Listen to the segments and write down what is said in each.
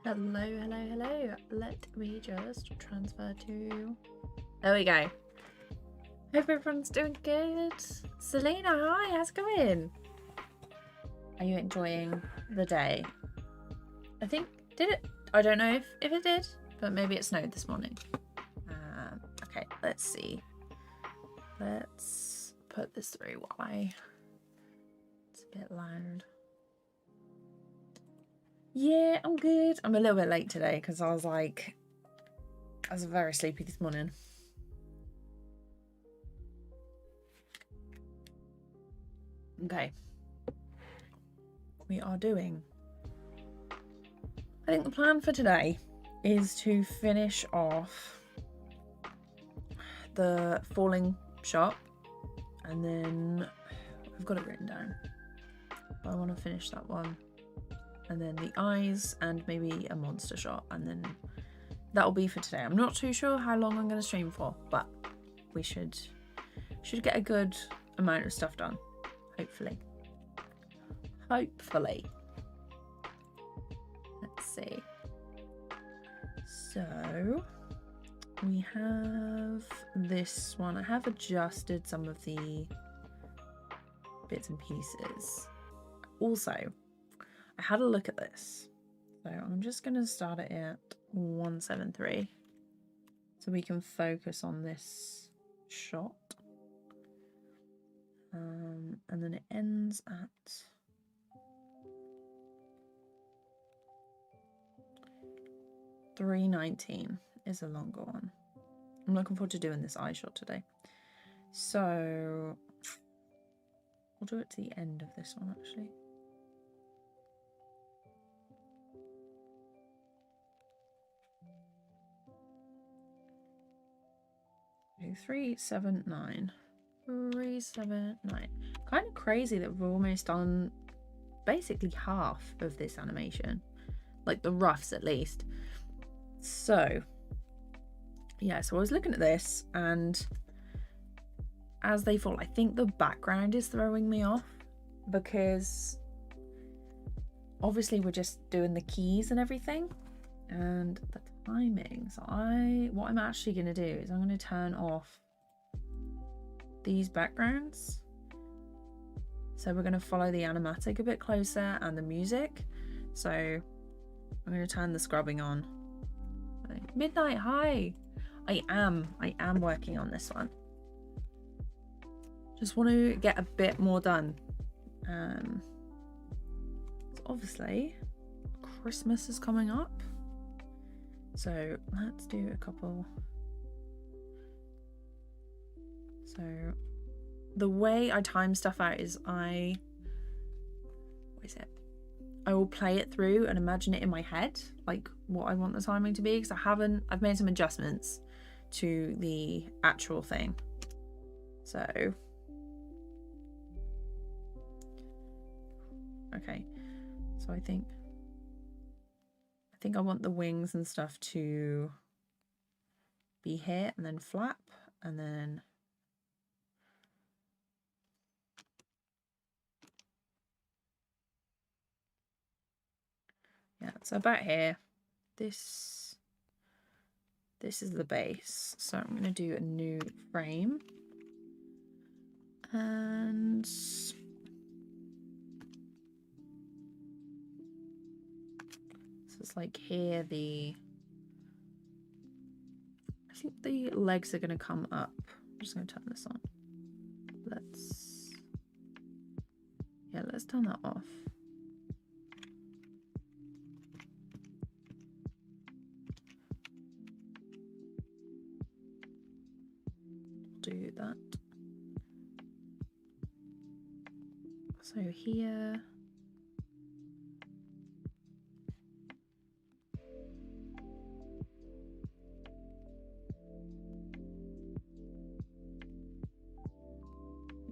Hello, hello, hello. Let me just transfer to... There we go. Hope everyone's doing good. Selena, hi, how's it going? Are you enjoying the day? I think, did it? I don't know if it did, but maybe it snowed this morning. Okay, let's see. Let's put this through while it's a bit loud. Yeah, I'm good. I'm a little bit late today because I was very sleepy this morning. Okay. We are doing... I think the plan for today is to finish off the falling shop, and then I've got it written down. But I want to finish that one. And then the eyes and maybe a monster shot, and then that'll be for today. I'm not too sure how long I'm going to stream for, but we should get a good amount of stuff done, hopefully. Let's see. So we have this one. I have adjusted some of the bits and pieces. Also, I had a look at this, so I'm just going to start it at 173 so we can focus on this shot, and then it ends at 319 is a longer one. I'm looking forward to doing this eye shot today, so we'll do it to the end of this one actually. 379. Kind of crazy that we're almost on basically half of this animation, like the roughs at least. So yeah, so I was looking at this, and as they fall, I think the background is throwing me off, because obviously we're just doing the keys and everything and the timing. So what I'm actually going to do is I'm going to turn off these backgrounds, so we're going to follow the animatic a bit closer and the music. So I'm going to turn the scrubbing on. Midnight, hi. I am working on this one. Just want to get a bit more done. So obviously Christmas is coming up, so let's do a couple. So the way I time stuff out is I will play it through and imagine it in my head, like what I want the timing to be, because I've made some adjustments to the actual thing. So okay, so I think I want the wings and stuff to be here and then flap, and then yeah, so about here. This is the base, so I'm going to do a new frame, and so it's like here I think the legs are going to come up. I'm just going to turn this on. Let's turn that off. Do that. So here,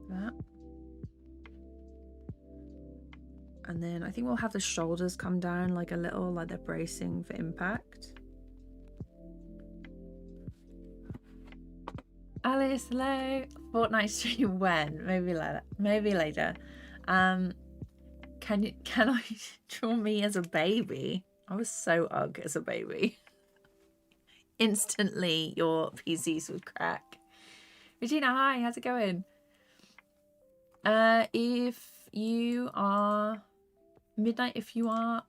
that, and then I think we'll have the shoulders come down like a little, like they're bracing for impact. Alice, hello. Fortnite stream when? Maybe later. Can I draw me as a baby? I was so ugh as a baby. Instantly, your PCs would crack. Regina, hi, how's it going? If you are Midnight, if you are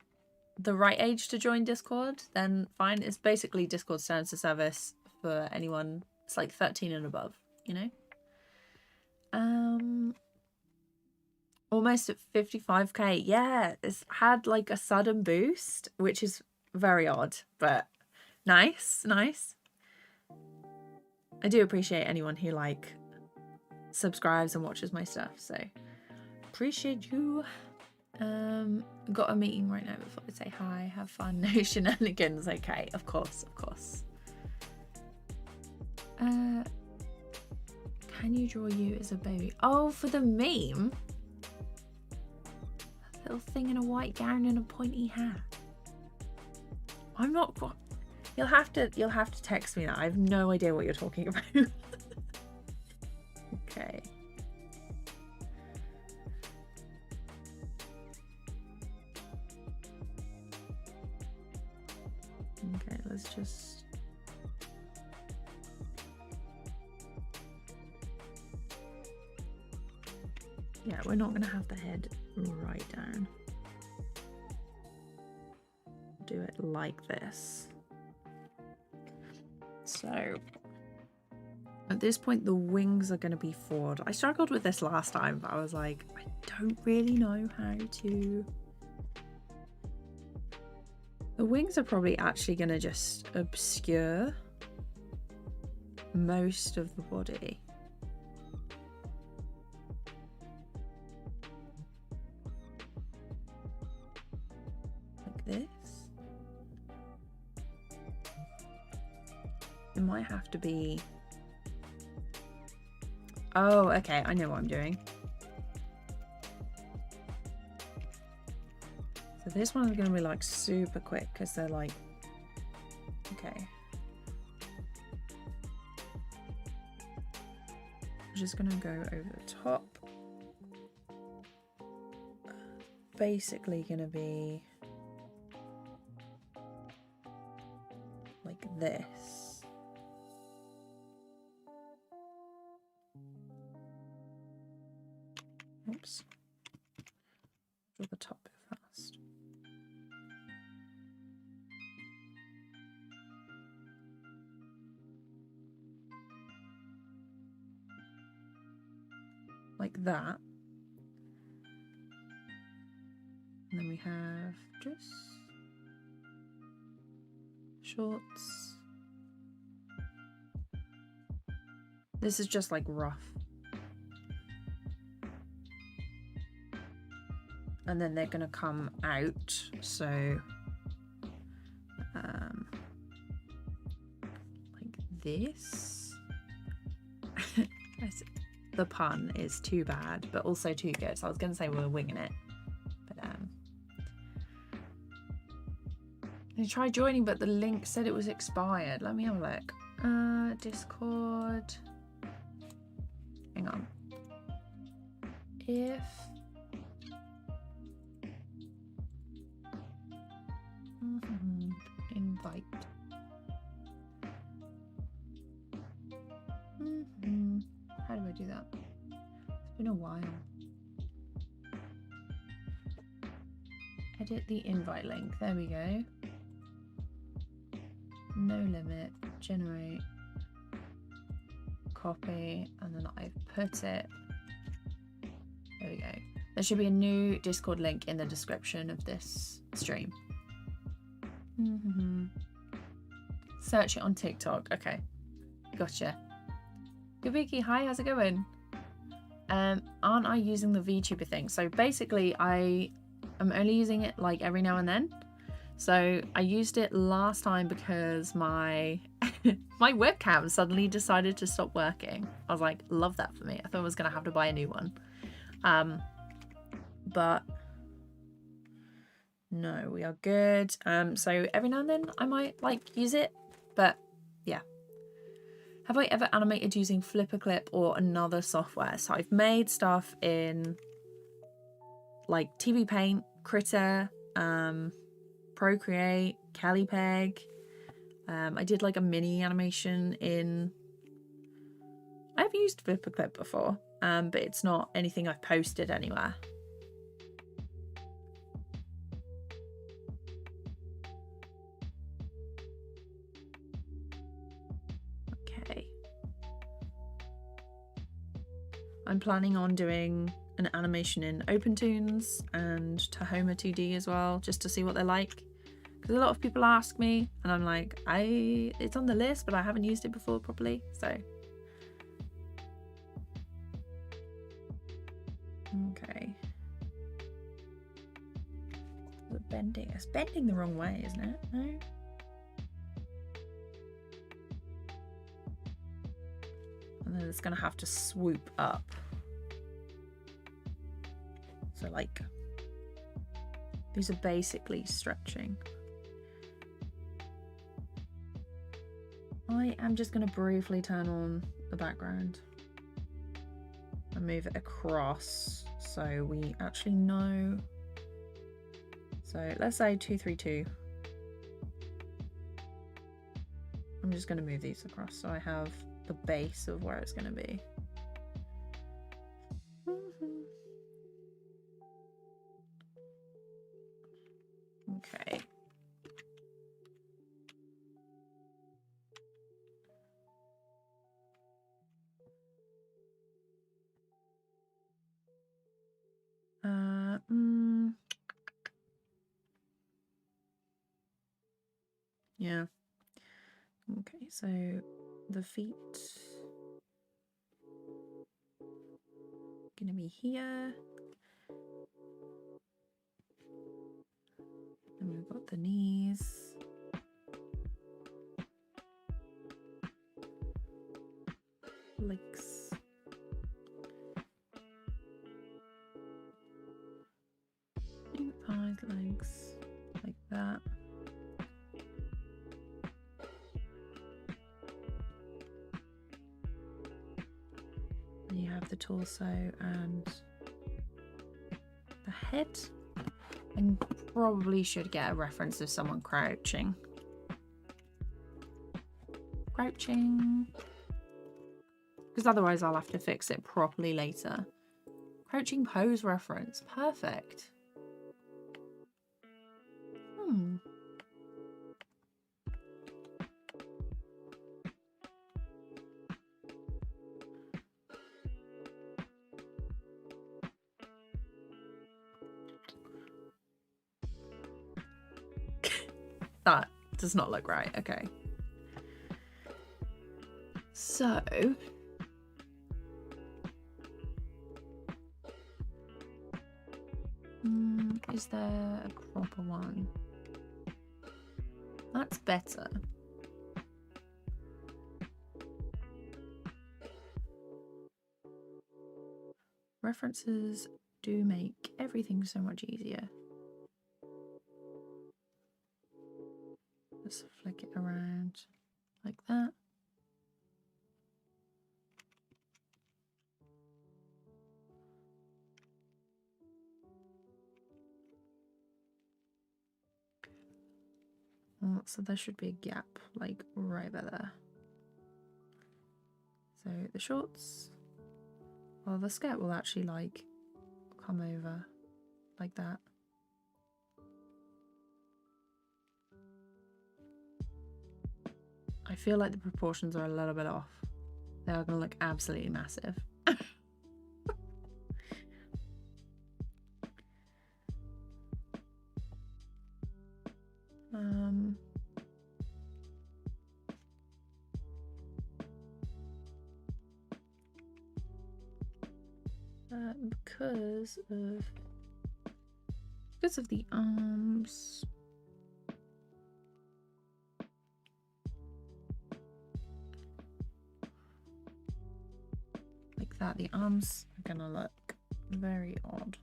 the right age to join Discord, then fine. It's basically Discord stands to service for anyone. It's like 13 and above, you know? Almost at 55k. Yeah, it's had like a sudden boost, which is very odd, but nice. I do appreciate anyone who like subscribes and watches my stuff, so appreciate you. Got a meeting right now before I say hi. Have fun. No shenanigans. Okay, of course. Can you draw you as a baby? Oh, for the meme? A little thing in a white gown and a pointy hat. I'm not quite... You'll have to text me that. I have no idea what you're talking about. Okay. Okay, let's just... Yeah, we're not going to have the head right down. Do it like this. So, at this point, the wings are going to be forward. I struggled with this last time, but I was like, I don't really know how to... The wings are probably actually going to just obscure most of the body. Like this. It might have to be... Oh, okay, I know what I'm doing. So this one's going to be like super quick because they're like... Okay. I'm just going to go over the top. Basically going to be like this. Oops. Draw the top bit first. Like that. And then we have just shorts. This is just like rough. And then they're gonna come out, so like this. The pun is too bad, but also too good. So I was gonna say we're winging it, but I tried joining, but the link said it was expired. Let me have a look. Discord. Hang on. If invite. How do I do that? It's been a while. Edit the invite link. There we go. No limit. Generate. Copy. And then I've put it. There we go. There should be a new Discord link in the description of this stream. Search it on TikTok. Okay. Gotcha. Gabiki, hi, how's it going? Aren't I using the VTuber thing? So basically I am only using it like every now and then. So I used it last time because my my webcam suddenly decided to stop working. I was like, love that for me. I thought I was gonna have to buy a new one. But no, we are good. So every now and then I might like use it, but yeah. Have I ever animated using Flipperclip or another software? So I've made stuff in like TVPaint, Critter, Procreate, Calipeg. I did like a mini animation in... I've used VipaClip before, but it's not anything I've posted anywhere. Okay. I'm planning on doing an animation in OpenToons and Tahoma 2D as well, just to see what they're like. Because a lot of people ask me, and I'm like, it's on the list, but I haven't used it before properly, so. Okay. Is it bending? It's bending the wrong way, isn't it? No? And then it's gonna have to swoop up. So like, these are basically stretching. I am just gonna briefly turn on the background and move it across so we actually know. So let's say 232. I'm just gonna move these across so I have the base of where it's gonna be. Okay. Yeah. Okay, so the feet gonna be here. And we've got the knees. Legs. Thighs, legs, like that. And you have the torso and the head. And probably should get a reference of someone crouching. Crouching. Because otherwise I'll have to fix it properly later. Crouching pose reference. Perfect. That does not look right. Okay. So is there a proper one? That's better. References do make everything so much easier. Let's flick it around like that. So there should be a gap like right there. So the shorts, well, the skirt will actually like come over like that. I feel like the proportions are a little bit off. They are going to look absolutely massive. Because of the arms. Like that, the arms are gonna look very odd.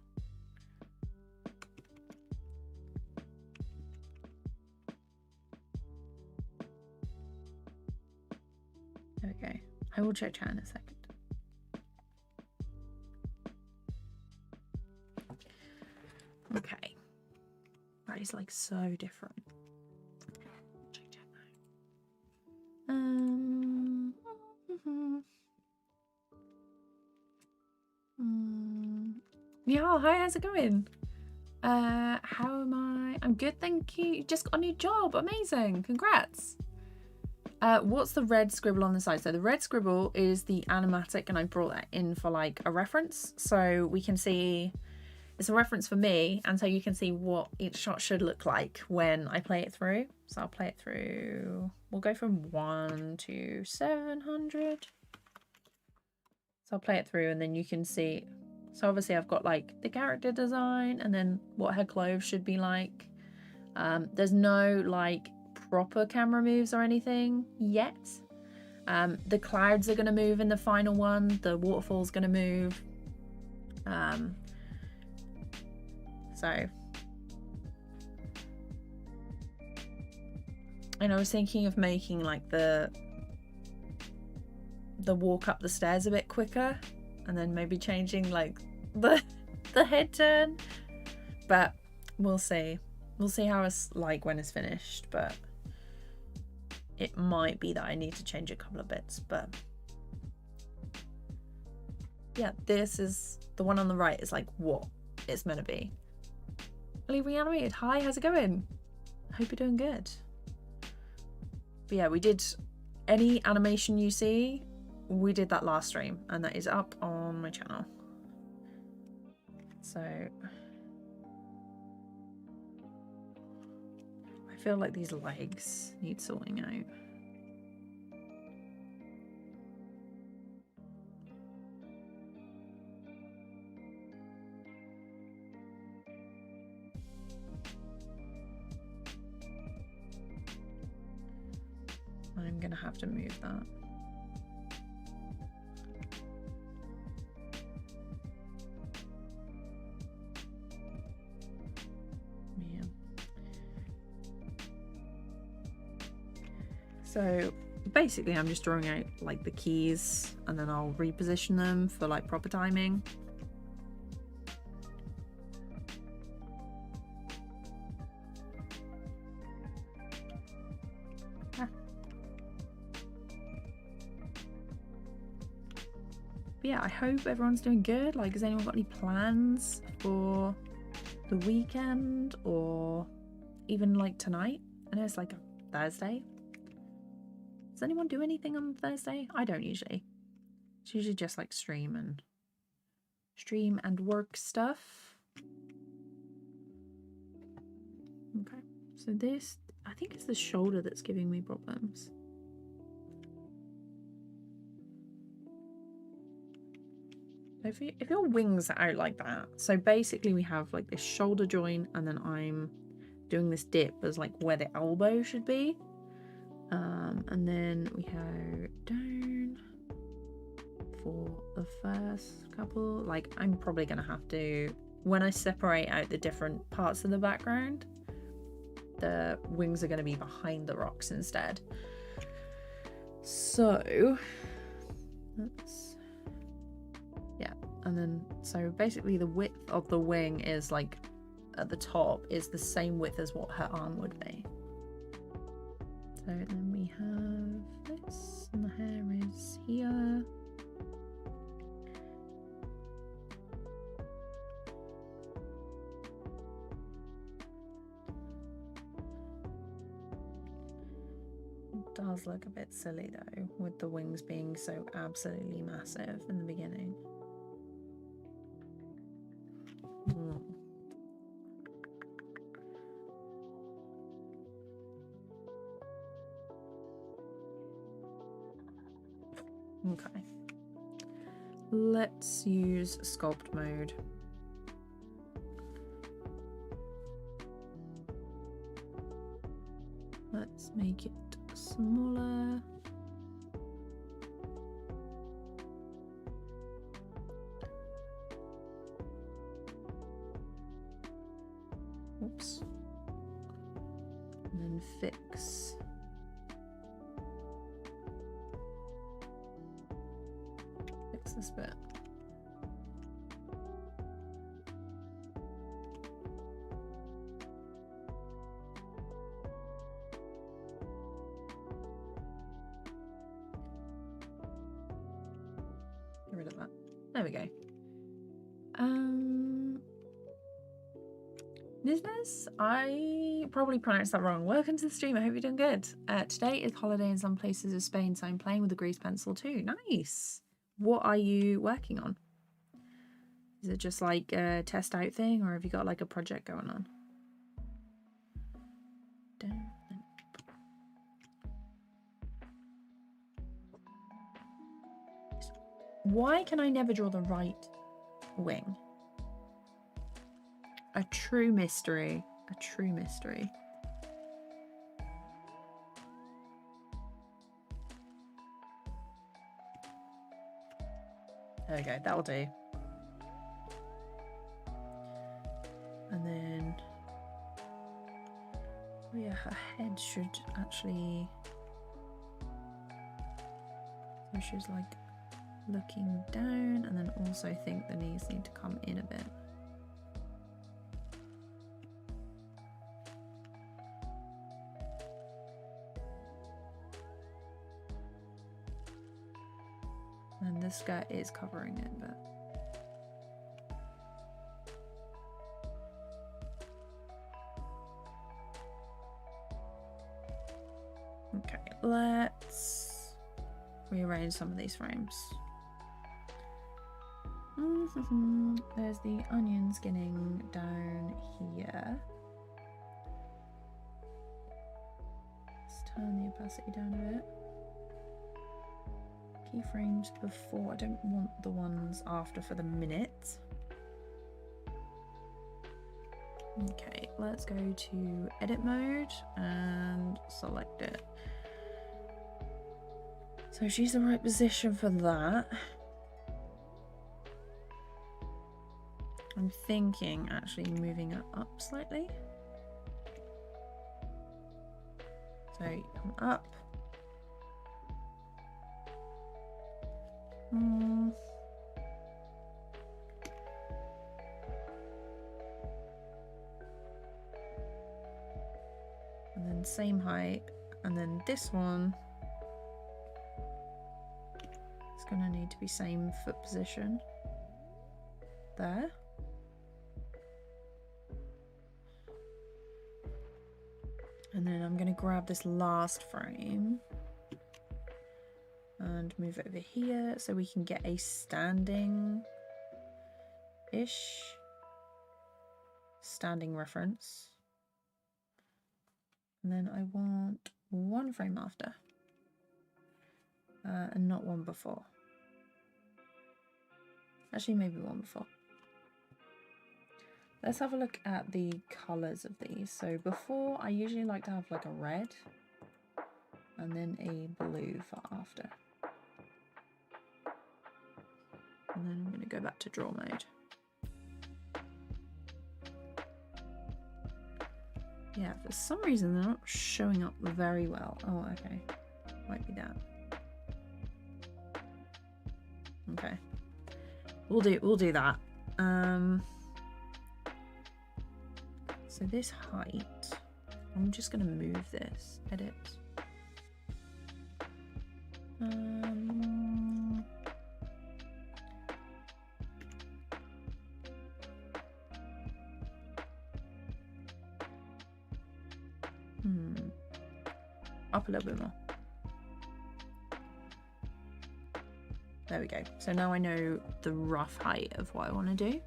There we go. I will check chat in a second. Okay. That is like so different. Yeah, hi, how's it going? How am I? I'm good, thank you. You just got a new job. Amazing. Congrats. What's the red scribble on the side? So the red scribble is the animatic, and I brought that in for like a reference. So we can see, it's a reference for me, and so you can see what each shot should look like when I play it through. So I'll play it through, we'll go from 1 to 700. So I'll play it through and then you can see. So obviously I've got like the character design and then what her clothes should be like. There's no like proper camera moves or anything yet. The clouds are going to move in the final one. The waterfall's going to move. So. And I was thinking of making like the walk up the stairs a bit quicker. And then maybe changing like the head turn, but we'll see. We'll see how it's like when it's finished, but it might be that I need to change a couple of bits. But yeah, this is the one on the right is like what it's meant to be. Reanimated, hi, how's it going? I hope you're doing good. But yeah, we did any animation you see, we did that last stream, and that is up on my channel. So I feel like these legs need sorting out. I'm gonna have to move that. So basically I'm just drawing out like the keys and then I'll reposition them for like proper timing. But yeah, I hope everyone's doing good. Like, has anyone got any plans for the weekend or even like tonight? I know it's like a Thursday. Does anyone do anything on Thursday? I don't usually. It's usually just like stream and work stuff. Okay, so this, I think it's the shoulder that's giving me problems. If your wings are out like that, so basically we have like this shoulder joint and then I'm doing this dip as like where the elbow should be. And then we go down for the first couple. Like I'm probably gonna have to, when I separate out the different parts of the background, the wings are gonna be behind the rocks instead. So that's, yeah. And then so basically the width of the wing is like at the top is the same width as what her arm would be. So then we have this, and the hair is here. It does look a bit silly though, with the wings being so absolutely massive in the beginning. Okay, let's use sculpt mode. Let's make it smaller. Oops. And then fix. This bit. There we go. Business? I probably pronounced that wrong. Welcome to the stream. I hope you're doing good. Today is holiday in some places of Spain, so I'm playing with a grease pencil too. Nice. What are you working on? Is it just like a test out thing, or have you got like a project going on? Why can I never draw the right wing? A true mystery. A true mystery. There we go. That'll do. And then... oh yeah, her head should actually... so she's like looking down, and then also think the knees need to come in a bit. And the skirt is covering it, but okay, let's rearrange some of these frames. There's the onion skinning down here. Let's turn the opacity down a bit. Keyframes before. I don't want the ones after for the minute. Okay, let's go to edit mode and select it. So she's the right position for that. I'm thinking actually moving her up slightly. So come up. And then same height, and then this one is going to need to be same foot position there. And then I'm going to grab this last frame and move it over here so we can get a standing-ish standing reference. And then I want one frame after and not one before. Actually, maybe one before. Let's have a look at the colours of these. So before, I usually like to have like a red and then a blue for after. And then I'm going to go back to draw mode. Yeah, for some reason they're not showing up very well. Oh, okay. Might be that. Okay. We'll do that. So this height, I'm just going to move this. Edit. Up a little bit more. There we go. So now I know the rough height of what I want to do.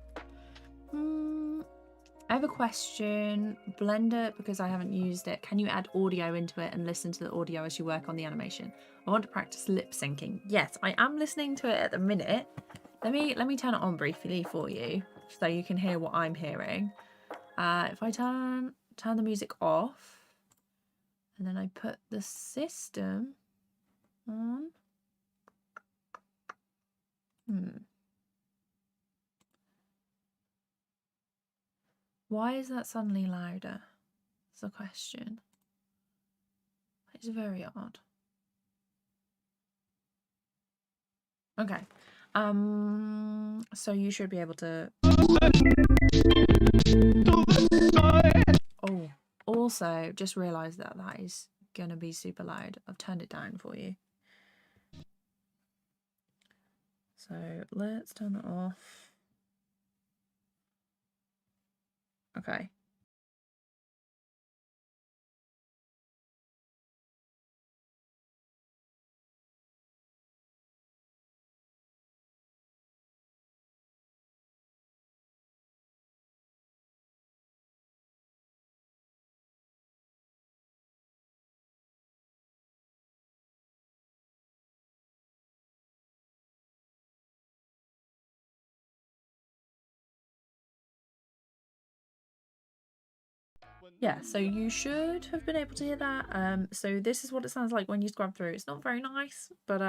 I have a question. Blender, because I haven't used it, can you add audio into it and listen to the audio as you work on the animation? I want to practice lip syncing. Yes, I am listening to it at the minute. Let me turn it on briefly for you so you can hear what I'm hearing. If I turn the music off and then I put the system on. Why is that suddenly louder? That's the question. It's very odd. Okay. So you should be able to... Oh, also just realised that that is going to be super loud. I've turned it down for you. So let's turn that off. Okay. Yeah, so you should have been able to hear that. So this is what it sounds like when you scrub through. It's not very nice, but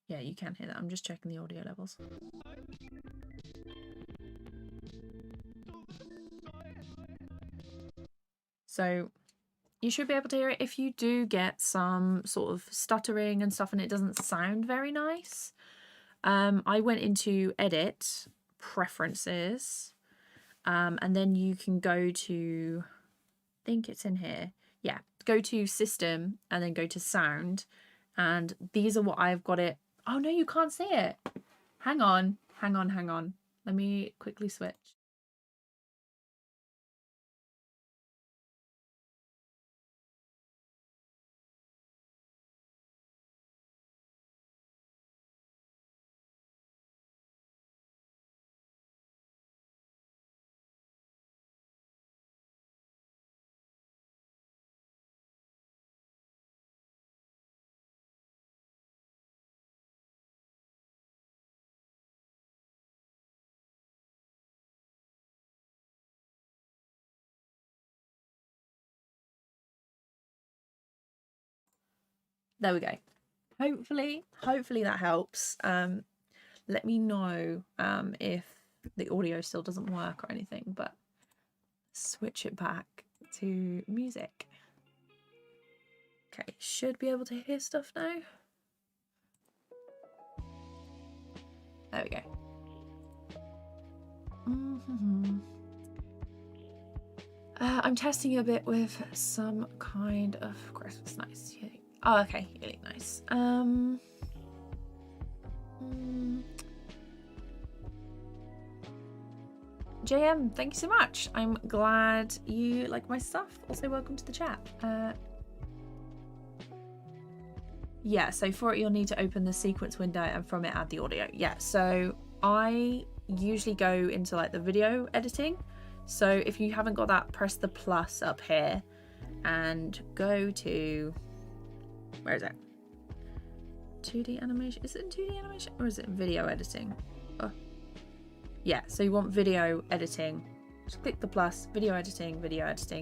yeah, you can hear that. I'm just checking the audio levels. So you should be able to hear it. If you do get some sort of stuttering and stuff and it doesn't sound very nice, I went into edit, preferences, and then you can go to, I think it's in here. Yeah, go to system and then go to sound. And these are what I've got it. Oh no, you can't see it. Hang on. Let me quickly switch. There we go. Hopefully that helps. Let me know if the audio still doesn't work or anything, but switch it back to music. Okay, should be able to hear stuff now. There we go. I'm testing a bit with some kind of Christmas nice. Oh, okay, really nice. JM, thank you so much. I'm glad you like my stuff. Also, welcome to the chat. Yeah, so for it, you'll need to open the sequence window and from it add the audio. Yeah, so I usually go into like the video editing. So if you haven't got that, press the plus up here and go to, where is it? 2D animation. Is it in 2D animation or is it video editing? Oh, yeah, so you want video editing. Just click the plus, video editing,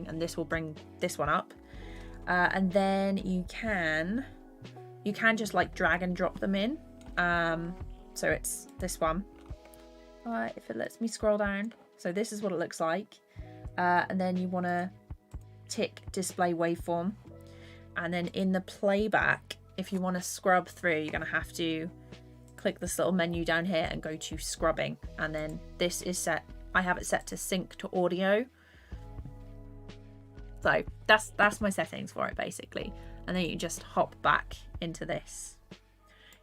and this will bring this one up. And then you can just like drag and drop them in. So it's this one. If it lets me scroll down. So this is what it looks like. And then you want to tick display waveform. And then in the playback, if you want to scrub through, you're going to have to click this little menu down here and go to scrubbing. And then this is set. I have it set to sync to audio. So that's my settings for it basically. And then you just hop back into this,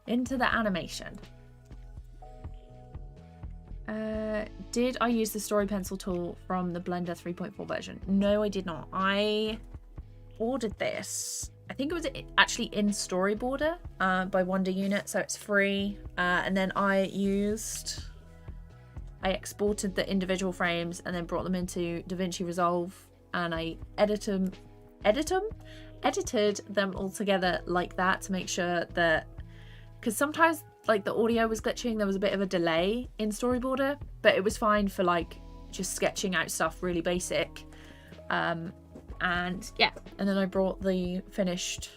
into the animation. Did I use the story pencil tool from the Blender 3.4 version? No, I did not. I ordered this. I think it was actually in Storyboarder by Wonder Unit, so it's free. And then I exported the individual frames and then brought them into Davinci Resolve, and I edited them all together like that to make sure that, because sometimes like the audio was glitching, there was a bit of a delay in Storyboarder, but it was fine for like just sketching out stuff really basic. And yeah, and then I brought the finished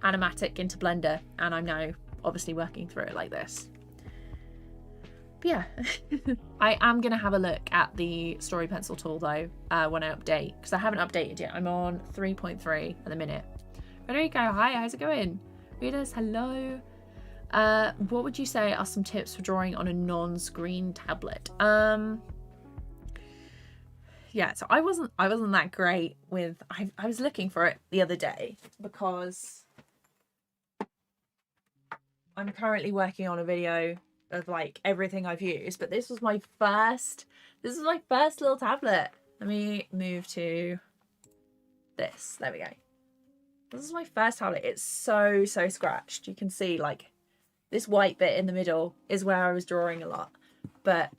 animatic into Blender, and I'm now obviously working through it like this. But yeah, I am going to have a look at the story pencil tool though when I update, because I haven't updated yet. I'm on 3.3 at the minute. Federico, hi, how's it going? Readers, hello. What would you say are some tips for drawing on a non-screen tablet? Yeah, so I wasn't that great with, I was looking for it the other day because I'm currently working on a video of like everything I've used, but this was my first little tablet. Let me move to this. There we go. This is my first tablet. It's so scratched. You can see like this white bit in the middle is where I was drawing a lot. But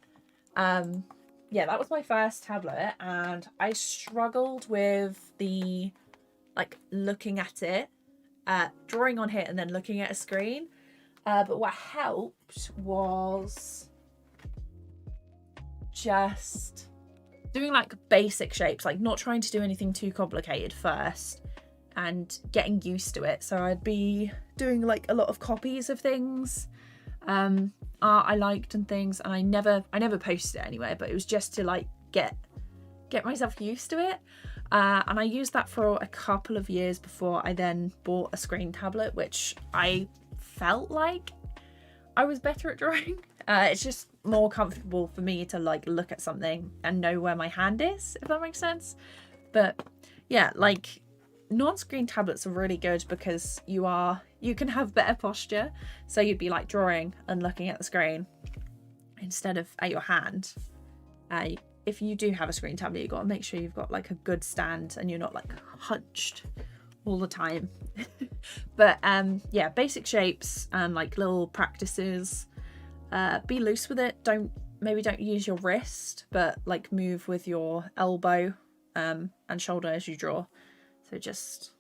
yeah, that was my first tablet, and I struggled with the like looking at it, drawing on here and then looking at a screen. But what helped was just doing like basic shapes, like not trying to do anything too complicated first and getting used to it. So I'd be doing like a lot of copies of things art I liked and things, and I never posted it anywhere, but it was just to like get myself used to it. And I used that for a couple of years before I then bought a screen tablet, which I felt like I was better at drawing. It's just more comfortable for me to like look at something and know where my hand is, if that makes sense. But yeah, like non-screen tablets are really good because you can have better posture. So you'd be like drawing and looking at the screen instead of at your hand. If you do have a screen tablet, you've got to make sure you've got like a good stand and you're not like hunched all the time. But yeah, basic shapes and like little practices. Be loose with it. Maybe don't use your wrist, but like move with your elbow and shoulder as you draw. So just,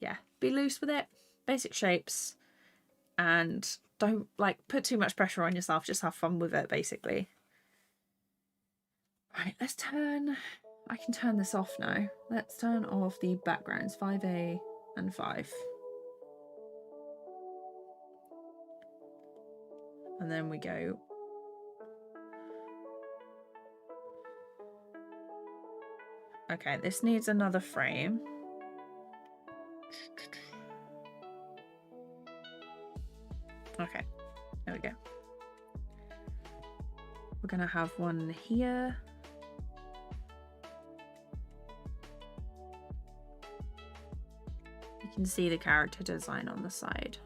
yeah, be loose with it. Basic shapes, and don't like put too much pressure on yourself. Just have fun with it, basically. Right, I can turn this off now. Let's turn off the backgrounds, 5A and 5. And then we go. Okay, this needs another frame. Okay, there we go. We're gonna have one here. You can see the character design on the side.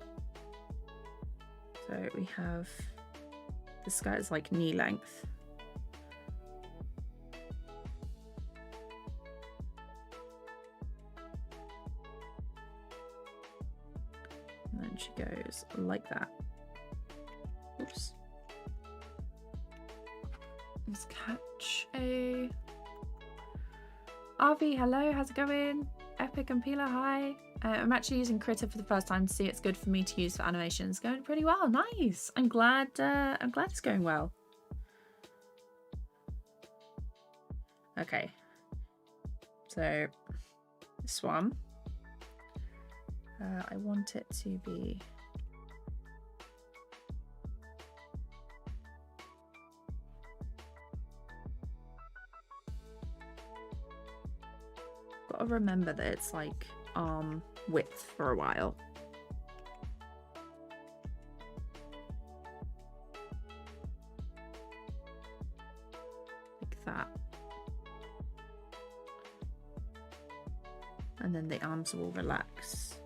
So we have, this guy is like knee length. And then she goes like that. Oops. Let's catch a RV. Hello, how's it going? Epic and Pila, hi. I'm actually using Critter for the first time to see it's good for me to use for animations. Going pretty well. Nice. I'm glad it's going well. Okay. So this one, I want it to be gotta remember that it's like arm width for a while. Like that. And then the arms will relax.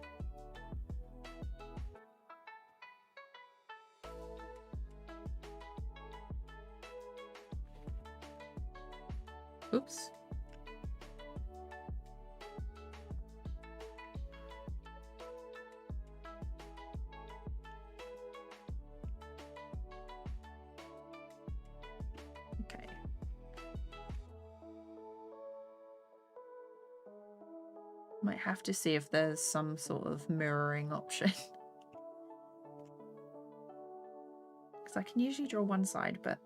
Oops. Okay. Might have to see if there's some sort of mirroring option. Because I can usually draw one side, but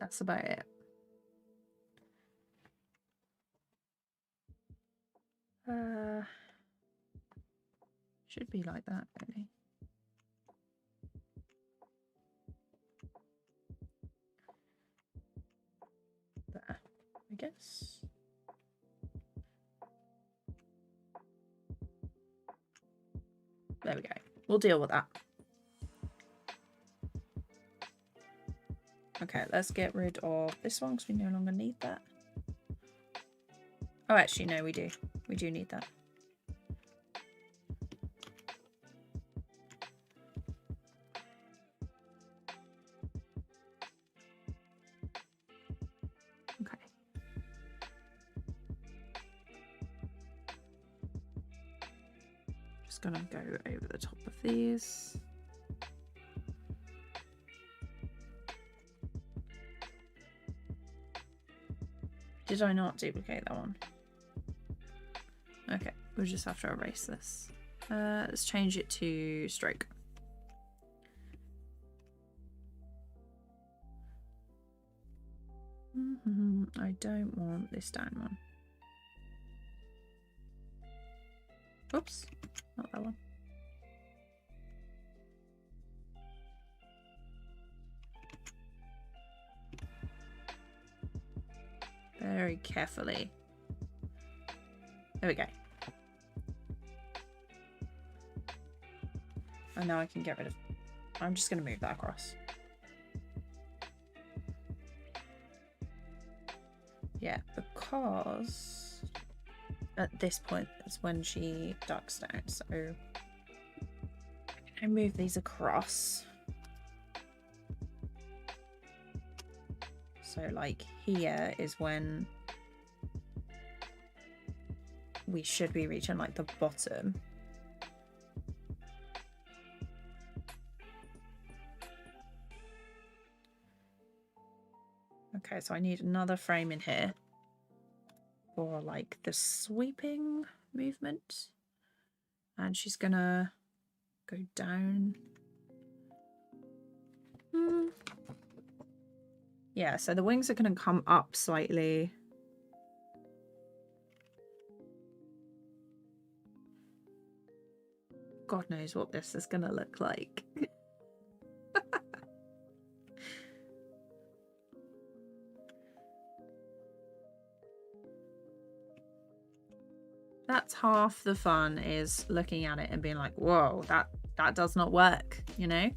that's about it. Should be like that, really. There, I guess. There we go. We'll deal with that. Okay, let's get rid of this one because we no longer need that. Oh, actually, no, we do. We do need that. gonna go over the top of these. Did I not duplicate that one? Okay, we'll just have to erase this. Let's change it to stroke. I don't want this down one. Oops, not that one. Very carefully. There we go. And now I can get rid of... I'm just going to move that across. Yeah, because at this point is when she ducks down. So I move these across. So like here is when we should be reaching like the bottom. Okay, so I need another frame in here for like the sweeping movement. And she's gonna go down. Yeah, so the wings are gonna come up slightly. God knows what this is gonna look like. That's half the fun, is looking at it and being like, whoa, that does not work, you know?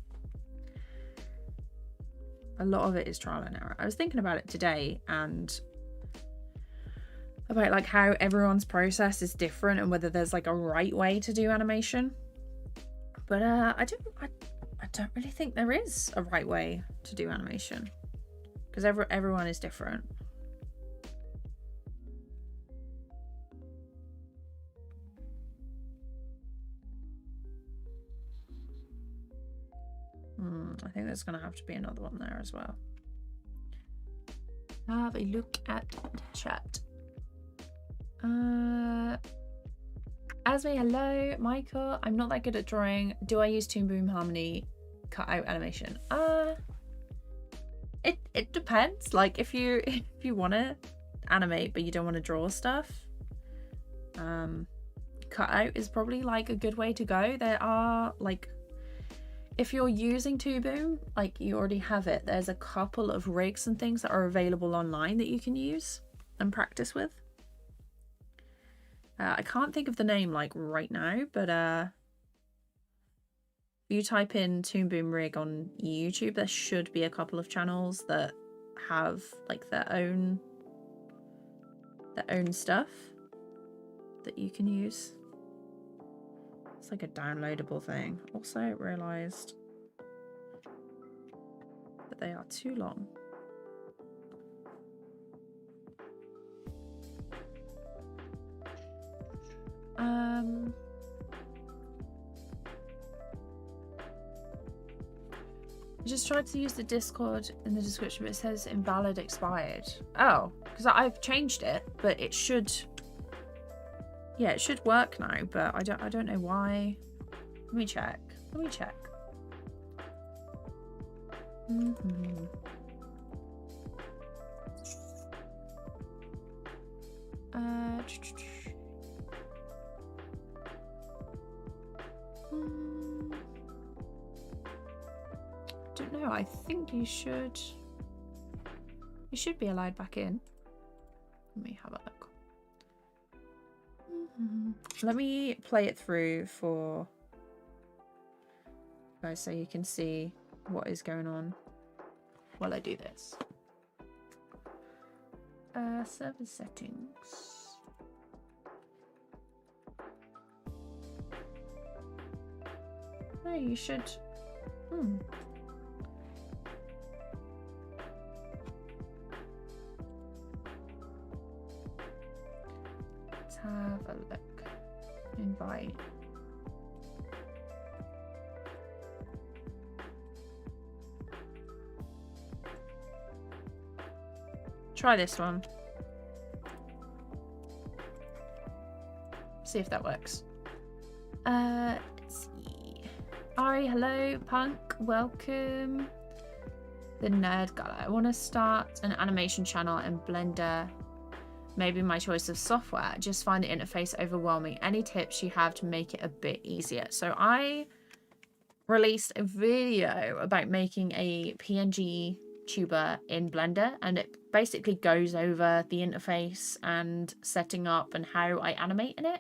A lot of it is trial and error. I was thinking about it today and about like how everyone's process is different and whether there's like a right way to do animation. But I don't really think there is a right way to do animation because everyone is different. I think there's going to have to be another one there as well. Have a look at chat. Asmi, hello. Michael, I'm not that good at drawing. Do I use Toon Boom Harmony cutout animation? It depends. Like if you want to animate but you don't want to draw stuff, cutout is probably like a good way to go. There are like, if you're using Toon Boom, like you already have it, there's a couple of rigs and things that are available online that you can use and practice with. I can't think of the name like right now, but if you type in Toon Boom rig on YouTube, there should be a couple of channels that have like their own stuff that you can use. It's like a downloadable thing. Also, I realized that they are too long. I just tried to use the Discord in the description, but it says invalid expired. Oh, because I've changed it, but it should. Yeah, it should work now, but I don't know why. Let me check. Don't know. I think you should be allowed back in. Let me have a look. Let me play it through for you guys so you can see what is going on while I do this. Server settings. No, you should. Let's have a look. Invite. try this one. See if that works. Let's see. Ari, hello, Punk, welcome. The Nerd Guy. I want to start an animation channel in Blender. Maybe my choice of software. Just find the interface overwhelming. Any tips you have to make it a bit easier? So I released a video about making a PNG tuber in Blender, and it basically goes over the interface and setting up and how I animate in it.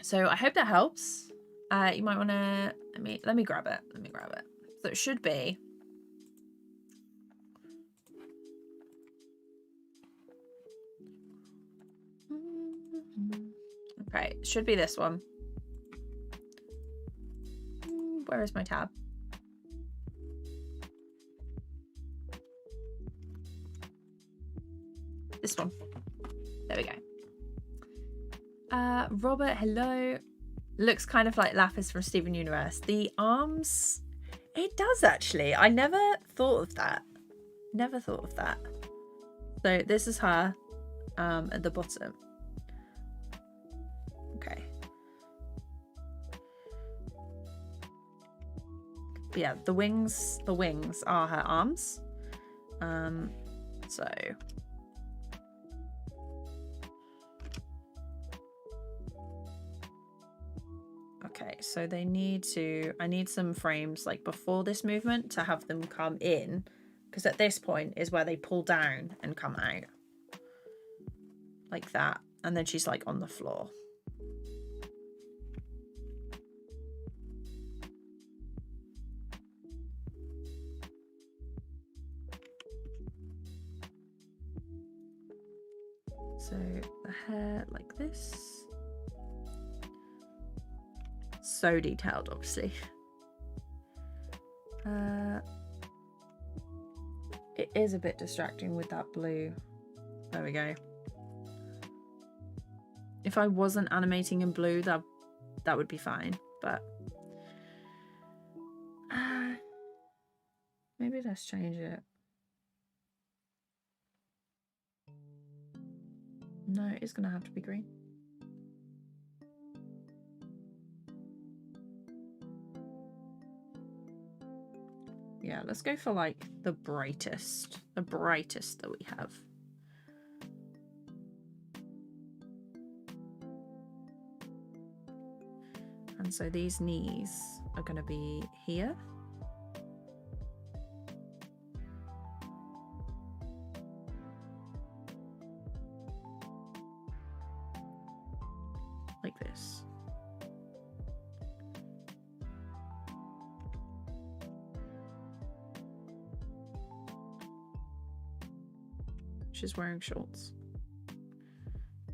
So I hope that helps. You might want to let me grab it. So it should be okay. It should be this one. Where is my tab? This one. There we go. Robert, hello. Looks kind of like Lapis from Steven Universe. The arms, it does actually. I never thought of that. Never thought of that. So this is her at the bottom. Okay. But yeah, the wings are her arms. So okay, so they need to, I need some frames like before this movement to have them come in, because at this point is where they pull down and come out like that, and then she's like on the floor. So the hair like this. So detailed, obviously. It is a bit distracting with that blue. There we go. If I wasn't animating in blue, that would be fine, but maybe let's change it. No, it's gonna have to be green. Yeah, let's go for like the brightest that we have. And so these knees are going to be here. Like this. She's wearing shorts.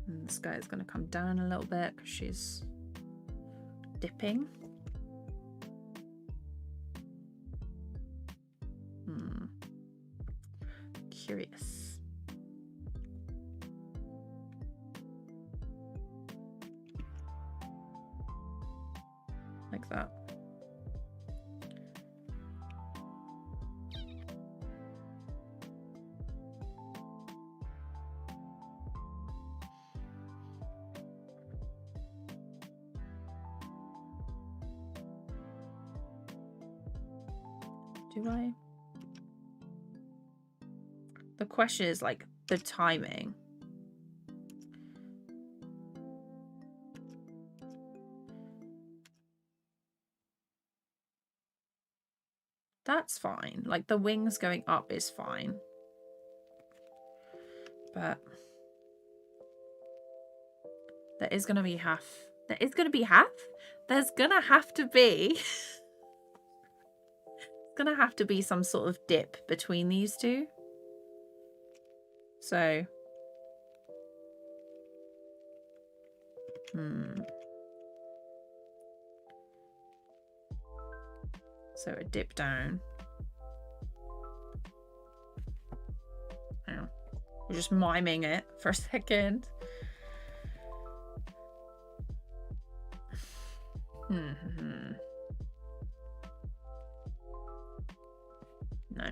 And this guy is going to come down a little bit because she's dipping. Curious. Like that. Do I? The question is like the timing. That's fine. Like the wings going up is fine. But there is going to be half. There is going to be half? There's going to have to be... gonna have to be some sort of dip between these two. So so a dip down. Hang on. We're just miming it for a second. No.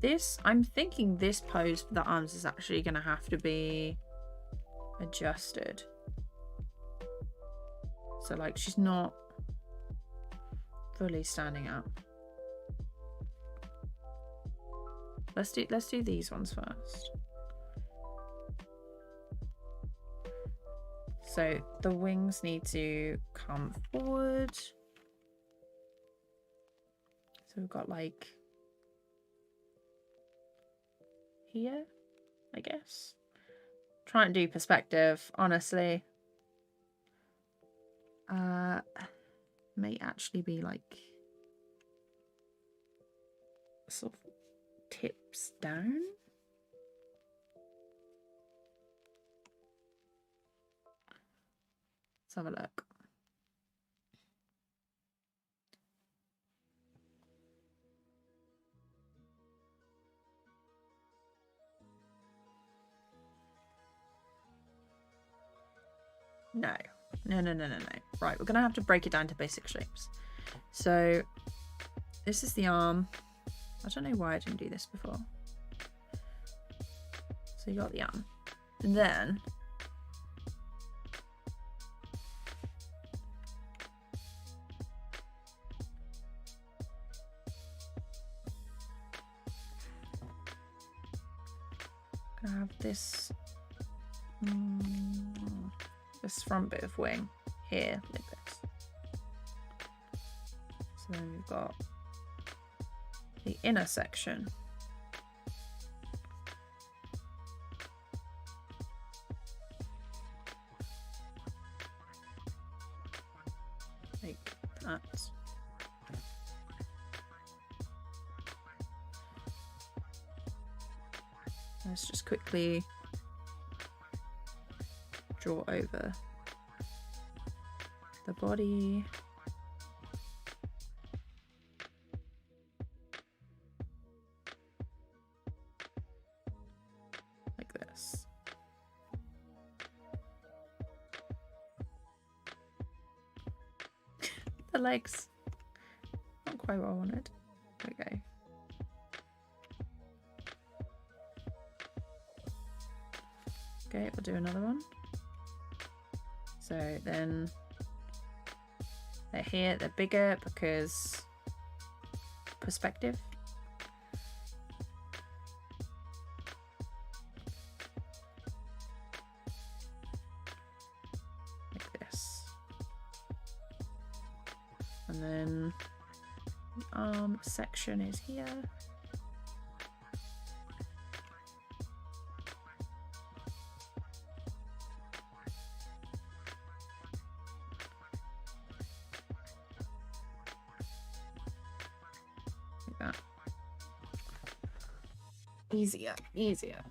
this, I'm thinking this pose for the arms is actually going to have to be adjusted. So like she's not fully standing up. Let's do these ones first. So the wings need to come forward. So we've got like here, I guess. Try and do perspective, honestly. May actually be like sort of tips down. Let's have a look. No. Right, we're gonna have to break it down to basic shapes. So this is the arm. I don't know why I didn't do this before. So you got the arm. And then gonna have this this front bit of wing here, like this. So then we've got the inner section. Like that. Let's just quickly draw over the body. Like this. The legs. Not quite what I wanted. Okay. Okay, we'll do another one. So then they're here, they're bigger because perspective. Like this. And then the arm section is here. Easier.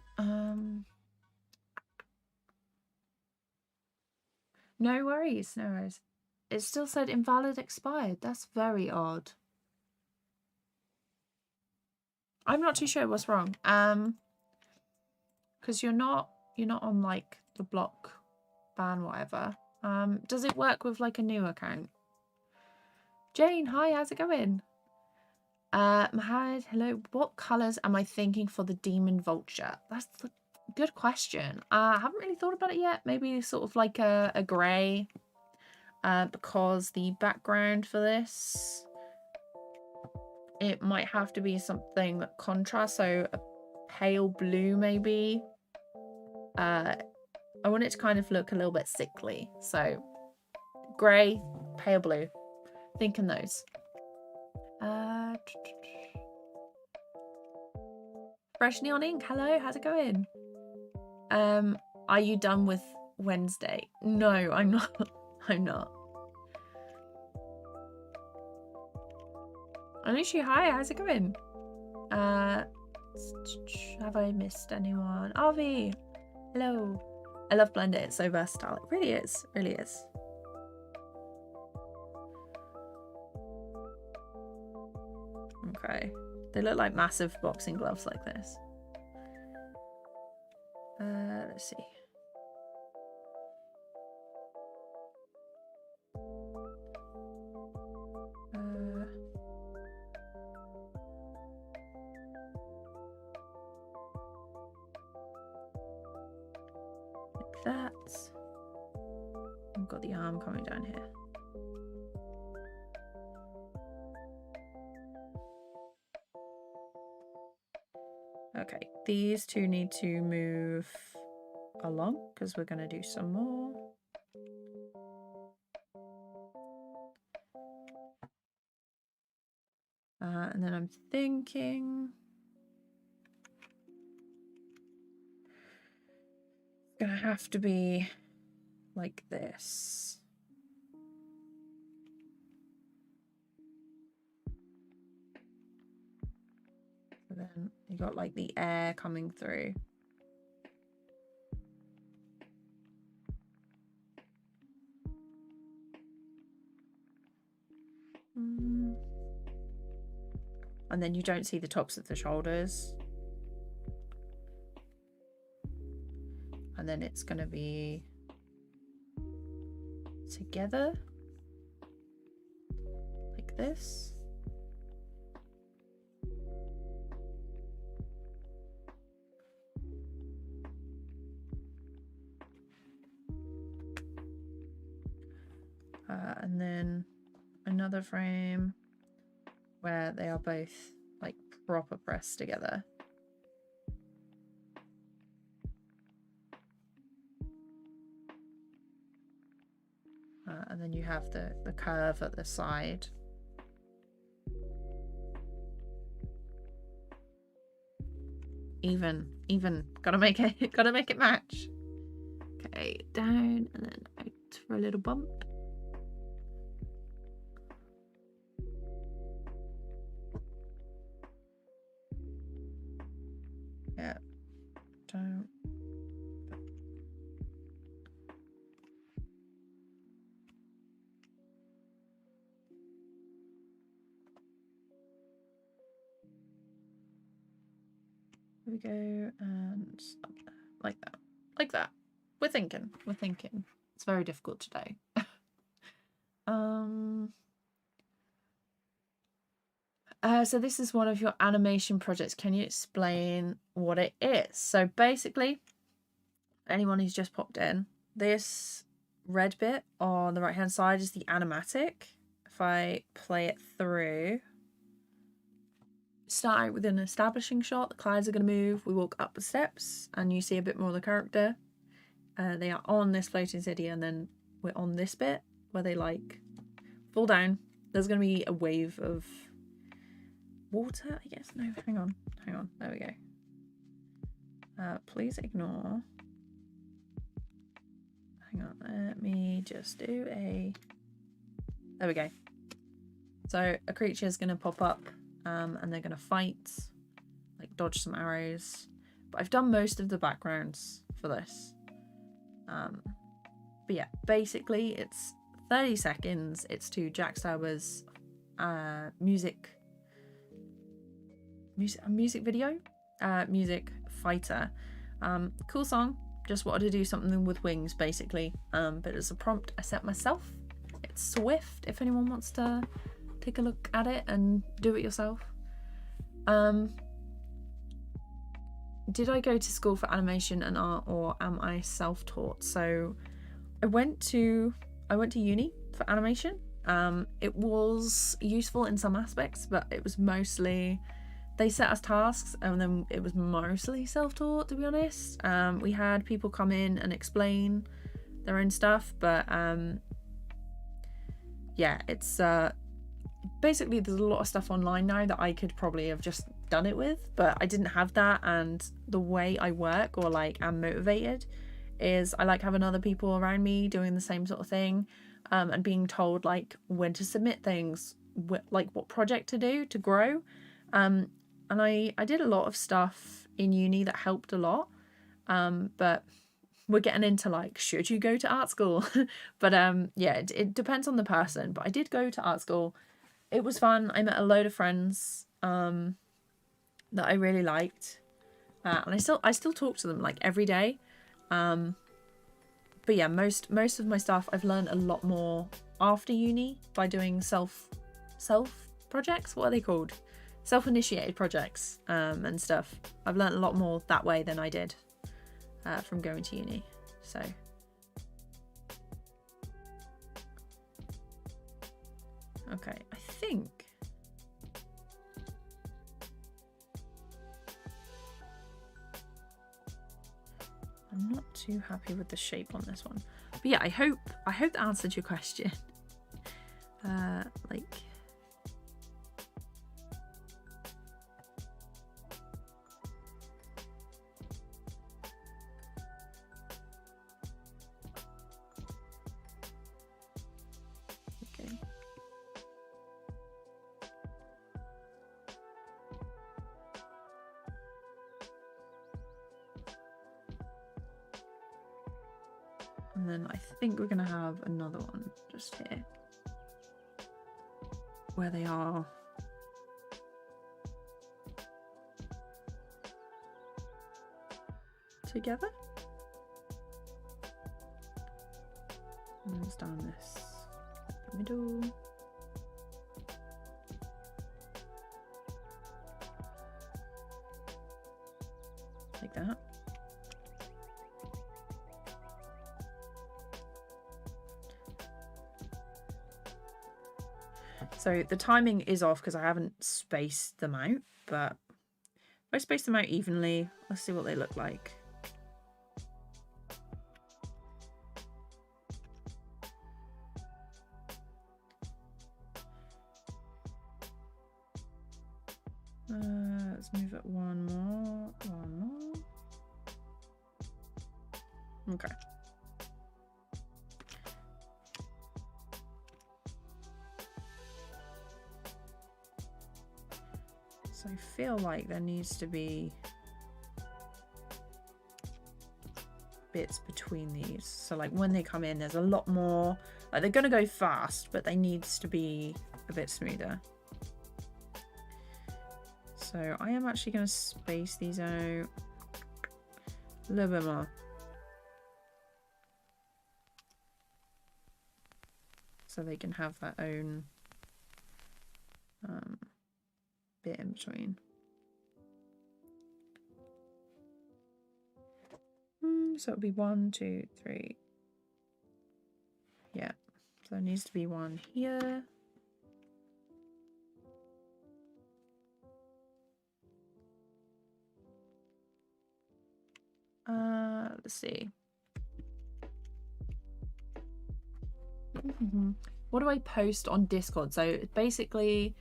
No worries. It still said invalid expired. That's very odd. I'm not too sure what's wrong. Because you're not on like the block ban whatever. Does it work with like a new account? Jane, hi, how's it going? Mahad, hello. What colours am I thinking for the demon vulture? That's the good question. I haven't really thought about it yet. Maybe sort of like a grey. Because the background for this, it might have to be something that contrasts, so a pale blue maybe. I want it to kind of look a little bit sickly, so grey, pale blue. Thinking those. Fresh Neon Ink, hello, how's it going? Are you done with Wednesday? No, I'm not. I'm not. Anushi, hi, how's it going? Have I missed anyone? Avi, hello. I love Blender, it's so versatile. It really is, really is. Okay, they look like massive boxing gloves like this. Let's see. got the arm coming down here. Okay, these two need to move along because we're going to do some more. And then I'm thinking it's going to have to be like this. So then you got like the air coming through. And then you don't see the tops of the shoulders. And then it's going to be together like this. And then another frame where they are both like proper pressed together. And then you have the curve at the side. Even, gotta make it match. Okay, down and then out for a little bump. Yeah, down. There we go, and stop there. Like that. We're thinking. It's very difficult today. So this is one of your animation projects. Can you explain what it is? So basically, anyone who's just popped in, this red bit on the right hand side is the animatic. If I play it through, start out with an establishing shot. The clouds are going to move. We walk up the steps and you see a bit more of the character. They are on this floating city, and then we're on this bit where they like fall down. There's going to be a wave of water, I guess. No, hang on. There we go. Please ignore. Hang on. Let me just do a... There we go. So a creature is going to pop up and they're going to fight, like dodge some arrows. But I've done most of the backgrounds for this. But yeah, basically it's 30 seconds. It's to Jack Stauber's music video, Music Fighter. Cool song. Just wanted to do something with wings, basically. But it's a prompt I set myself. It's Swift, if anyone wants to take a look at it and do it yourself. Did I go to school for animation and art, or am I self-taught? So I went to uni for animation. It was useful in some aspects, but it was mostly, they set us tasks and then it was mostly self-taught, to be honest. We had people come in and explain their own stuff, but yeah, it's basically there's a lot of stuff online now that I could probably have just done it with, but I didn't have that. And the way I work, or like am motivated, is I like having other people around me doing the same sort of thing, and being told like when to submit things, like what project to do to grow. And I did a lot of stuff in uni that helped a lot, but we're getting into like, should you go to art school? But yeah, it depends on the person. But I did go to art school. It was fun. I met a load of friends that I really liked, and I still talk to them like every day. But yeah, most of my stuff I've learned a lot more after uni by doing self projects. What are they called? Self-initiated projects and stuff. I've learned a lot more that way than I did from going to uni. So Okay, I think. I'm not too happy with the shape on this one. But yeah, I hope that answered your question. Like, okay. And then I think we're gonna have another one just here, where they are together. And it's down this middle. Like that. So the timing is off because I haven't spaced them out, but if I space them out evenly, let's see what they look like. Let's move it one more. Okay. So I feel like there needs to be bits between these. So like when they come in, there's a lot more, like they're gonna go fast, but they needs to be a bit smoother. So I am actually gonna space these out a little bit more. So they can have their own bit in between. So it'll be 1, 2, 3. Yeah, so there needs to be one here. Let's see. What do I post on Discord? So basically,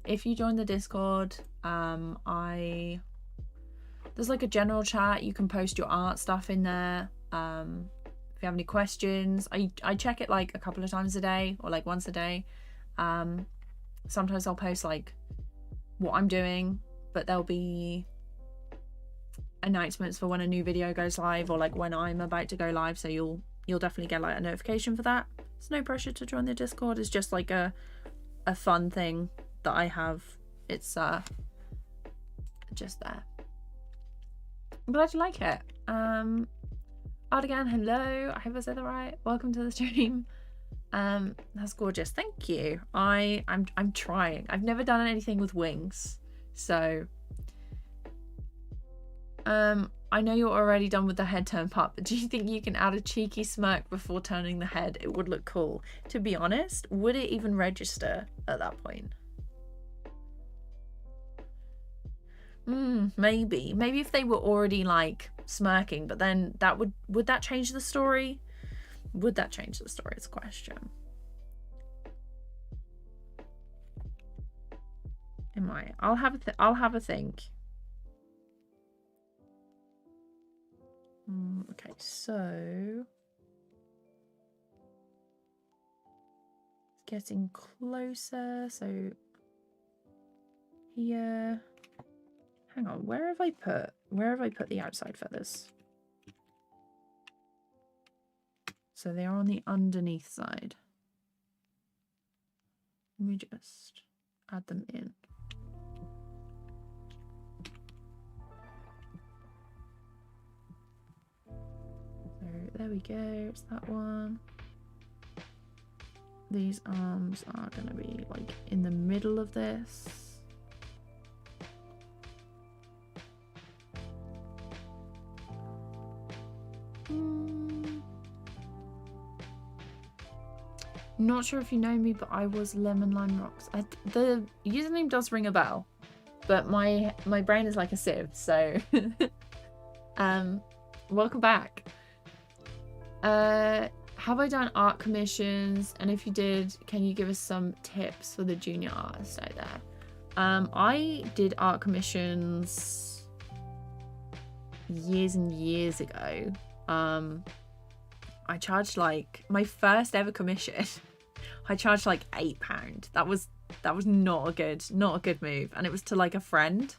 if you join the Discord, there's like a general chat. You can post your art stuff in there. If you have any questions, I check it like a couple of times a day or like once a day. Sometimes I'll post like what I'm doing, but there'll be announcements for when a new video goes live or like when I'm about to go live. So you'll definitely get like a notification for that. There's no pressure to join the Discord. It's just like a fun thing that I have. It's just there. I'm glad you like it. Ardigan, hello. I hope I said that right. Welcome to the stream. That's gorgeous. Thank you. I'm trying. I've never done anything with wings, so I know you're already done with the head turn part, but do you think you can add a cheeky smirk before turning the head? It would look cool. To be honest, would it even register at that point? Maybe if they were already like smirking, but then that would that change the story? Would that change the story is a question. It might. I'll have a think. Okay, so it's getting closer. So here, hang on, where have I put the outside feathers? So they are on the underneath side. Let me just add them in. So there we go, it's that one. These arms are going to be like in the middle of this. not sure if you know me, but I was Lemon Lime Rocks. The username does ring a bell, but my brain is like a sieve, so welcome back. Have I done art commissions? And if you did, can you give us some tips for the junior artists out there? I did art commissions years and years ago. I charged like my first ever commission. I charged like £8. That was not a good move, and it was to like a friend.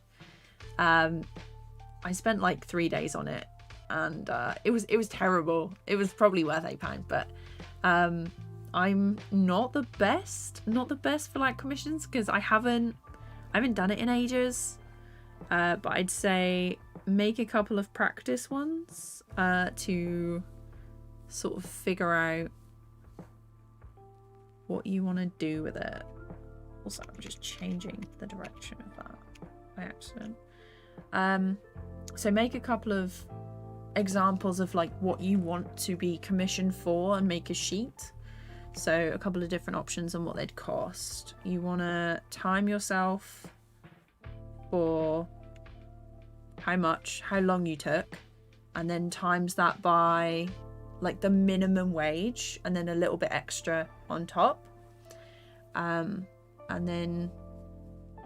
I spent like 3 days on it, and it was terrible. It was probably worth £8, but I'm not the best for like commissions, because I haven't done it in ages. But I'd say make a couple of practice ones to sort of figure out what you want to do with it. Also, I'm just changing the direction of that by accident. So make a couple of examples of like what you want to be commissioned for and make a sheet. So a couple of different options on what they'd cost. You want to time yourself for how long you took, and then times that by like the minimum wage and then a little bit extra on top, and then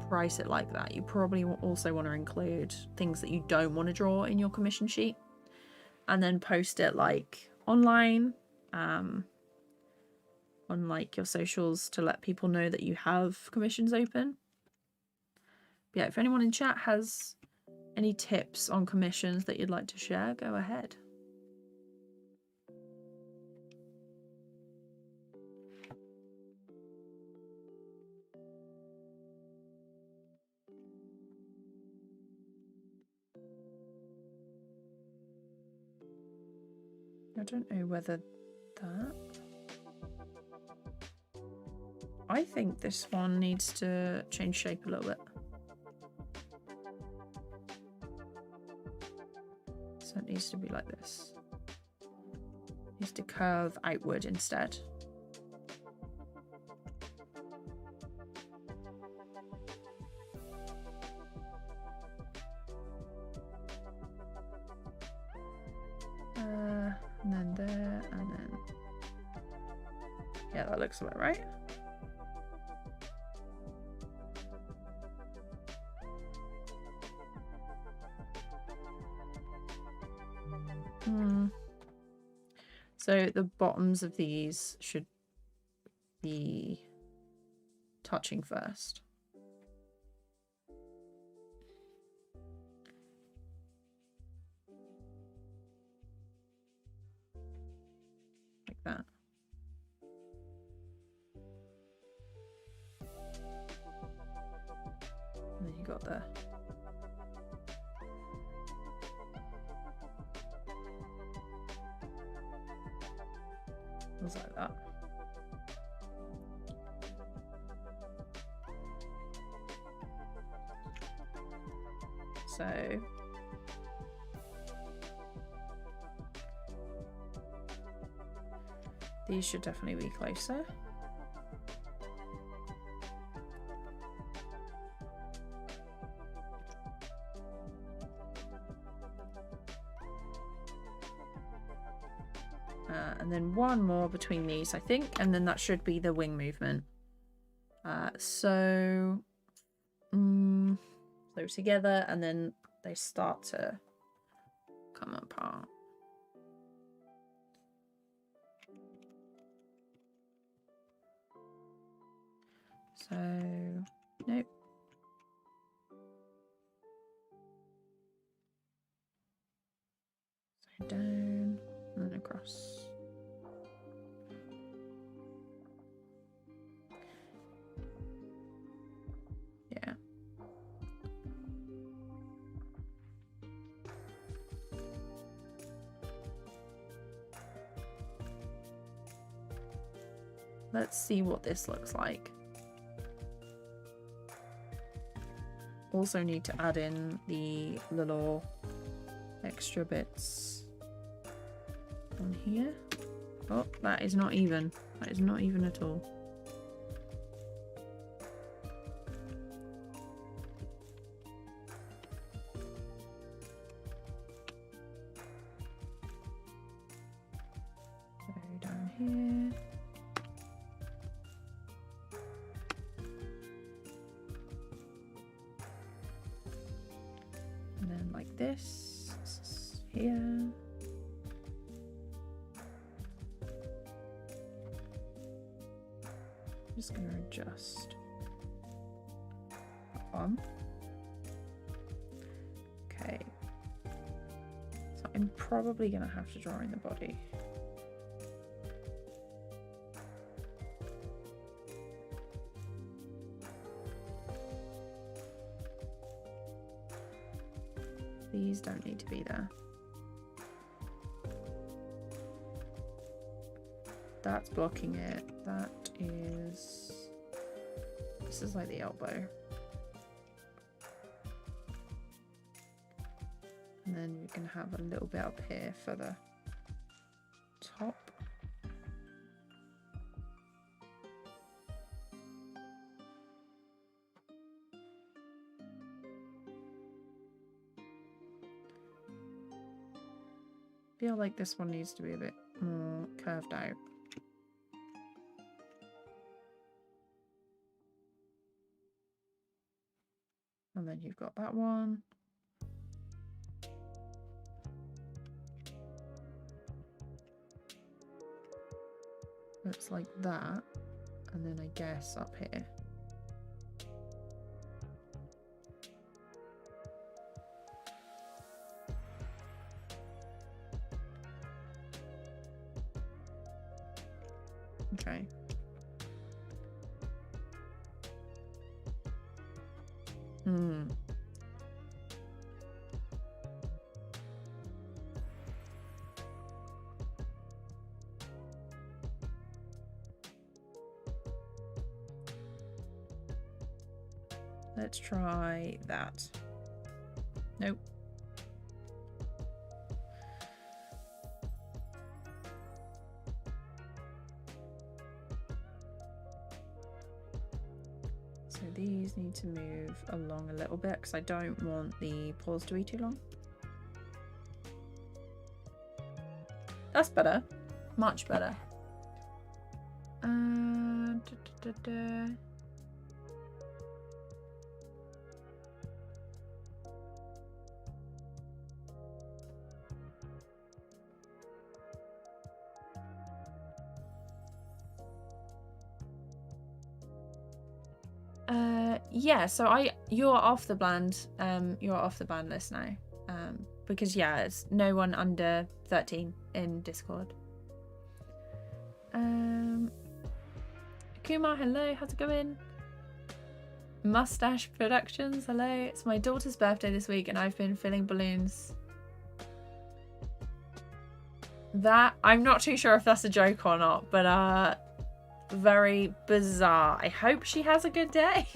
price it like that. You probably also want to include things that you don't want to draw in your commission sheet, and then post it like online on like your socials to let people know that you have commissions open. But yeah, if anyone in chat has any tips on commissions that you'd like to share, go ahead. I don't know whether that... I think this one needs to change shape a little bit. So it needs to be like this. It needs to curve outward instead. And then there, and then... Yeah, that looks about right. So the bottoms of these should be touching first. Like that. And then you got the... Things like that. So these should definitely be closer. And then one more between these, I think, and then that should be the wing movement. So together, and then they start to come apart. So, nope. So down and then across. Yeah. Let's see what this looks like. Also need to add in the little extra bits on here. Oh, that is not even. That is not even at all. So down here. And then like this here. Just going to adjust that one. Okay. So I'm probably going to have to draw in the body. These don't need to be there. That's blocking it. That is... This is like the elbow. And then we can have a little bit up here for the top. I feel like this one needs to be a bit more curved out. And then you've got that one. Looks like that. And then I guess up here. Okay. Let's try that. Nope. So these need to move along a little bit because I don't want the pause to be too long. That's better. Much better. Yeah, so you're off the band. You're off the band list now. Because yeah, it's no one under 13 in Discord. Kumar, hello, how's it going? Mustache Productions, hello. It's my daughter's birthday this week and I've been filling balloons. That, I'm not too sure if that's a joke or not, but very bizarre. I hope she has a good day.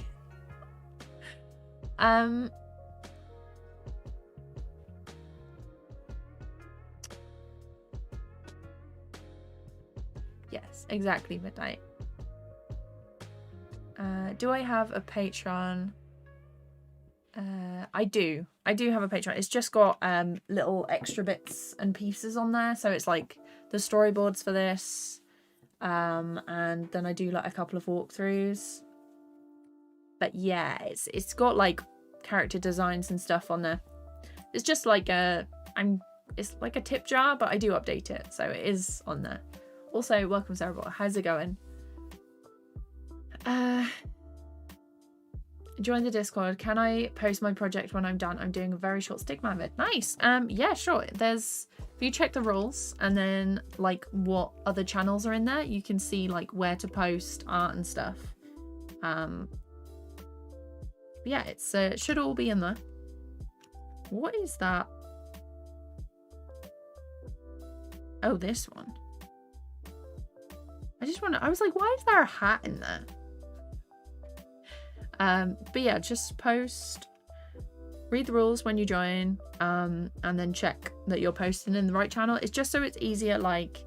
Yes, exactly, midnight. Do I have a Patreon? I do have a Patreon. It's just got little extra bits and pieces on there, so it's like the storyboards for this, and then I do like a couple of walkthroughs. But yeah, it's got like character designs and stuff on there. It's just like it's like a tip jar, but I do update it, so it is on there. Also, welcome Sarah. How's it going? Join the Discord. Can I post my project when I'm done? I'm doing a very short Stigma vid. Nice. Yeah, sure. If you check the rules and then like what other channels are in there, you can see like where to post art and stuff. Yeah, it should all be in there. What is that? Oh, this one. I was like, why is there a hat in there? But yeah, just post, read the rules when you join, and then check that you're posting in the right channel. It's just so it's easier, like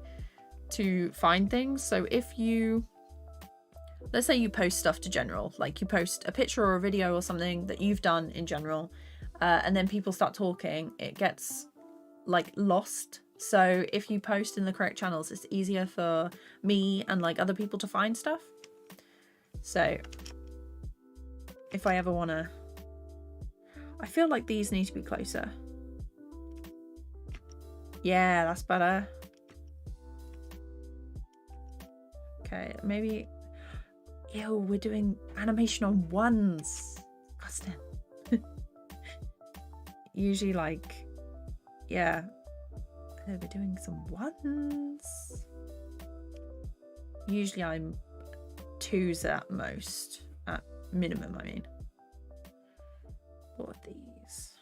to find things. So if you, let's say you post stuff to general, like you post a picture or a video or something that you've done in general, and then people start talking, it gets like lost. So if you post in the correct channels, it's easier for me and like other people to find stuff. So if I ever want to, I feel like these need to be closer. Yeah, that's better. Okay, maybe, ew, we're doing animation on ones. Disgusting. Usually like, yeah, we're doing some ones. Usually I'm twos at most, at minimum, I mean. What are these?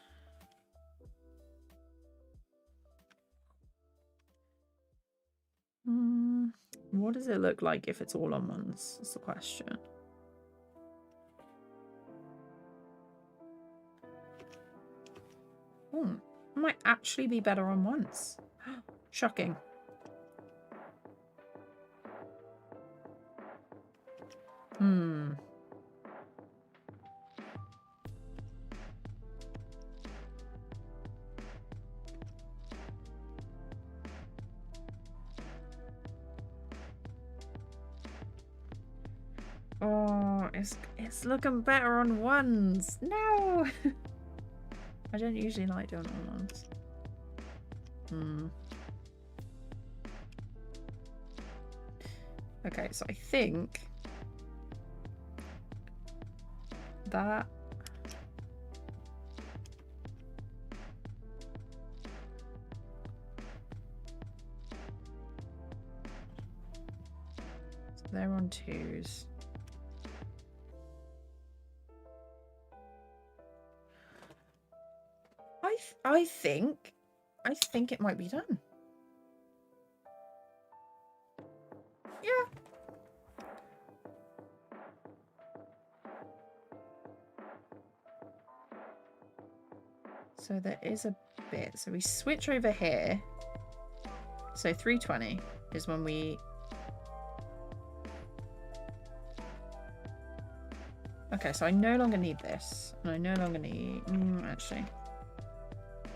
What does it look like if it's all on ones? That's the question. Might actually be better on ones. Shocking. Oh, it's looking better on ones. No. I don't usually like doing it on ones. Okay, so I think that so they're on twos. I think it might be done. Yeah. So there is a bit. So we switch over here. So 320 is when we... Okay, so I no longer need this. And I no longer need... actually...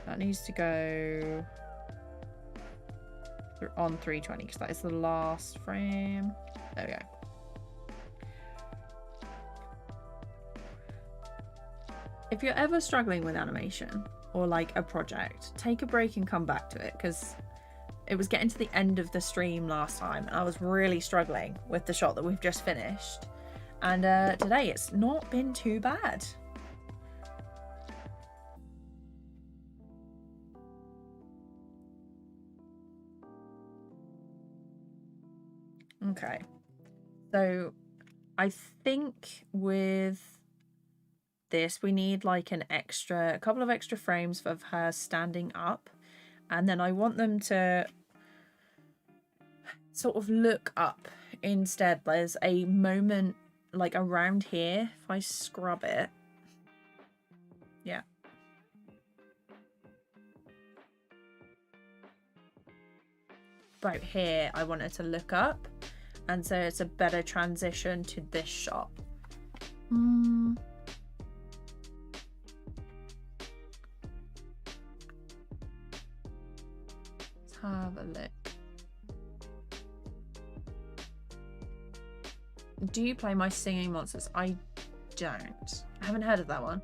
That needs to go on 320 because that is the last frame. There we go. If you're ever struggling with animation or like a project, take a break and come back to it, because it was getting to the end of the stream last time and I was really struggling with the shot that we've just finished. And today it's not been too bad. Okay, so I think with this we need like a couple of extra frames of her standing up, and then I want them to sort of look up instead. There's a moment like around here, if I scrub it, yeah, about here I want it to look up, and so it's a better transition to this shot. Let's have a look. Do you play My Singing Monsters? I don't. I haven't heard of that one.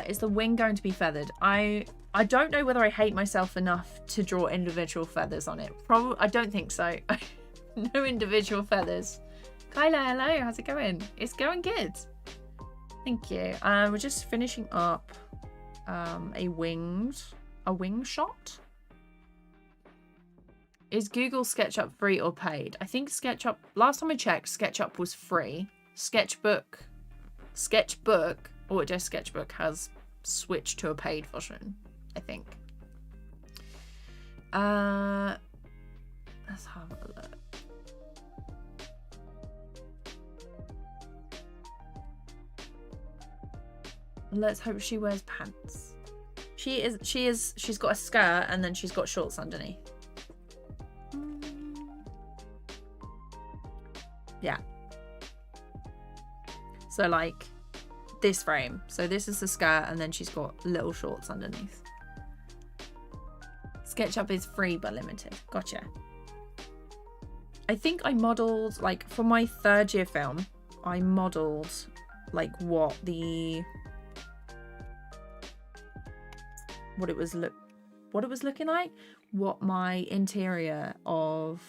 Is the wing going to be feathered? I don't know whether I hate myself enough to draw individual feathers on it. Probably, I don't think so. No individual feathers. Kyla, hello, how's it going? It's going good. Thank you. We're just finishing up a wing shot. Is Google SketchUp free or paid? I think SketchUp, last time I checked, SketchUp was free. Sketchbook, or just Sketchbook has switched to a paid version, I think. Let's have a look. Let's hope she wears pants. She's got a skirt and then she's got shorts underneath. Yeah. So like this frame. So this is the skirt and then she's got little shorts underneath. SketchUp is free but limited. Gotcha. I think I modelled, like for my 3rd year film, I modelled like what it was looking like, what my interior of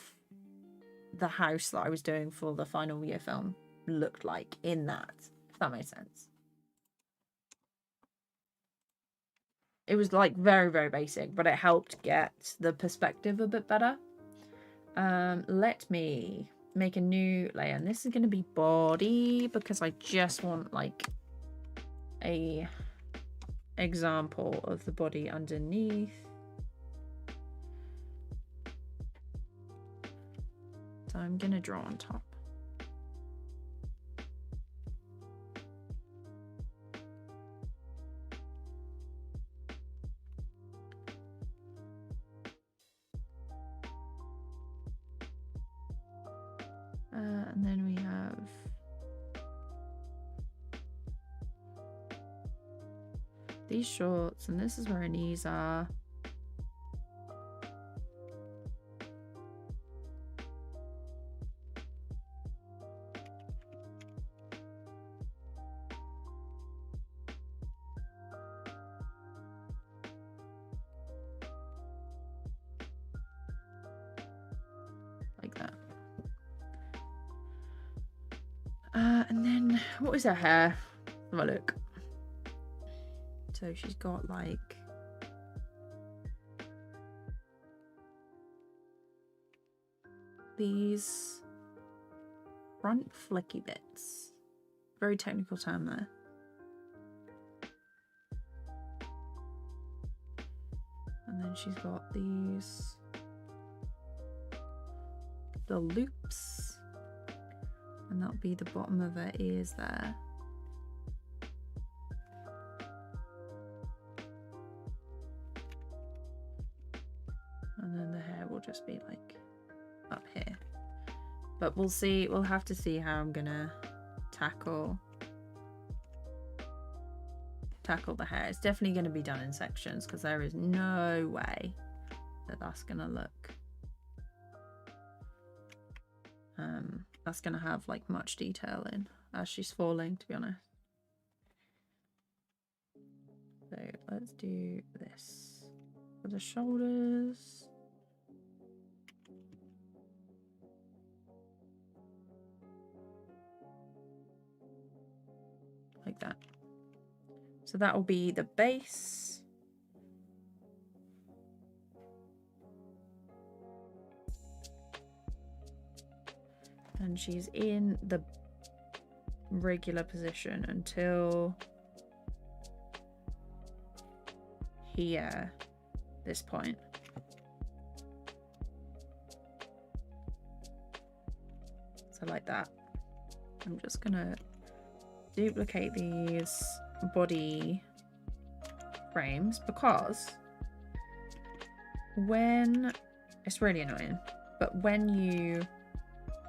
the house that I was doing for the final year film looked like in that, if that makes sense. It was like very, very basic, but it helped get the perspective a bit better. Let me make a new layer, and this is going to be body because I just want like a example of the body underneath. So I'm going to draw on top. And then we have these shorts, and this is where her knees are. Like that. And then what is her hair? Have a look. So she's got like these front flicky bits. Very technical term there. And then she's got these little loops. And that'll be the bottom of her ears there. And then the hair will just be like up here. But we'll see, we'll have to see how I'm gonna tackle the hair. It's definitely gonna be done in sections because there is no way that that's gonna look that's gonna have like much detail in as she's falling, to be honest. So let's do this for the shoulders. Like that. So that will be the base. And she's in the regular position until here, this point. So like that. I'm just gonna duplicate these body frames because when it's really annoying, but when you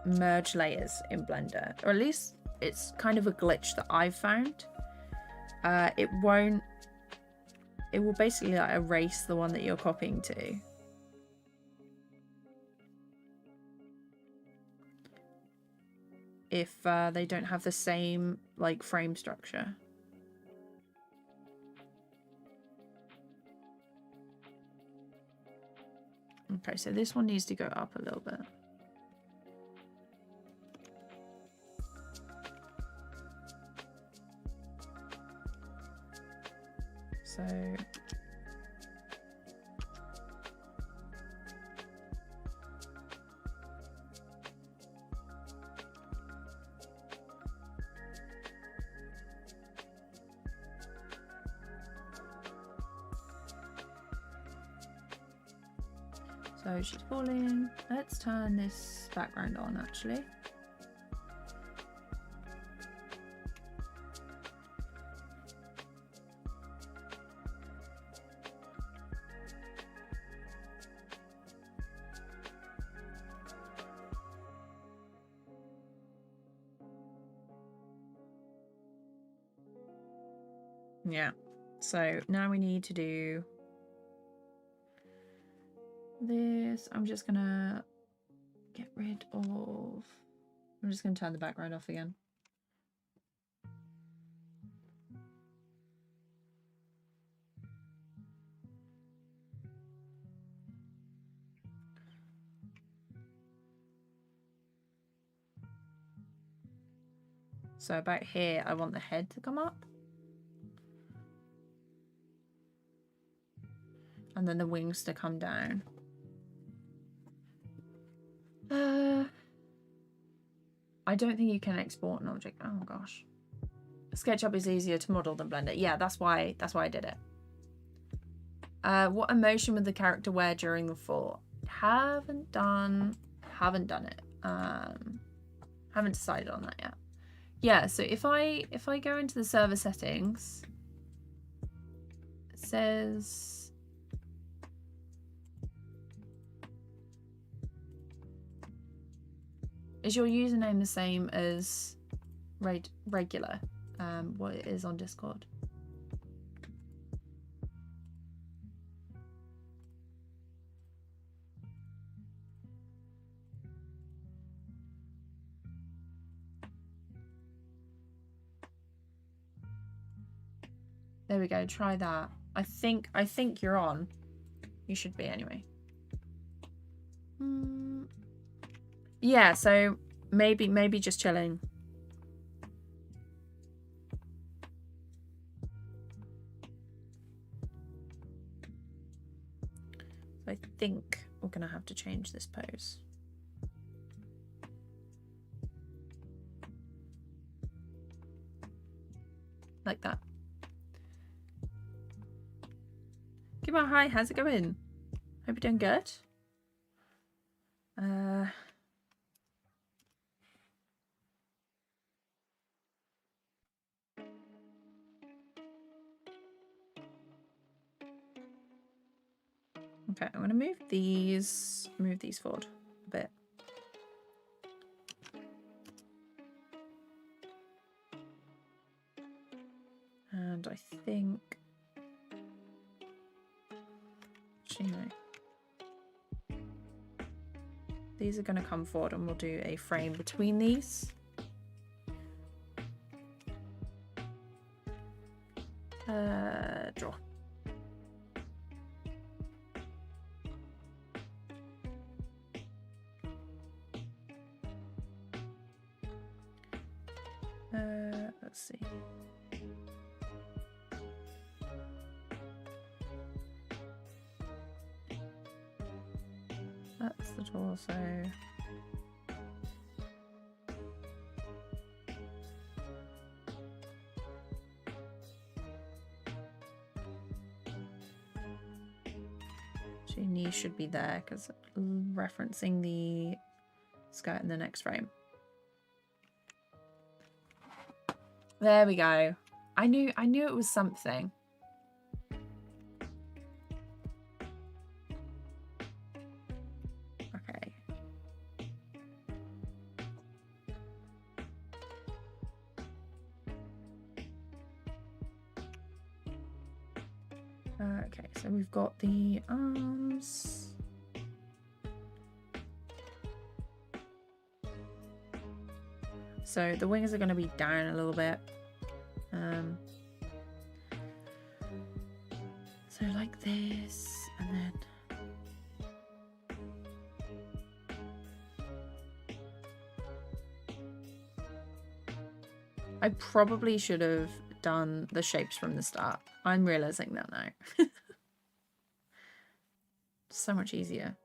merge layers in Blender, or at least it's kind of a glitch that I've found, it will basically like erase the one that you're copying to. If they don't have the same like frame structure. Okay, so this one needs to go up a little bit. So she's falling. Let's turn this background on actually. Yeah. So now we need to do this. I'm just gonna get rid of... I'm just gonna turn the background off again. So about here, I want the head to come up. And then the wings to come down. I don't think you can export an object. Oh gosh. SketchUp is easier to model than Blender. Yeah, that's why I did it. What emotion would the character wear during the fall? Haven't done it. Haven't decided on that yet. Yeah, so if I go into the server settings, it says is your username the same as regular? What it is on Discord? There we go. Try that. I think you're on. You should be anyway. Yeah. So maybe just chilling. I think we're gonna have to change this pose. Like that. Give me a hi, how's it going? Hope you're doing good. Okay, I'm gonna move these forward a bit. And I think actually no. These are gonna come forward and we'll do a frame between these. Draw. Let's see. That's the torso. Actually, knees should be there because referencing the skirt in the next frame. There we go. I knew it was something. Okay. Okay, so we've got the arms. So the wings are going to be down a little bit. So like this, and then I probably should have done the shapes from the start. I'm realizing that now. So much easier.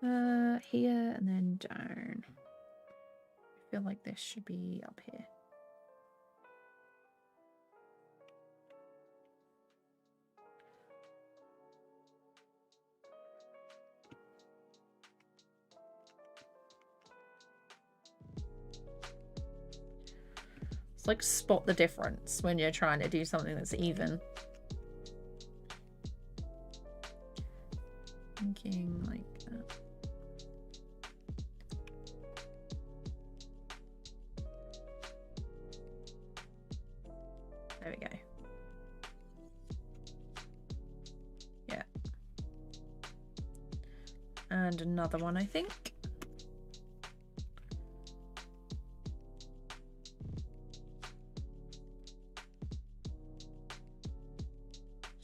Here and then down. I feel like this should be up here. It's like spot the difference when you're trying to do something that's even. Thinking like that. There we go. Yeah. And another one, I think.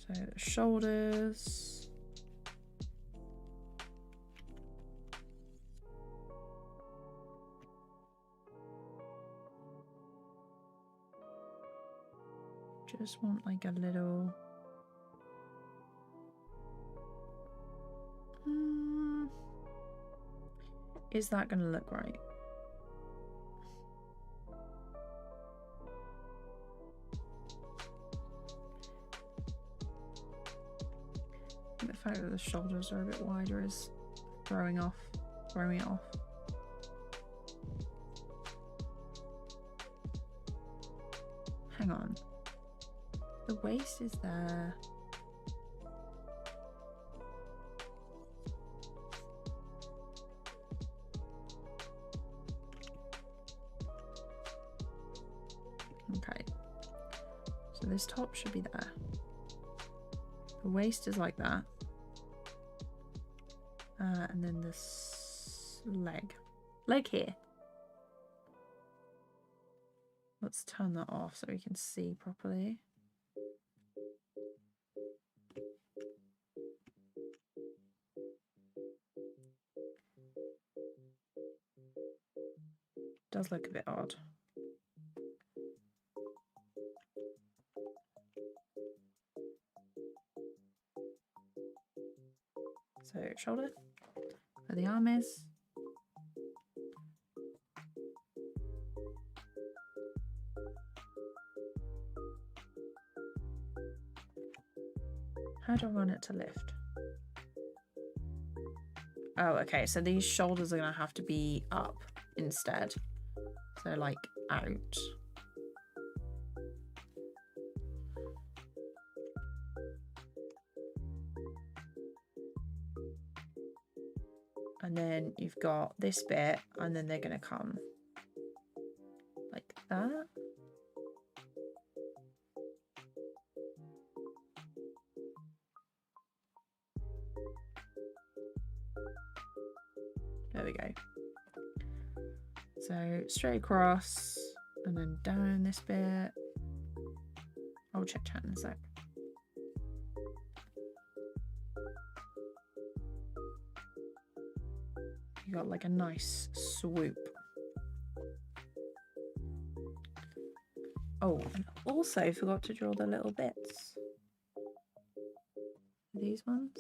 So the shoulders. Just want like a little. Is that going to look right? The fact that the shoulders are a bit wider is throwing me off. Hang on. The waist is there. Okay. So this top should be there. The waist is like that. And then this leg here. Let's turn that off so we can see properly. Does look a bit odd. So shoulder, where the arm is. How do I want it to lift? Oh, okay, so these shoulders are gonna have to be up instead. So like out. And then you've got this bit, and then they're gonna come like that. There we go. So straight across and then down this bit. I'll check chat in a sec. You got like a nice swoop. Oh, and also forgot to draw the little bits. These ones.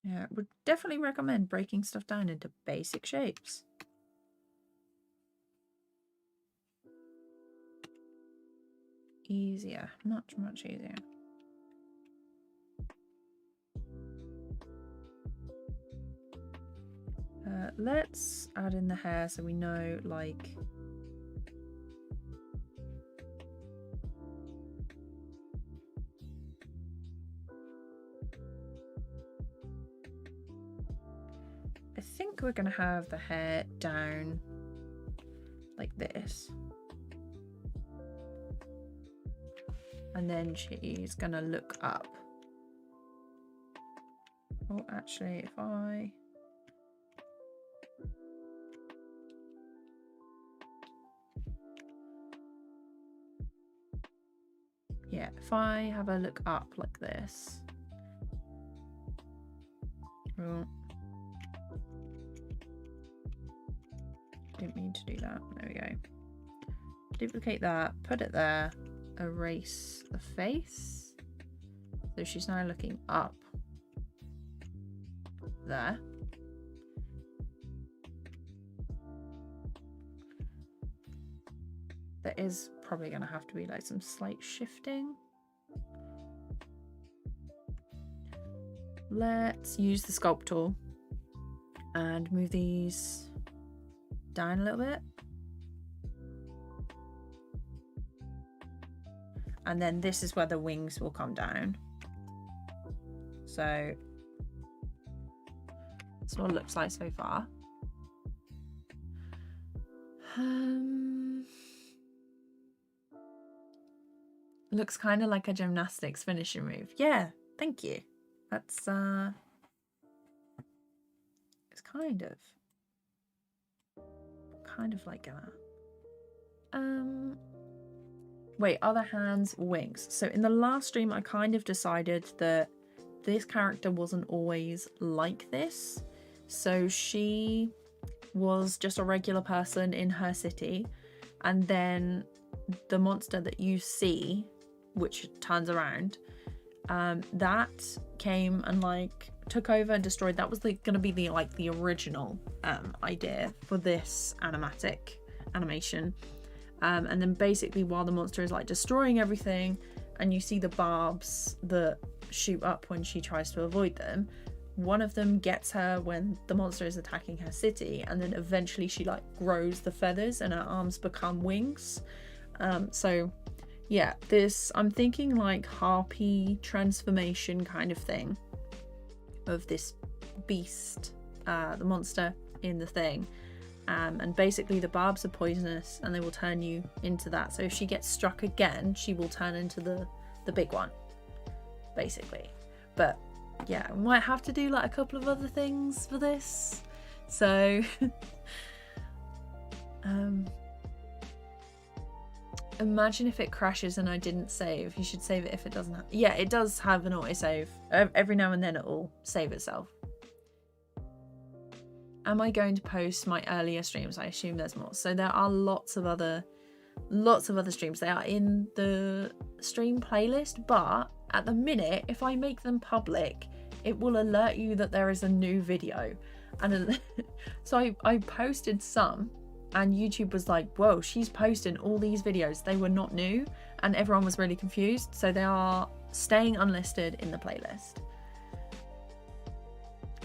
Yeah, would definitely recommend breaking stuff down into basic shapes. Easier, much easier. Let's add in the hair so we know, like, I think we're gonna have the hair down like this. And then she's gonna look up. Oh, actually, if I... Yeah, if I have a look up like this. Oh. Didn't mean to do that. There we go. Duplicate that, put it there, erase the face. So she's now looking up there. There is probably going to have to be like some slight shifting. Let's use the sculpt tool and move these down a little bit. And then this is where the wings will come down. So That's what it looks like so far. Looks kind of like a gymnastics finishing move. Yeah, thank you. That's it's kind of like that. Wait, other hands, wings. So in the last stream, I kind of decided that this character wasn't always like this. So she was just a regular person in her city, and then the monster that you see, which turns around, that came and like took over and destroyed. That was gonna be the original idea for this animation. And then basically while the monster is like destroying everything, and you see the barbs that shoot up when she tries to avoid them, one of them gets her when the monster is attacking her city, and then eventually she like grows the feathers and her arms become wings. So yeah, this, I'm thinking like harpy transformation kind of thing of this beast, the monster in the thing. And basically the barbs are poisonous and they will turn you into that. So if she gets struck again, she will turn into the big one, basically. But yeah, we might have to do like a couple of other things for this. So imagine if it crashes and I didn't save. You should save it if it doesn't have... Yeah, it does have an autosave. Every now and then it will save itself. Am I going to post my earlier streams? I assume there's more. So there are lots of other streams. They are in the stream playlist, but at the minute, if I make them public, it will alert you that there is a new video. And so I posted some, and YouTube was like, whoa, she's posting all these videos. They were not new, and everyone was really confused. So they are staying unlisted in the playlist.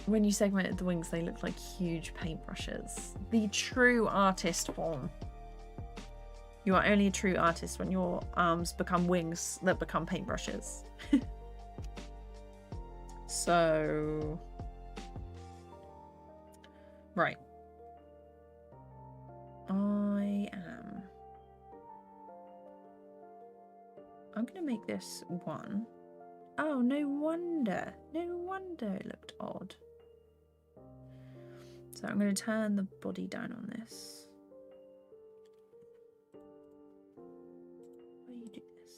When you segmented the wings, they look like huge paintbrushes. The true artist form. You are only a true artist when your arms become wings that become paintbrushes. So, right. I'm gonna make this one. Oh, no wonder it looked odd. So I'm going to turn the body down on this. How do you do this?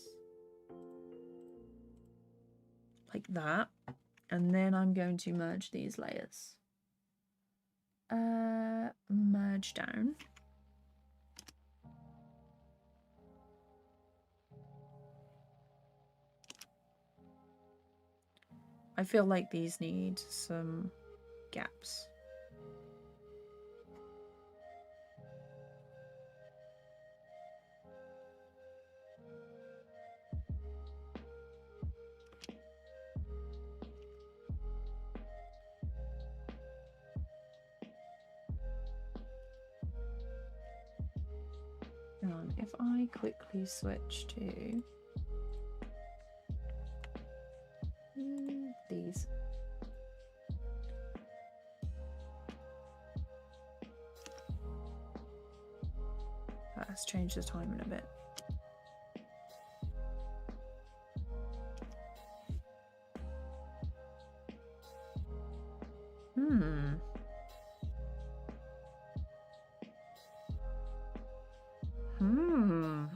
Like that. And then I'm going to merge these layers. Merge down. I feel like these need some gaps. If I quickly switch to these. Let's change the timing a bit.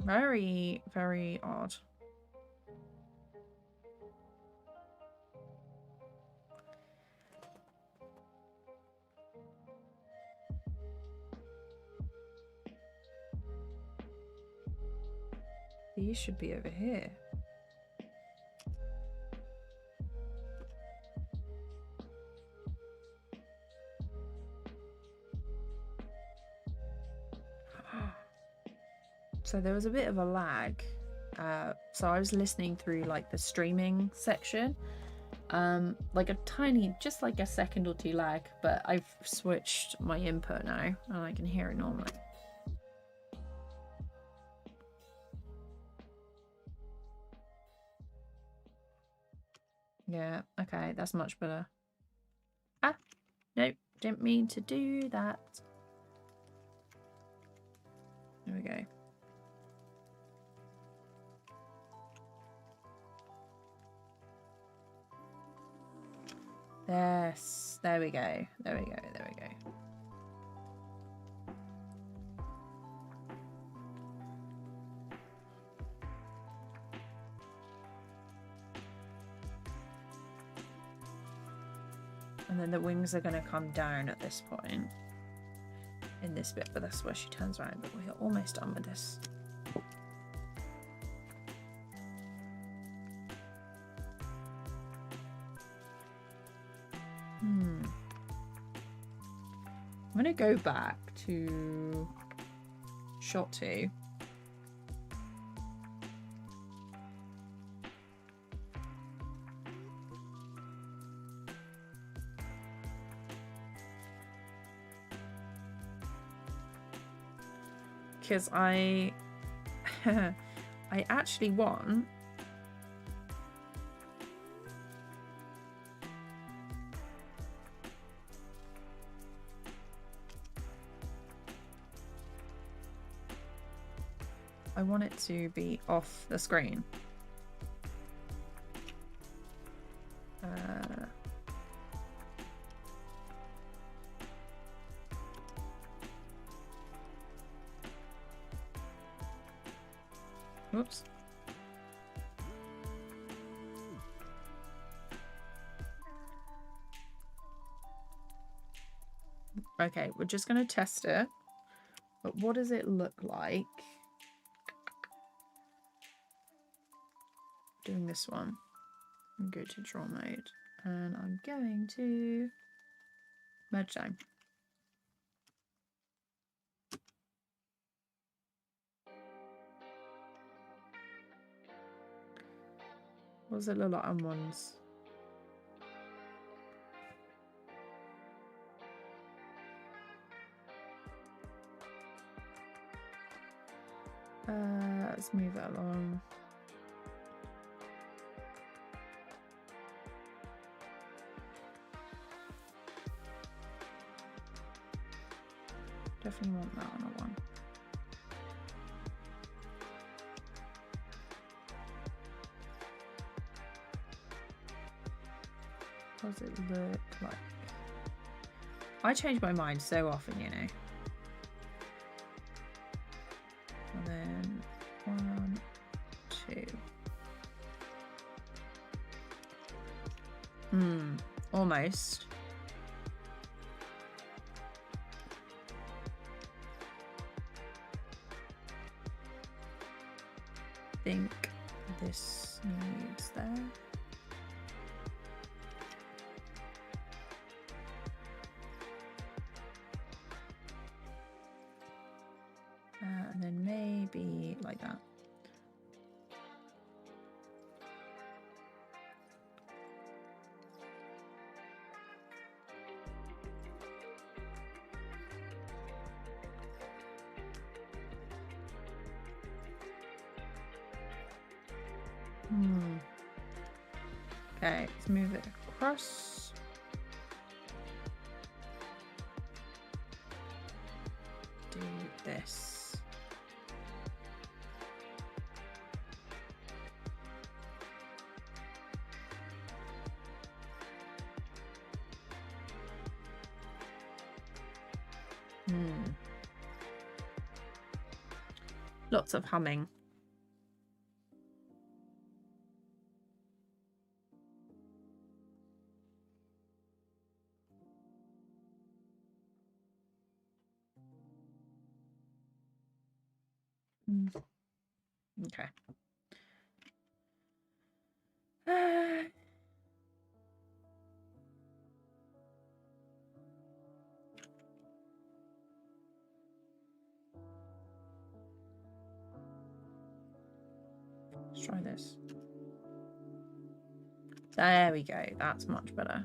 Very, very odd. These should be over here. So there was a bit of a lag. So I was listening through like the streaming section. Like a tiny, just like a second or two lag, but I've switched my input now and I can hear it normally. Yeah, okay, that's much better. Ah, Nope, didn't mean to do that. There we go. Yes, there we go. There we go. There we go. And then the wings are going to come down at this point in this bit, but that's where she turns around. But we're almost done with this. I'm going to go back to shot 2. Because I actually want it to be off the screen. Whoops. Okay, we're just going to test it. But what does it look like? Doing this one. I'm going to draw mode. And I'm going to merge down. What does it look like on ones? Let's move it along. Definitely want that on a 1. What does it look like? I change my mind so often, you know. And then 1, 2. Almost. I think this needs there. And then maybe like that. Okay, let's move it across. Do this. Lots of humming. Okay. Let's try this. There we go. That's much better.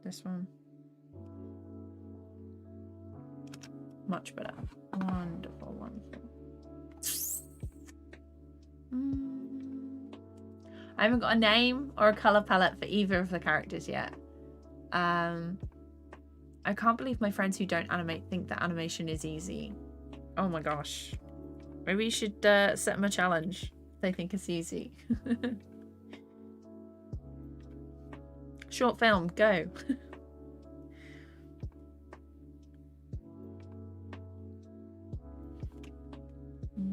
This one. Much better. Wonderful, wonderful. I haven't got a name or a color palette for either of the characters yet. I can't believe my friends who don't animate think that animation is easy. Oh my gosh. Maybe you should set them a challenge if they think it's easy. Short film, go.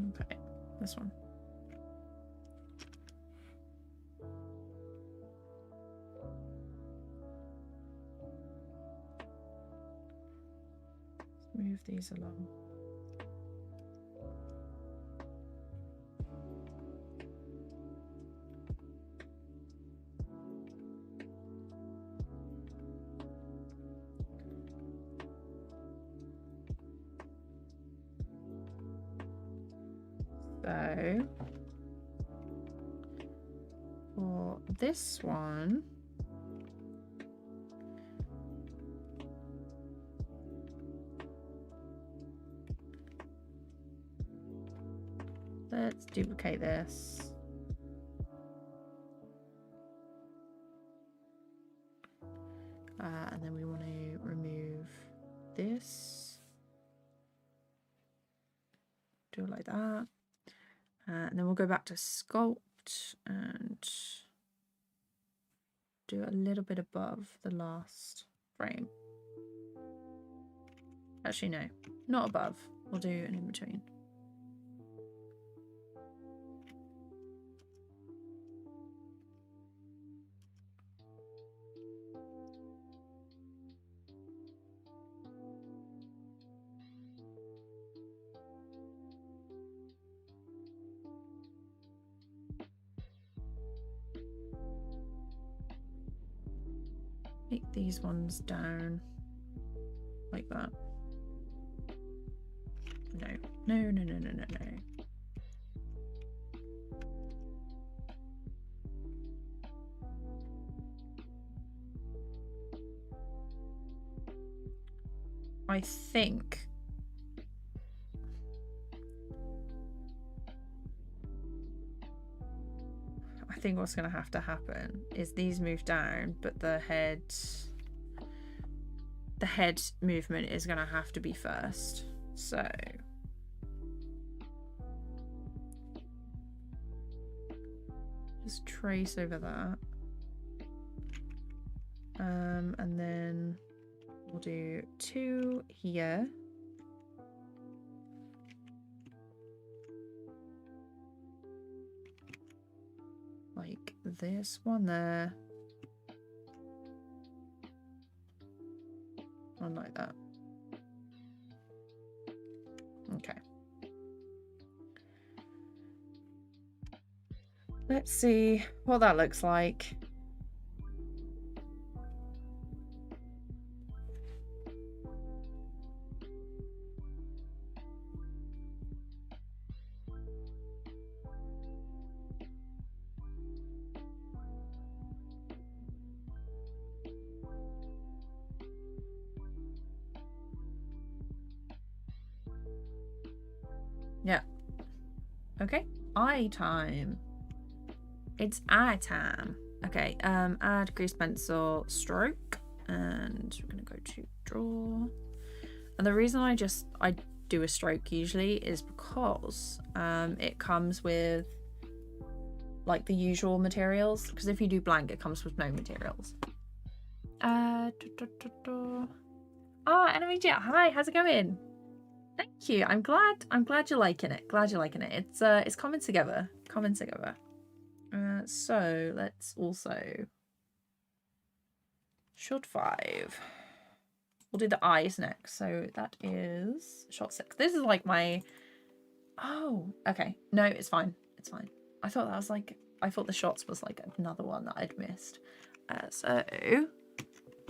Okay, this one. Let's move these along. So for this one, let's duplicate this. And then we want to remove this. Do it like that. And then we'll go back to sculpt and do a little bit above the last frame. Actually, no, not above. We'll do an in between. Make these ones down like that. No, no, no, no, no, no, no. I think what's going to have to happen is these move down, but the head movement is going to have to be first. So just trace over that. And then we'll do 2 here. Like this one there. One like that. Okay. Let's see what that looks like. Yeah. Okay. Eye time. It's eye time. Okay. Add grease pencil, stroke, and we're gonna go to draw. And the reason I do a stroke usually is because it comes with like the usual materials. Because if you do blank, it comes with no materials. ANIMATE, hi, how's it going? Thank you. I'm glad you're liking it. Glad you're liking it. It's coming together. So let's also shot 5. We'll do the eyes next. So that is shot 6. This is like my. Oh, okay. No, it's fine. It's fine. I thought the shots was like another one that I'd missed. So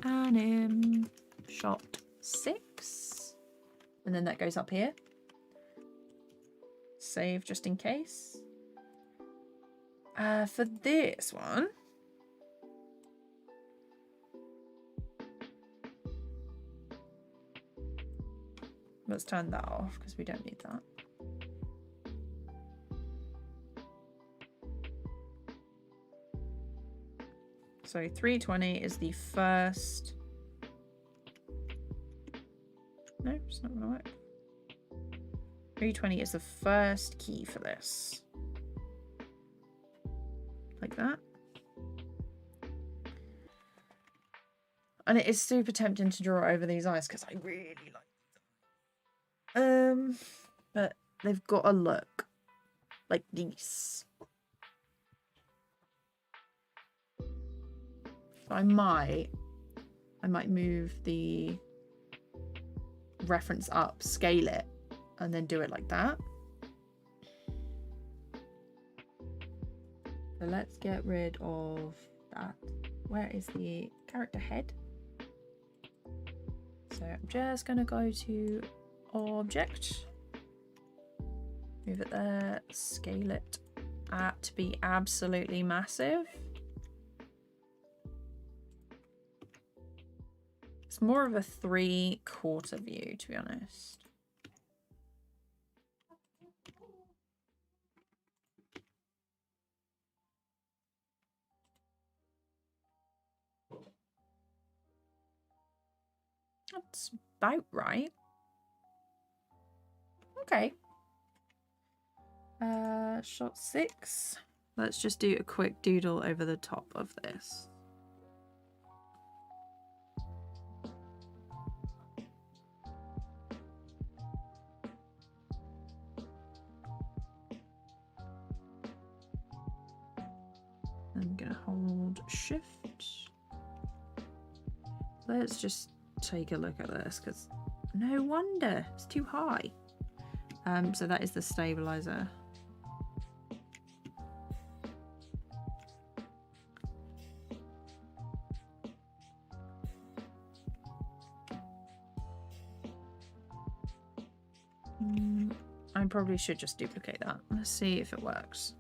anim shot 6. And then that goes up here. Save just in case. For this one, let's turn that off because we don't need that. So 320 is the first. No, it's not gonna work. 320 is the first key for this. Like that. And it is super tempting to draw over these eyes because I really like them. But they've got a look like this. So I might move the reference up, scale it, and then do it like that. So let's get rid of that. Where is the character head? So I'm just going to go to object, move it there, scale it to be absolutely massive. It's more of a 3/4 view, to be honest. That's about right. Okay. Shot 6. Let's just do a quick doodle over the top of this. I'm gonna hold shift. Let's just take a look at this, because no wonder it's too high. So that is the stabilizer. I probably should just duplicate that. Let's see if it works.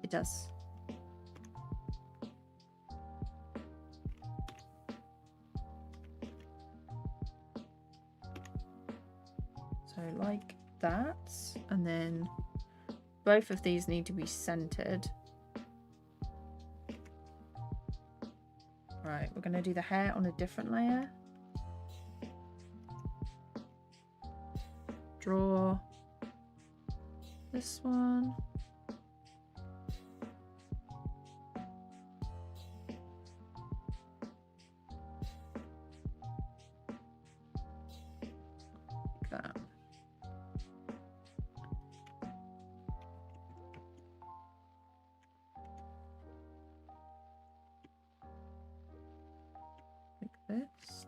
It does. So like that, and then both of these need to be centered. Right, we're going to do the hair on a different layer. Draw this one. Like that. Like this.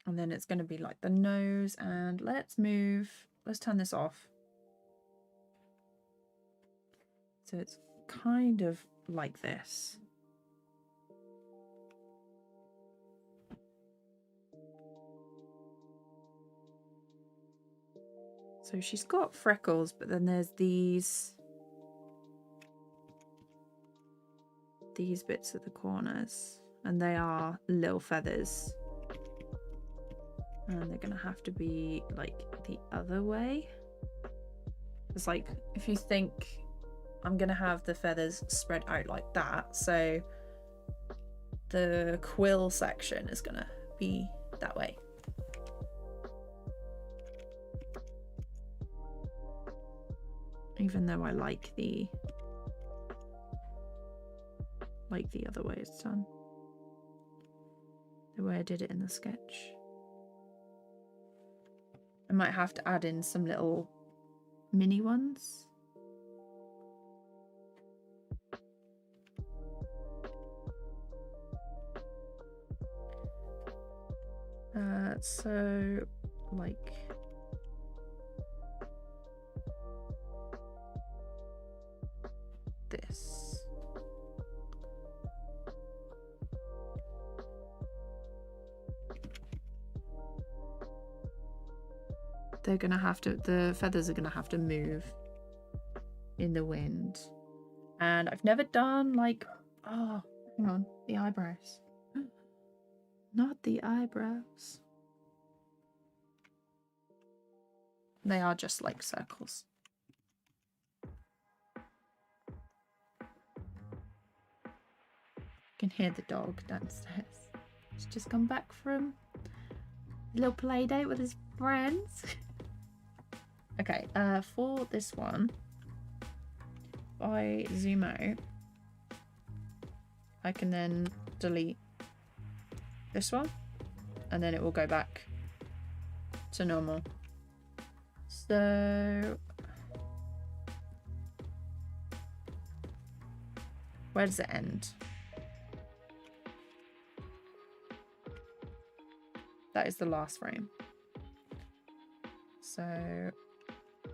And then it's going to be like the nose, and let's turn this off. So it's kind of like this. So she's got freckles, but then there's these bits at the corners, and they are little feathers. And they're gonna have to be like the other way. It's like, if you think I'm gonna have the feathers spread out like that, so the quill section is gonna be that way. Even though I like the other way it's done. The way I did it in the sketch. I might have to add in some little mini ones. So like this. They're gonna have to, the feathers are gonna have to move in the wind. And I've never done like, oh, hang on, the eyebrows. Not the eyebrows. They are just like circles. You can hear the dog downstairs. He's just come back from a little play date with his friends. Okay, for this one, if I zoom out, I can then delete this one, and then it will go back to normal. So where does it end? That is the last frame. So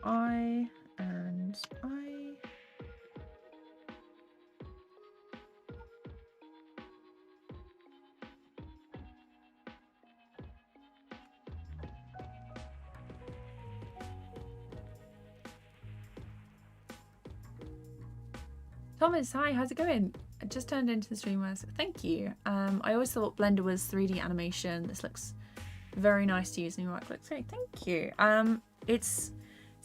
I. Thomas, hi, how's it going? I just turned into the streamers. Thank you. I always thought Blender was 3D animation. This looks very nice to use in your work. Looks great. Thank you. It's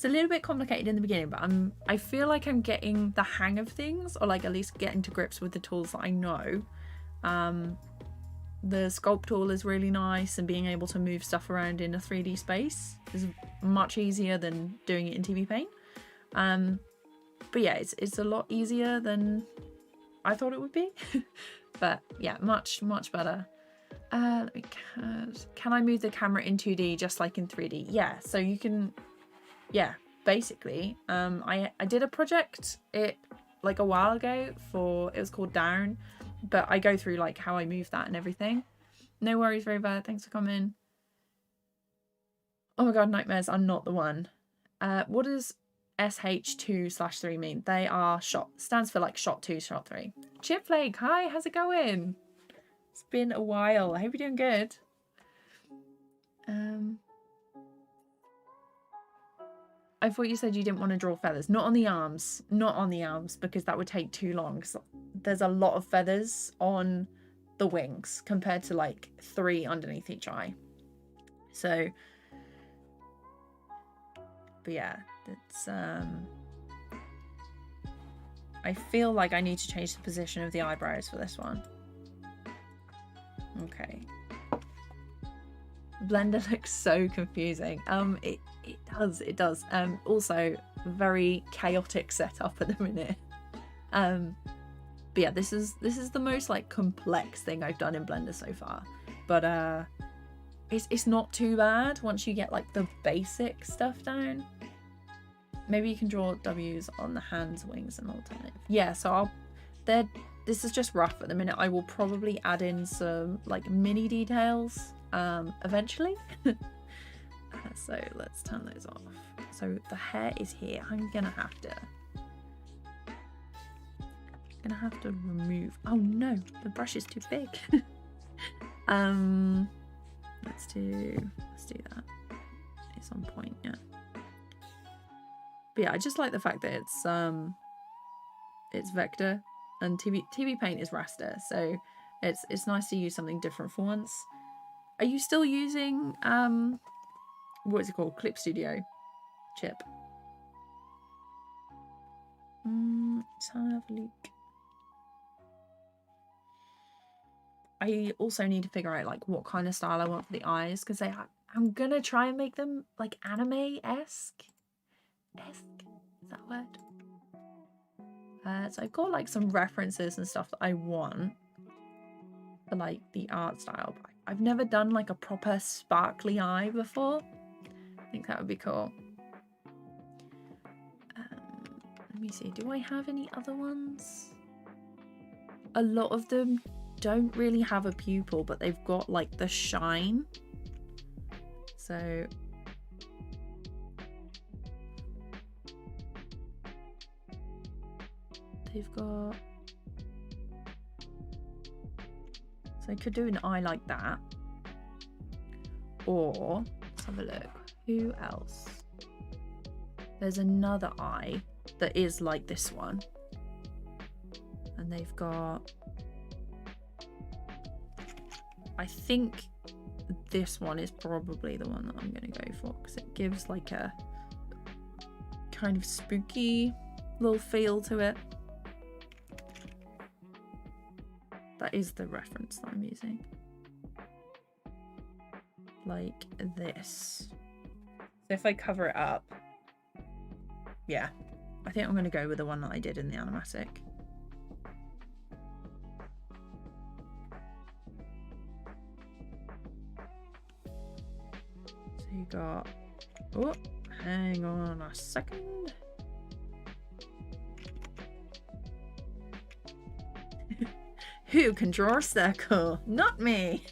a little bit complicated in the beginning, but I feel like I'm getting the hang of things, or like at least getting to grips with the tools that I know. The sculpt tool is really nice, and being able to move stuff around in a 3D space is much easier than doing it in TVPaint. But yeah, it's a lot easier than I thought it would be. But yeah, much better. Let me can I move the camera in 2D just like in 3D? Yeah, so you can, yeah, basically. I did a project like a while ago for, it was called Down, but I go through like how I move that and everything. No worries, Rover, thanks for coming. Oh my god, nightmares are not the one. What does SH2/3 mean? They are shot, stands for like shot 2, shot 3. Chip Flake, hi, how's it going? It's been a while. I hope you're doing good. I thought you said you didn't want to draw feathers. Not on the arms. Not on the arms, because that would take too long. So there's a lot of feathers on the wings compared to like 3 underneath each eye. So, but yeah, it's I feel like I need to change the position of the eyebrows for this one. Okay. Blender looks so confusing. It does. Also very chaotic setup at the minute. But yeah, this is the most like complex thing I've done in Blender so far. But it's not too bad once you get like the basic stuff down. Maybe you can draw W's on the hands, wings, and alternative. Yeah, so this is just rough at the minute. I will probably add in some like mini details eventually. So let's turn those off. So the hair is here. I'm gonna have to remove. Oh no, the brush is too big. Let's do that. It's on point, yeah. But yeah, I just like the fact that it's vector and TVPaint is raster, so it's nice to use something different for once. Are you still using what is it called? Clip Studio, Chip? Let's have a look. I also need to figure out like what kind of style I want for the eyes, because I'm gonna try and make them like anime-esque. Is that a word? So I've got like some references and stuff that I want for like the art style, but I've never done like a proper sparkly eye before. I think that would be cool. Let me see, do I have any other ones? A lot of them don't really have a pupil, but they've got like the shine. So they've got, so I could do an eye like that, or let's have a look. Who else? There's another eye that is like this one, and they've got, I think this one is probably the one that I'm going to go for, because it gives like a kind of spooky little feel to it. That is the reference that I'm using. Like this. So if I cover it up, yeah, I think I'm going to go with the one that I did in the animatic. So you got, oh, hang on a second. Who can draw a circle? Not me.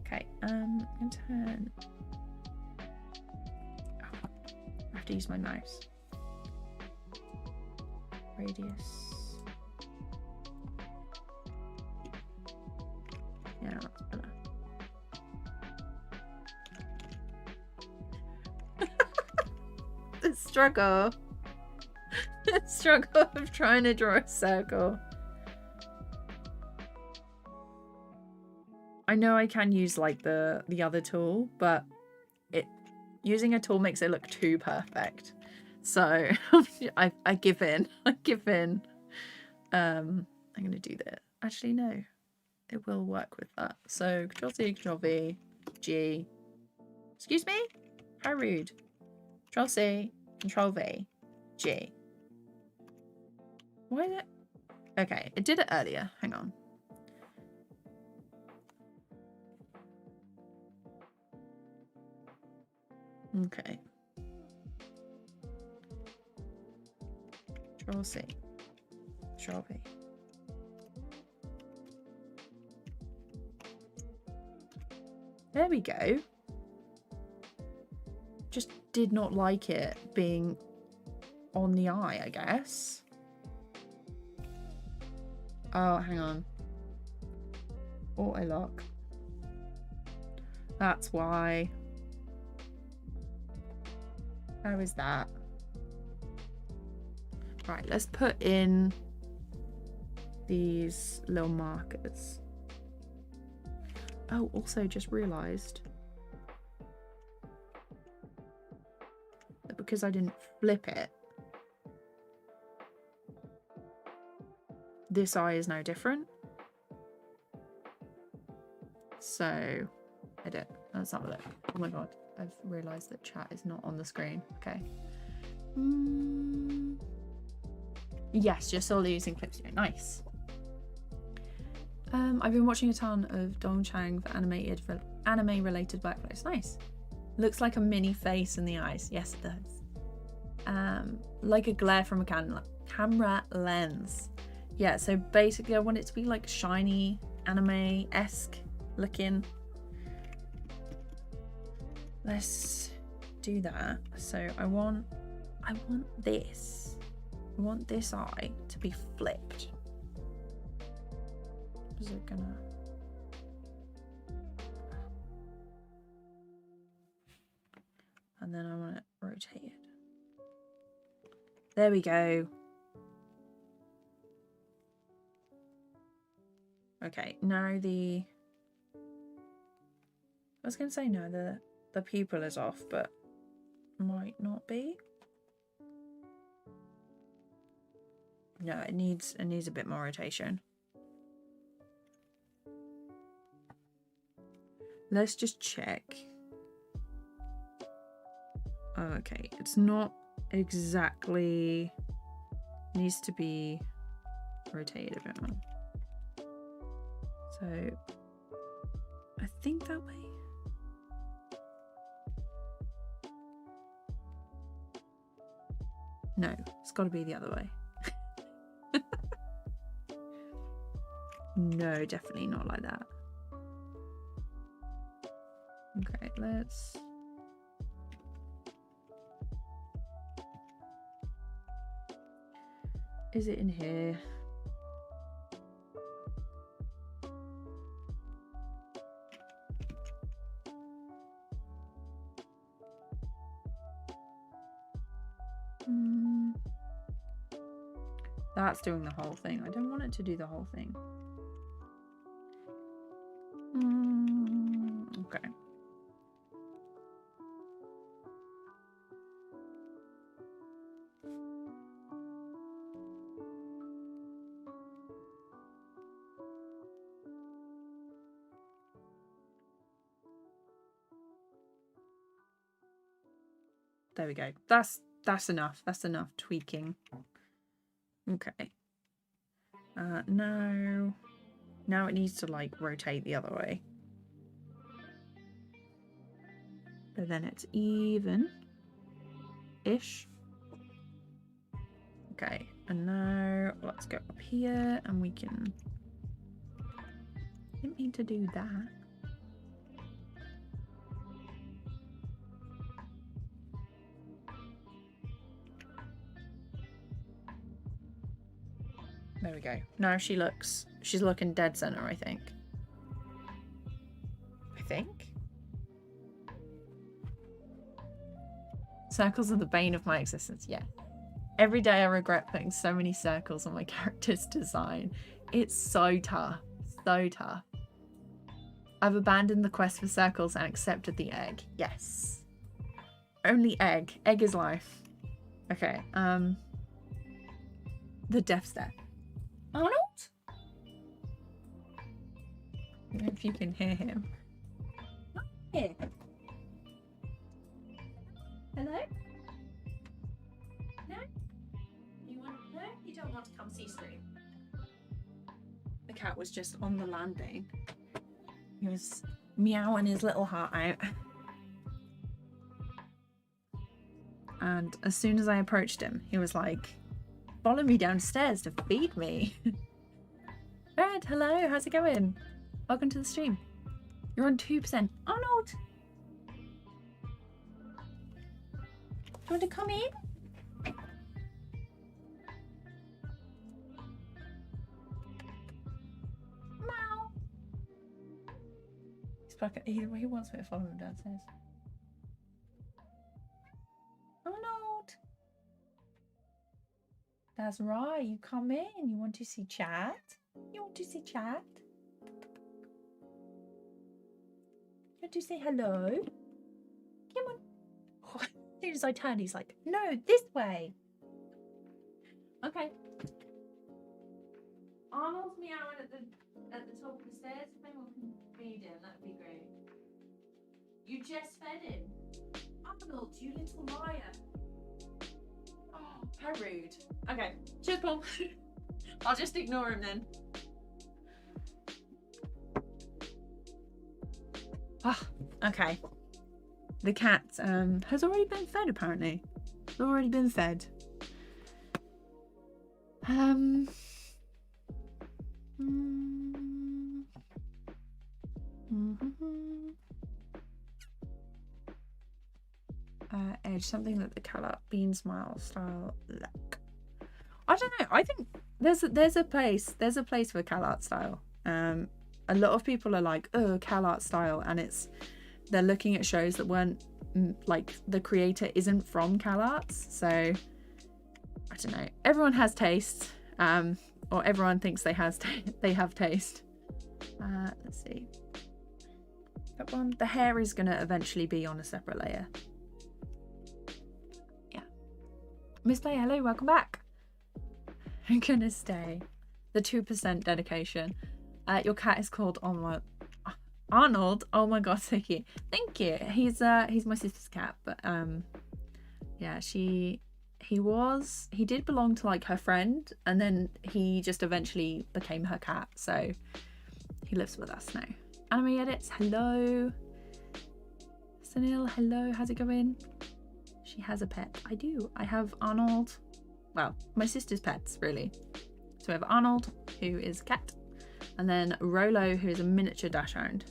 Okay, I'm going to turn. Oh, I have to use my mouse. Radius. Yeah, that's better. The struggle. The struggle of trying to draw a circle. I know I can use like the other tool, but using a tool makes it look too perfect. So I give in. I give in. I'm gonna do that. Actually, no, it will work with that. So Control-C, Control-V, G. Excuse me? How rude. Control-C, Control-V, G. Why is it? Okay, it did it earlier. Hang on. Okay. Control-C. Control-V. There we go. Just did not like it being on the eye, I guess. Oh, hang on. Auto lock. That's why. How is that? Right, let's put in these little markers. Oh, also just realized that because I didn't flip it, this eye is now different. So, edit. Let's have a look. Oh my god, I've realized that chat is not on the screen. Okay. Yes, you're still using Clipstudio. Nice. I've been watching a ton of Dong Chang for anime-related workflows. Nice. Looks like a mini face in the eyes. Yes, it does. Like a glare from a camera lens. Yeah, so basically I want it to be like shiny, anime-esque looking. Let's do that. So I want this. I want this eye to be flipped. Is it gonna? And then I want it rotated. There we go. Okay, now I was gonna say no, the pupil is off, but might not be. No, it needs a bit more rotation. Let's just check. Oh, okay, it's not exactly, needs to be rotated a bit more. So I think that way. No, it's got to be the other way. No, definitely not like that. Okay, let's... Is it in here? That's doing the whole thing. I don't want it to do the whole thing. Okay. There we go. That's enough. That's enough tweaking. Okay. Now it needs to like rotate the other way. But then it's even-ish. Okay, and now let's go up here and we can... Didn't mean to do that. There we go. Now she's looking dead center, I think. Circles are the bane of my existence. Yeah. Every day I regret putting so many circles on my character's design. It's so tough. So tough. I've abandoned the quest for circles and accepted the egg. Yes. Only egg. Egg is life. Okay. The death stare. Arnold? I don't know if you can hear him. Here. Hello? No? No? You don't want to come see stream? The cat was just on the landing. He was meowing his little heart out. And as soon as I approached him, he was like, follow me downstairs to feed me. Red, hello, how's it going? Welcome to the stream. You're on 2%. Arnold! Do you want to come in? Meow. He's back at, he wants me to follow him downstairs. Arnold! That's right, you come in. You want to see chat? You want to see chat? You want to say hello? Come on. Oh, as soon as I turned, he's like, no, this way. Okay. Arnold's meowing at the top of the stairs. If anyone can feed him, that'd be great. You just fed him. Arnold, you little liar. Oh, how rude. Okay, cheers, Paul. I'll just ignore him then. Ah, okay. The cat has already been fed, apparently. It's already been fed. Edge, something that the colour bean smile style look. I don't know. I think there's a place for cal art style. A lot of people are like, oh, cal art style, and they're looking at shows that weren't like the creator isn't from cal arts. So I don't know. Everyone has taste, or everyone thinks they have taste. Let's see. That one, the hair is gonna eventually be on a separate layer. Yeah. Miss Play, hello, welcome back. I'm gonna stay. The 2% dedication. Your cat is called Arnold. Oh my god, so cute. Thank you. He's my sister's cat, but yeah, he did belong to like her friend, and then he just eventually became her cat, so he lives with us now. Anime Edits, hello. Sunil, hello, how's it going? She has a pet. I do. I have Arnold. Well, my sister's pets, really. So we have Arnold, who is a cat, and then Rolo, who is a miniature dachshund.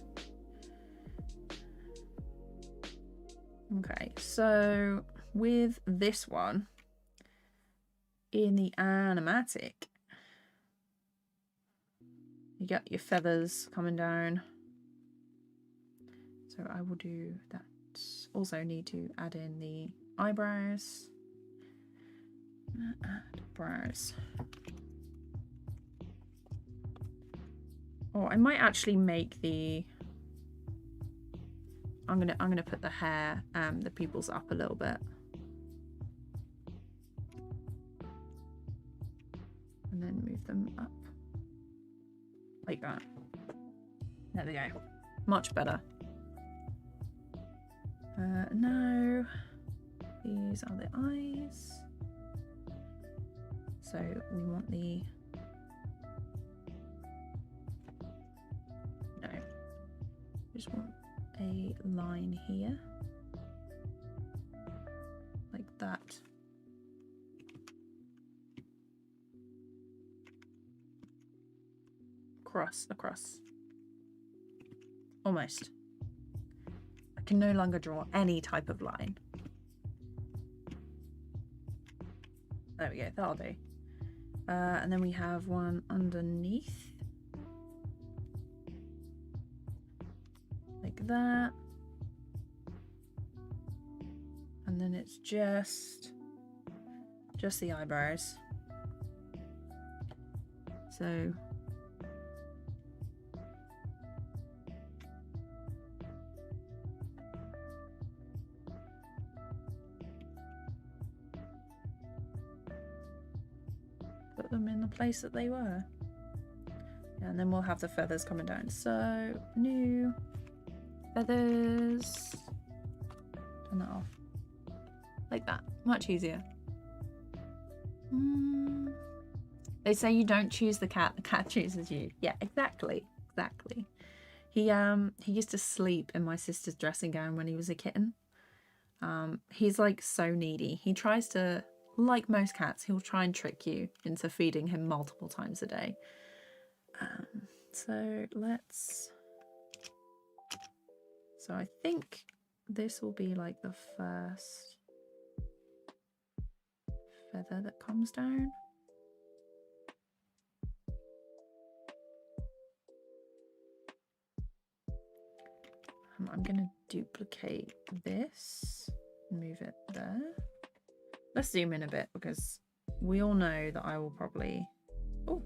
Okay, so with this one, in the animatic, you get your feathers coming down. So I will do that. Also need to add in the eyebrows. Add brows. Or I might actually make the. I'm gonna put the hair, the pupils up a little bit, and then move them up like that. There we go. Much better. No. These are the eyes. So we want the, no, just want a line here, like that. Across. Almost. I can no longer draw any type of line. There we go, that'll do. And then we have one underneath. Like that. And then it's just the eyebrows. So put them in the place that they were. And then we'll have the feathers coming down. So new feathers. Turn that off. Like that. Much easier. They say you don't choose the cat chooses you. Yeah, exactly. He used to sleep in my sister's dressing gown when he was a kitten. He's like so needy. He tries to, like most cats, he'll try and trick you into feeding him multiple times a day. So I think this will be like the first feather that comes down. I'm going to duplicate this, move it there. Let's zoom in a bit because we all know that I will probably... Oh,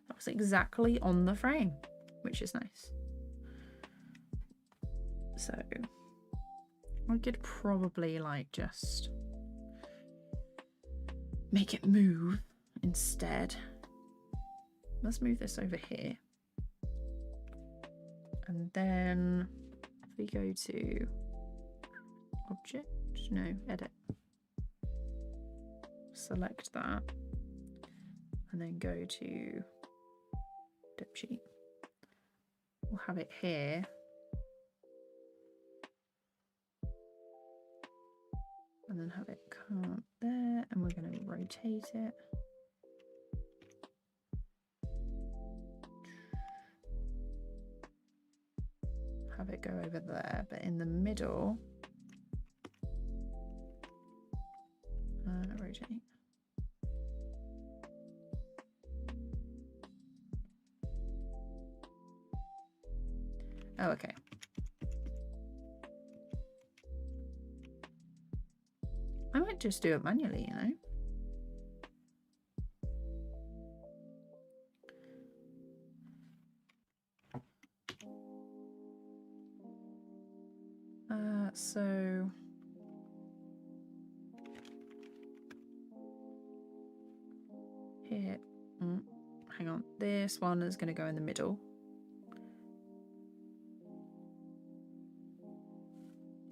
that was exactly on the frame, which is nice. So I could probably like just make it move instead. Let's move this over here. And then if we go to object, no, edit. Select that and then go to dip sheet. We'll have it here. And then have it come up there and we're going to rotate it. Have it go over there, but in the middle, rotate. Oh, okay. I might just do it manually, you know. So here, hang on, this one is going to go in the middle.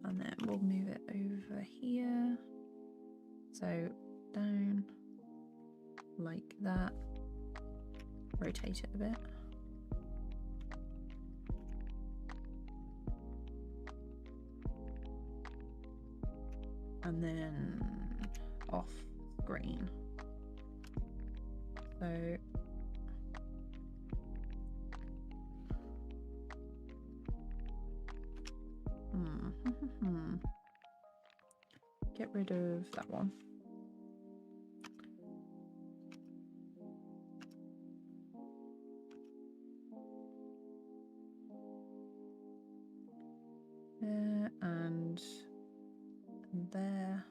And then we'll move it over here. So down like that. Rotate it a bit. And then off green. So get rid of that one. There and there.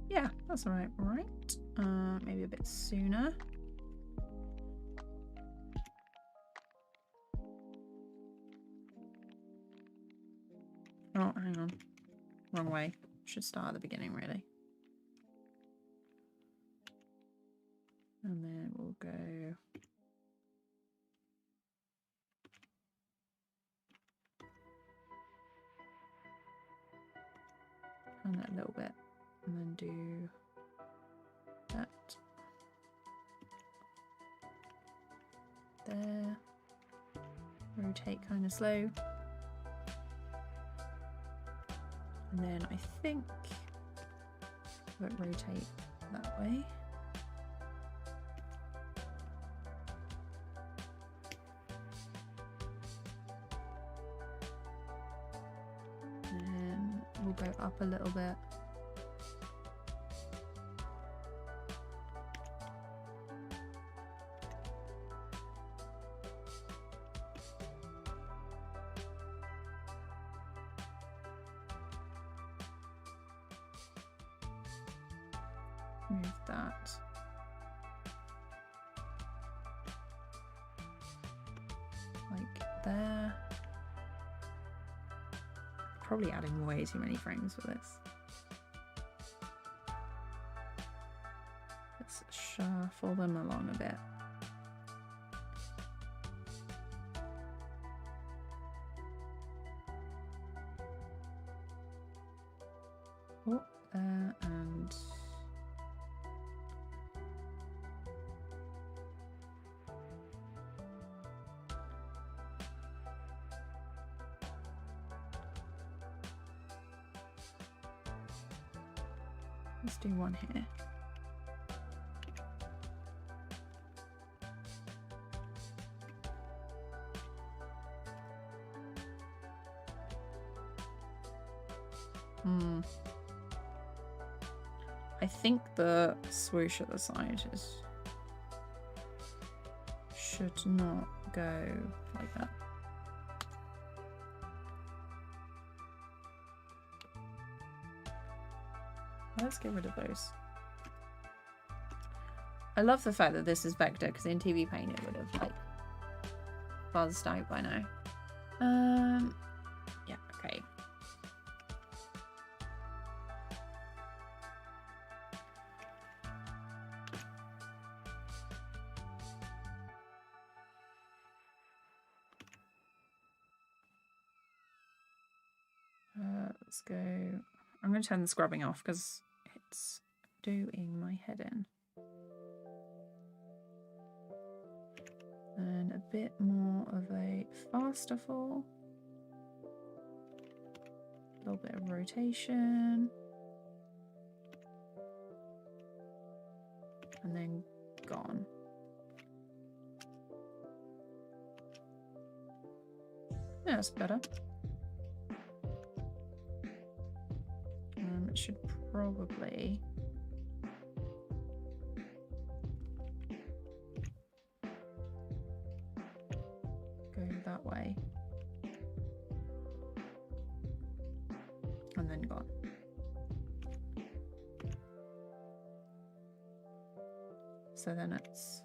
Yeah, That's all right. Right. Maybe a bit sooner. Oh, hang on. Wrong way. Should start at the beginning, really. And then we'll go... and that a little bit. And then do that. There. Rotate kind of slow. And then I think we'll rotate that way. And we'll go up a little bit. Move that. Like there. Probably adding way too many frames for this. Let's shuffle them along a bit. Oh, and let's do one here. I think the swoosh at the side should not go like that. Let's get rid of those. I love the fact that this is vector, because in TVPaint it would have like buzzed out by now. Yeah, okay. Let's go. I'm going to turn the scrubbing off because it's doing my head in. And a bit more of a faster fall. A little bit of rotation. And then gone. Yeah, that's better. It should probably go that way and then gone. So then it's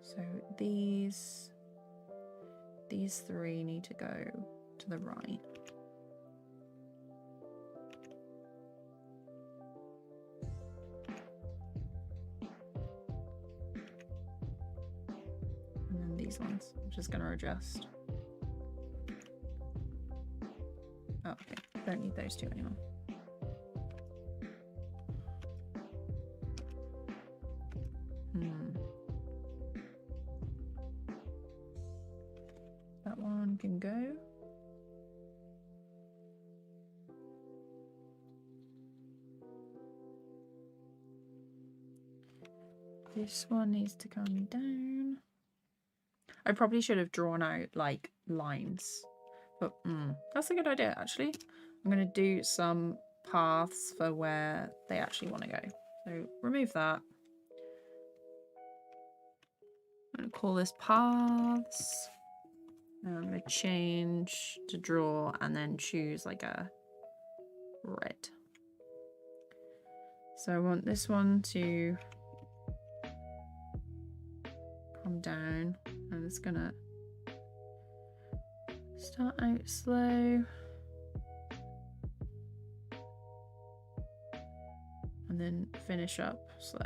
so these three need to go to the right. And then these ones, I'm just going to adjust. Oh, okay, don't need those two anymore. That one can go. This one needs to come down. I probably should have drawn out like lines, but that's a good idea actually. I'm going to do some paths for where they actually want to go. So remove that. I'm going to call this paths. I'm going to change to draw and then choose like a red. So I want this one to come down, and it's going to start out slow. And then finish up slow.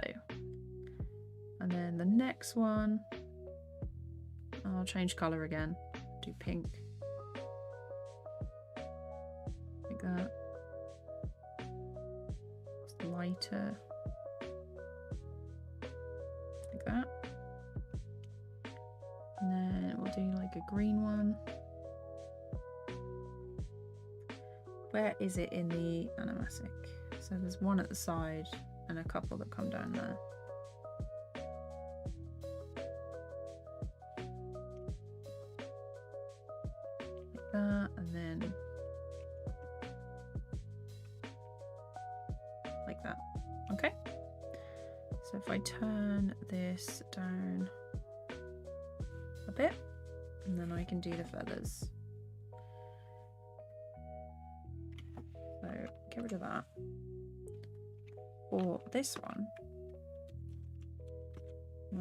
And then the next one, I'll change colour again, do pink. Like that. It's lighter. Like that. And then we'll do like a green one. Where is it in the animatic? So there's one at the side and a couple that come down there. Like that, and then like that. Okay. So if I turn this down a bit, and then I can do the feathers. So get rid of that. For this one,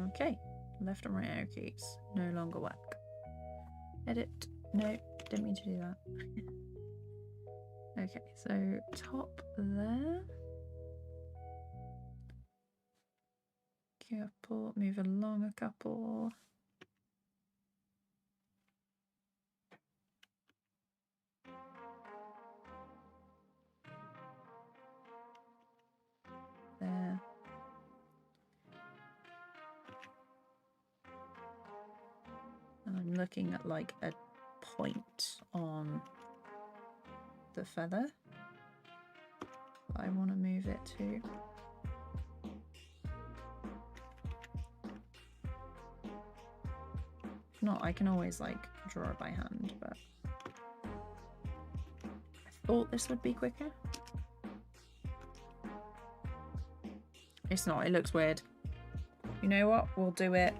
okay, left and right arrow keys no longer work. Edit. No, didn't mean to do that. Okay, so top there. Couple, move along a couple. There. And I'm looking at like a point on the feather. I want to move it to. If not, I can always like draw it by hand, but I thought this would be quicker. It's not, it looks weird. You know what? We'll do it.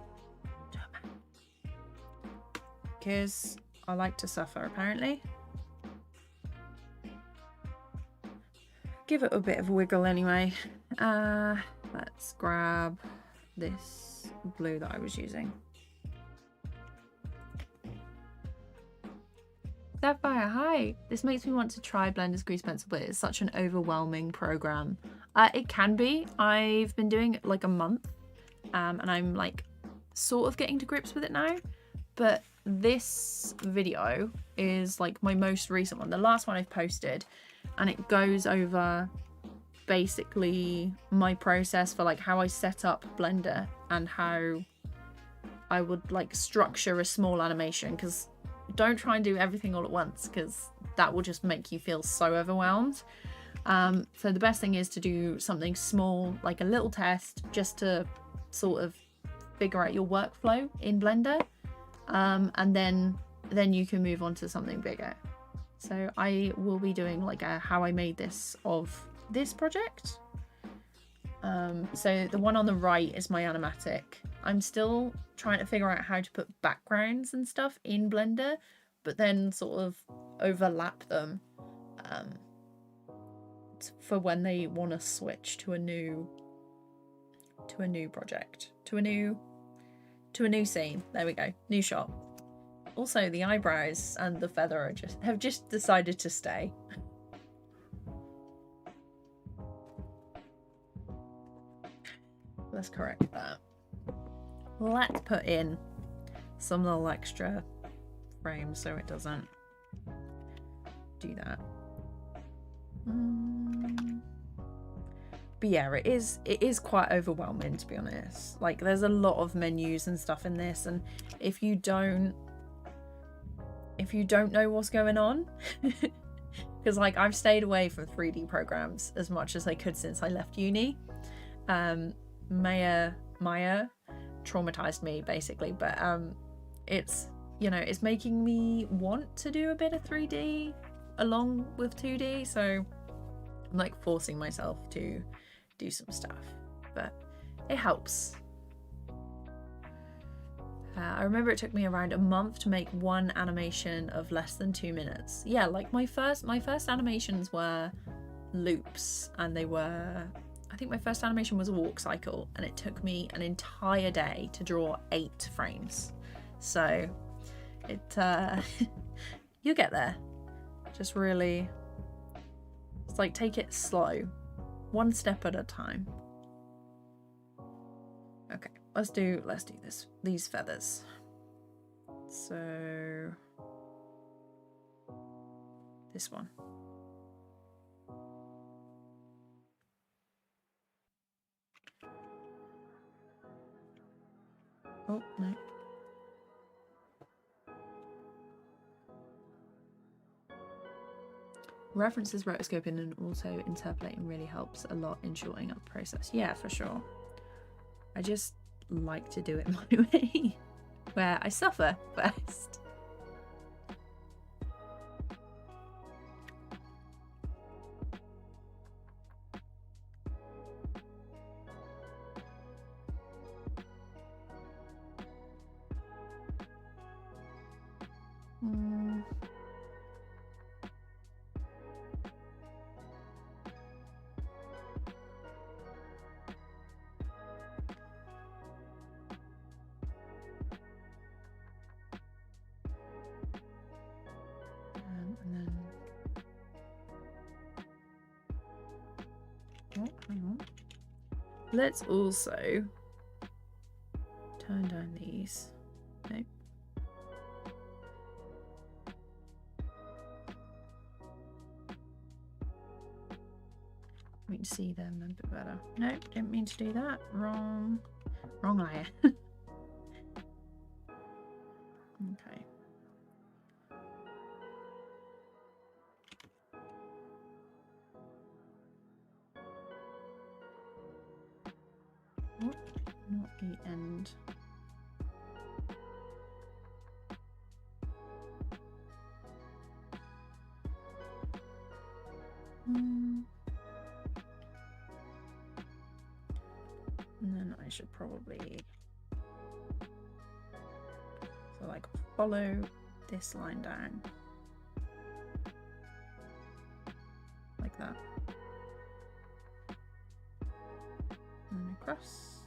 Because I like to suffer, apparently. Give it a bit of a wiggle anyway. Let's grab this blue that I was using. Sapphire, hi! This makes me want to try Blender's Grease Pencil, but it's such an overwhelming program. It can be. I've been doing it like a month, and I'm like sort of getting to grips with it now. But this video is like my most recent one, the last one I've posted, and it goes over basically my process for like how I set up Blender and how I would like structure a small animation, because don't try and do everything all at once, because that will just make you feel so overwhelmed. So the best thing is to do something small, like a little test, just to sort of figure out your workflow in Blender, and then you can move on to something bigger. So I will be doing like a how I made this of this project. So the one on the right is my animatic. I'm still trying to figure out how to put backgrounds and stuff in Blender, but then sort of overlap them for when they want to switch to a new project, to a new scene. There we go, new shot. Also, the eyebrows and the feather have just decided to stay. Let's correct that. Let's put in some little extra frames so it doesn't do that. But yeah, it is quite overwhelming, to be honest. Like, there's a lot of menus and stuff in this, and if you don't know what's going on, because like I've stayed away from 3D programs as much as I could since I left uni. Maya traumatized me basically, but it's, you know, it's making me want to do a bit of 3D along with 2D, so I'm like forcing myself to do some stuff, but it helps. I remember it took me around a month to make one animation of less than 2 minutes. Yeah, like my first animations were loops, and they were, I think my first animation was a walk cycle, and it took me an entire day to draw 8 frames. So it you get there. Just really, it's like, take it slow, one step at a time. Okay, let's do these feathers. So this one. Oh no. References rotoscoping and also interpolating really helps a lot in shortening up the process. Yeah, for sure. I just like to do it my way, where I suffer first. And then, oh, hang on. Let's also turn down these. Nope. We can see them a bit better. Nope, didn't mean to do that. Wrong layer. Okay. Oh, not the end. And then I should probably, so like, follow this line down like that, and then across,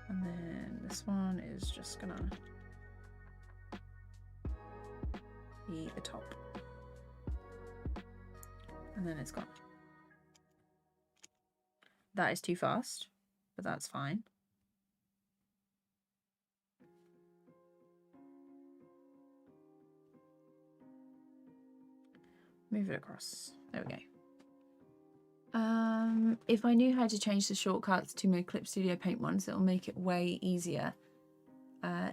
and then this one is just gonna be the top, and then it's gone. That is too fast, but that's fine. Move it across. There we go. If I knew how to change the shortcuts to my Clip Studio Paint ones, it'll make it way easier.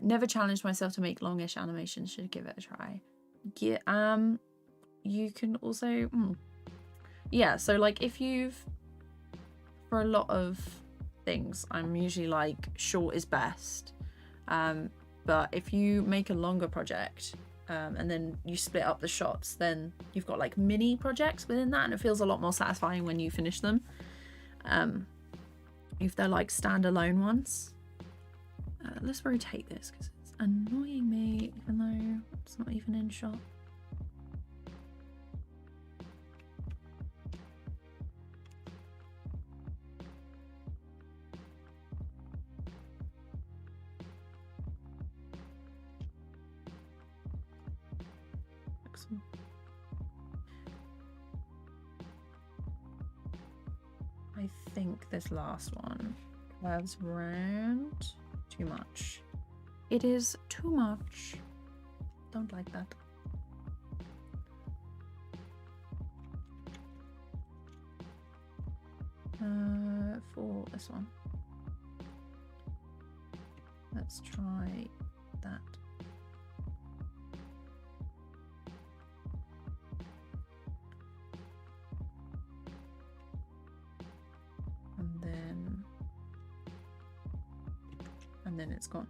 Never challenged myself to make longish animations. Should give it a try. Yeah, you can also, yeah, so like if you've, for a lot of things, I'm usually like short is best. But if you make a longer project, and then you split up the shots, then you've got like mini projects within that, and it feels a lot more satisfying when you finish them. If they're like standalone ones. Let's rotate this because it's annoying me, even though it's not even in shot. I think this last one curves round too much. It is too much. Don't like that. For this one, let's try that. And then it's gone.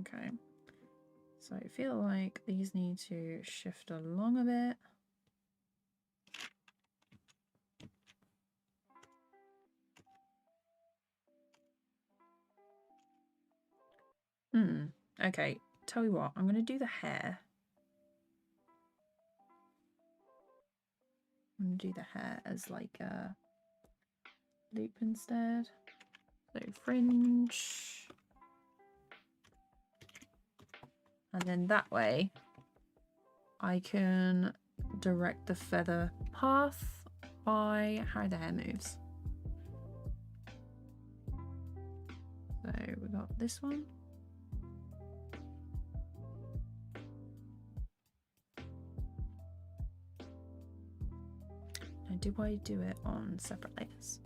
Okay, So I feel like these need to shift along a bit. Okay, tell you what, I'm going to do the hair. I'm going to do the hair as like a loop instead. So fringe. And then that way I can direct the feather path by how the hair moves. So we got this one. Now, do I do it on separate layers?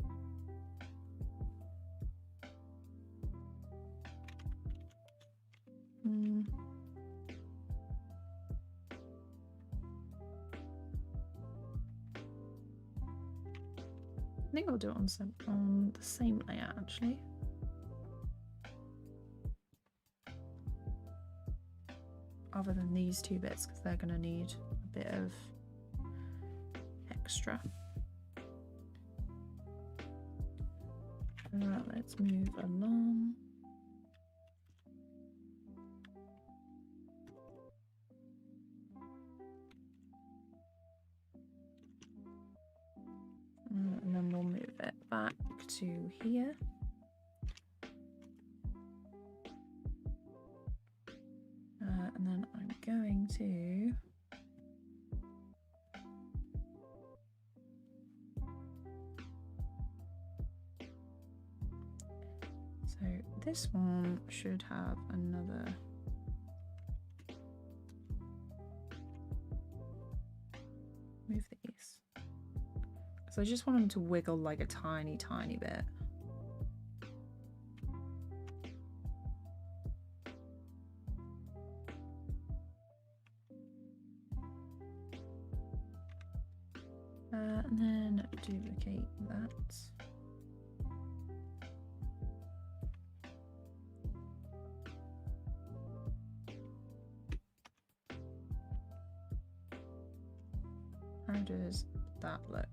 I think I'll do it on the same layer actually. Other than these two bits, because they're going to need a bit of extra. Let's move along. And then we'll move it back to here. And then I'm going to so this one should have another move these. So I just want them to wiggle like a tiny bit. And then duplicate that. How does that look?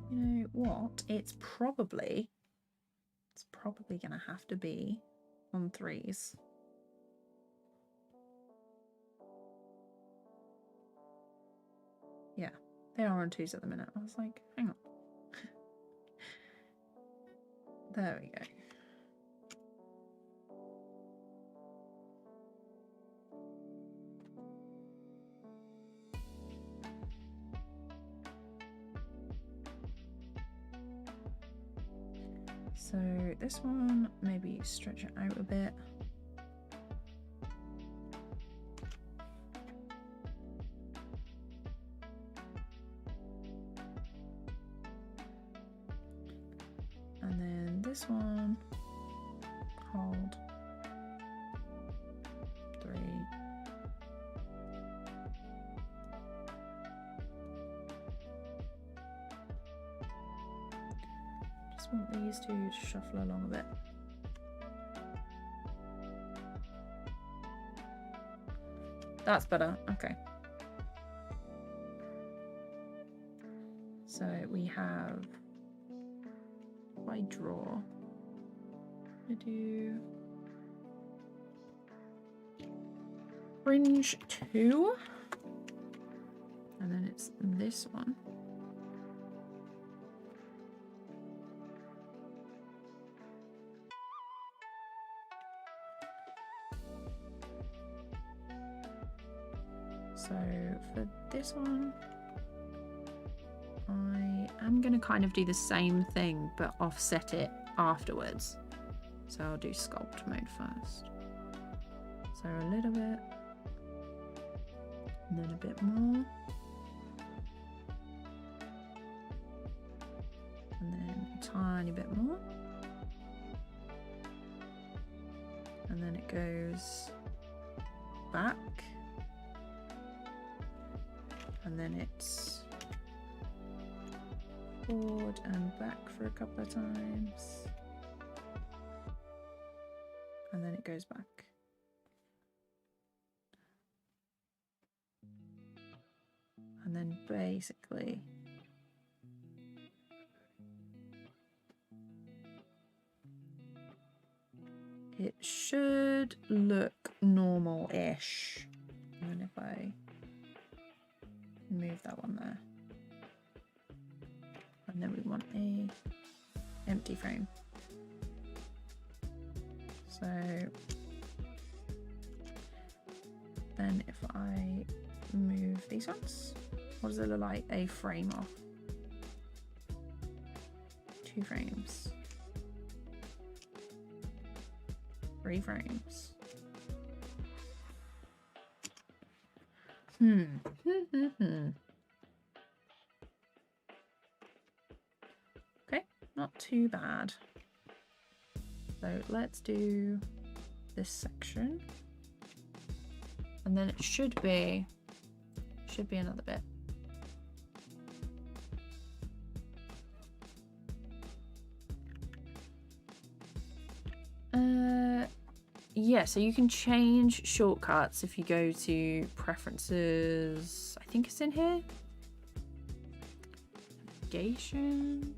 You know what? It's probably gonna have to be on 3s. Yeah, they are on 2s at the minute. I was like, hang on. There we go. So this one, maybe stretch it out a bit. And then this one, hold 3. Just want these two to shuffle along a bit. That's better, okay. So we have, if I draw, I do fringe 2, and then it's this one. So for this one, I am going to kind of do the same thing but offset it afterwards. So I'll do sculpt mode first. So a little bit, and then a bit more, and then a tiny bit more, and then it goes back, and then it's forward and back for a couple of times. and then it goes back. And then basically it should look normal-ish. And then if I move that one there. And then we want a empty frame. So then if I move these ones, what does it look like? A frame off. 2 frames. 3 frames. Okay, not too bad. So let's do this section. And then it should be another bit. Yeah, so you can change shortcuts if you go to preferences. I think it's in here. Navigation.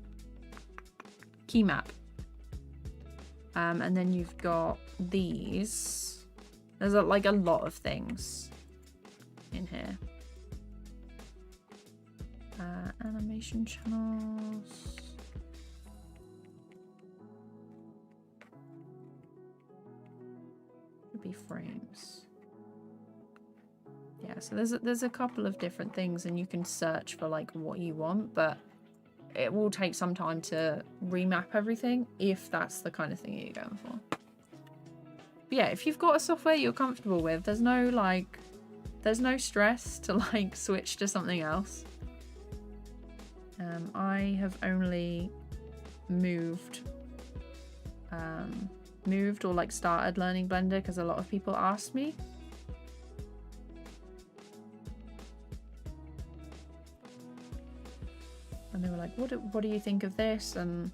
Key map. And then you've got these. There's like a lot of things in here. Animation channels. Would be frames. Yeah, so there's a couple of different things, and you can search for like what you want, but it will take some time to remap everything if that's the kind of thing you're going for. But yeah, if you've got a software you're comfortable with, there's no stress to like switch to something else. I have only moved or like started learning Blender because a lot of people asked me. And they were like, what do you think of this? And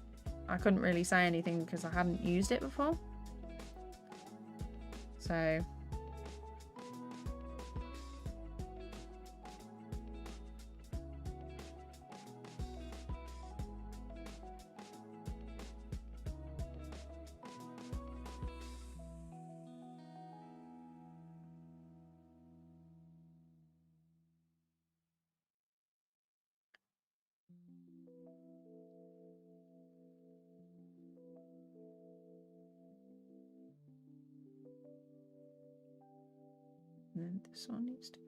I couldn't really say anything because I hadn't used it before. So and then this one needs to go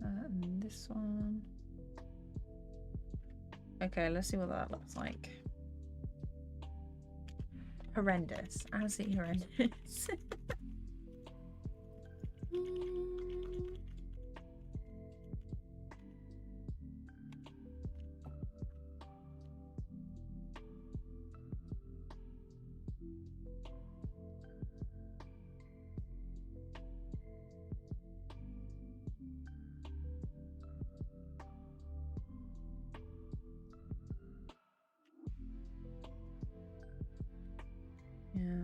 there. And this one. Okay, let's see what that looks like. Horrendous. Absolutely horrendous. Yeah.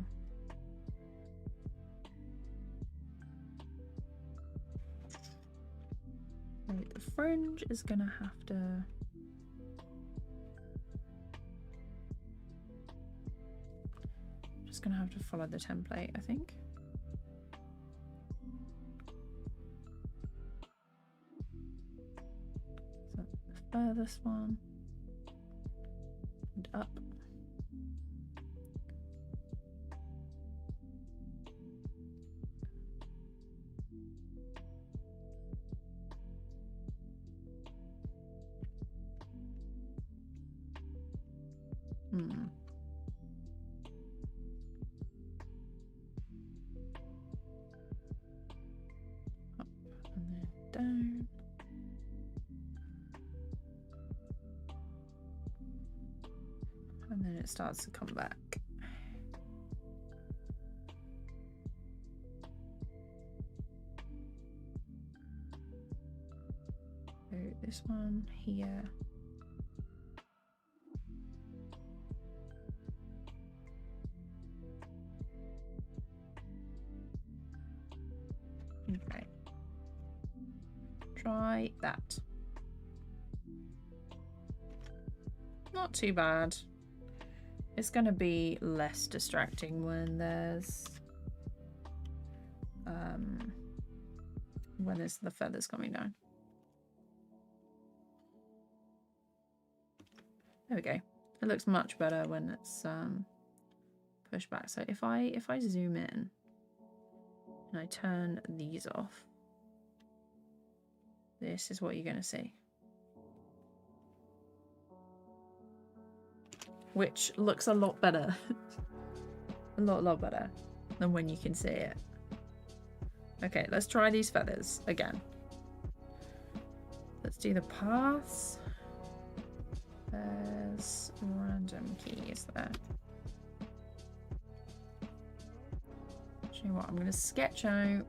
Wait, the fringe is gonna have to... Just gonna have to follow the template, I think. So the furthest one. And up. Up and then down. And then it starts to come back. this one here. Okay. Try that. Not too bad. It's going to be less distracting when there's the feathers coming down. There we go. It looks much better when it's pushed back. So if I zoom in and I turn these off, this is what you're going to see. Which looks a lot better. a lot better than when you can see it. Okay, let's try these feathers again. Let's do the paths. There's random keys there. Actually, what I'm going to sketch out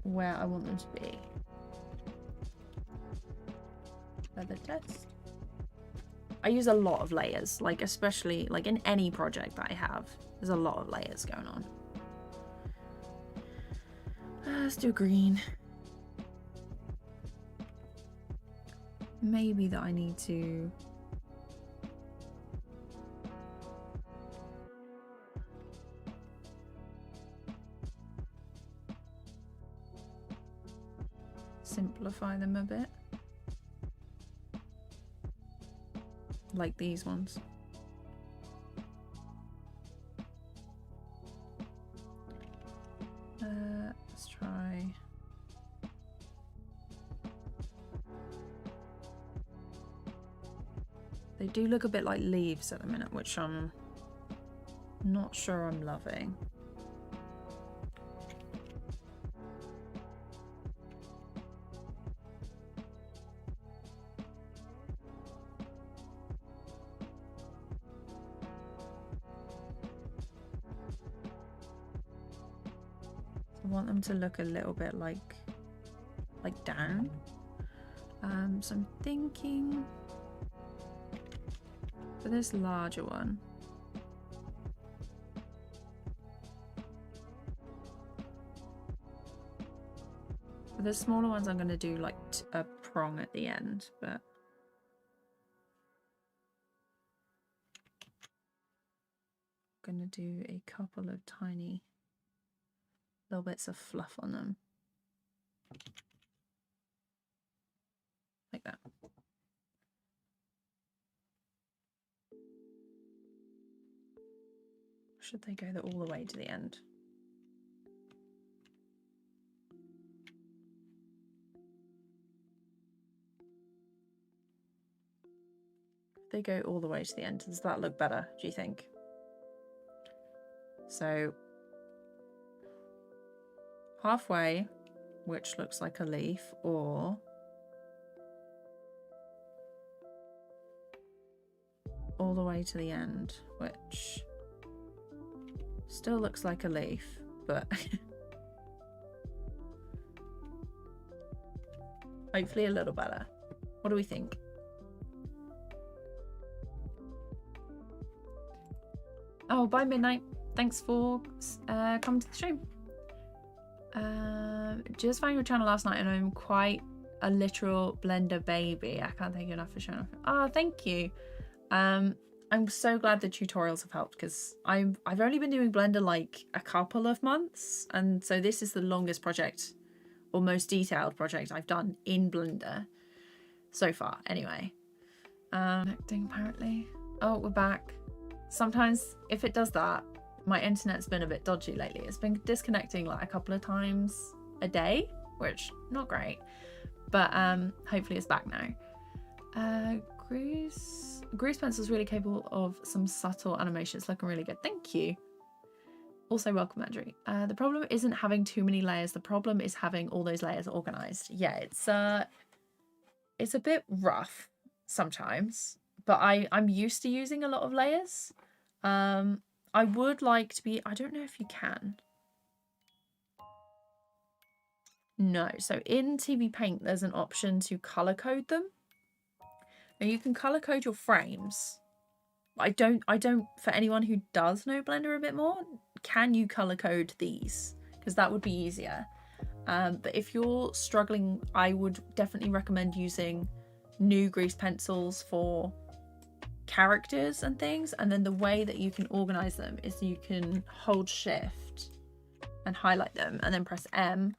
where I want them to be. Feather test. I use a lot of layers, like especially like in any project that I have, there's a lot of layers going on. Let's do green. Maybe that I need to simplify them a bit. Like these ones. Let's try. They do look a bit like leaves at the minute, which I'm not sure I'm loving. I want them to look a little bit like down. So I'm thinking for this larger one, for the smaller ones I'm going to do like a prong at the end, but I'm going to do a couple of tiny little bits of fluff on them. Like that. Should they go all the way to the end? If they go all the way to the end, does that look better, do you think? So halfway, which looks like a leaf, or all the way to the end, which still looks like a leaf, but hopefully a little better. What do we think? Oh, bye Midnight. Thanks for coming to the stream. Just found your channel last night and I'm quite a literal Blender baby. I can't thank you enough for showing off. Oh, thank you. I'm so glad the tutorials have helped because I've only been doing Blender like a couple of months, and so this is the longest project or most detailed project I've done in Blender so far. Anyway, connecting apparently. Oh, we're back. Sometimes if it does that, my internet's been a bit dodgy lately. It's been disconnecting like a couple of times a day, which not great, but hopefully it's back now. Grease Pencil's really capable of some subtle animations, looking really good. Thank you. Also welcome, Andrew. The problem isn't having too many layers. The problem is having all those layers organized. Yeah, it's a bit rough sometimes, but I'm used to using a lot of layers. I would like to be, I don't know if you can. No, so in TVPaint there's an option to color code them. Now you can color code your frames. I don't, for anyone who does know Blender a bit more, can you color code these? Because that would be easier. But if you're struggling, I would definitely recommend using new grease pencils for characters and things. And then the way that you can organize them is you can hold shift and highlight them and then press M,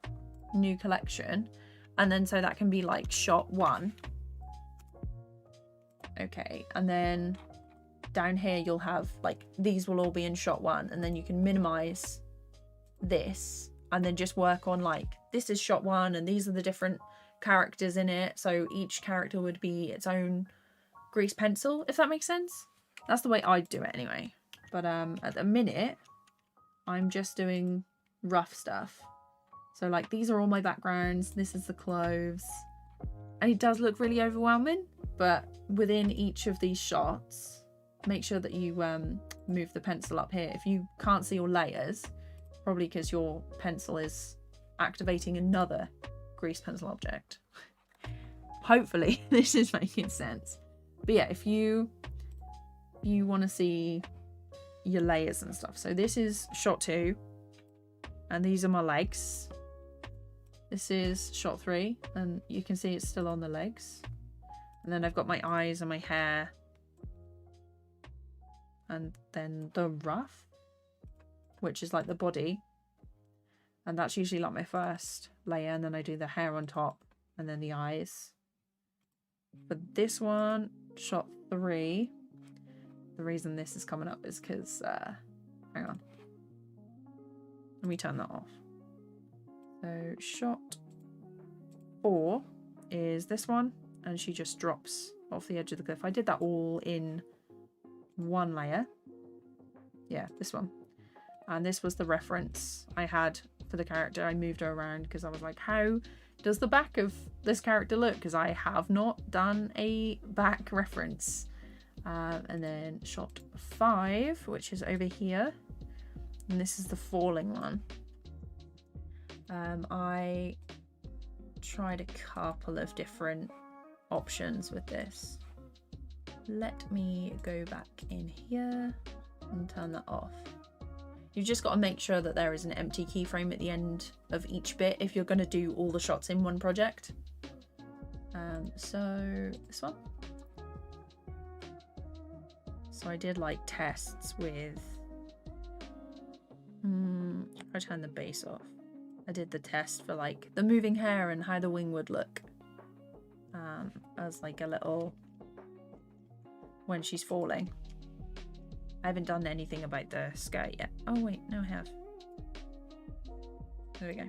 new collection. And then so that can be like shot 1. Okay, and then down here you'll have like, these will all be in shot 1, and then you can minimize this and then just work on like, this is shot 1 and these are the different characters in it, so each character would be its own grease pencil, if that makes sense. That's the way I'd do it anyway. But at the minute I'm just doing rough stuff. So like, these are all my backgrounds, this is the clothes, and it does look really overwhelming, but within each of these shots, make sure that you move the pencil up here. If you can't see your layers, probably because your pencil is activating another grease pencil object. Hopefully this is making sense. But yeah, if you want to see your layers and stuff. So this is shot 2, and these are my legs. This is shot 3, and you can see it's still on the legs. And then I've got my eyes and my hair. And then the ruff, which is like the body. And that's usually like my first layer. And then I do the hair on top and then the eyes. But this one, shot 3, the reason this is coming up is because, hang on. Let me turn that off. So shot 4 is this one, and she just drops off the edge of the cliff. I did that all in one layer. Yeah, this one. And this was the reference I had for the character. I moved her around because I was like, how does the back of this character look? Because I have not done a back reference. And then shot 5, which is over here. And this is the falling one. I tried a couple of different options with this. Let me go back in here and turn that off. You've just got to make sure that there is an empty keyframe at the end of each bit if you're going to do all the shots in one project. So this one. So I did like tests with, I turned the base off. I did the test for like the moving hair and how the wing would look as like a little, when she's falling. I haven't done anything about the skirt yet. Oh wait, no I have. There we go.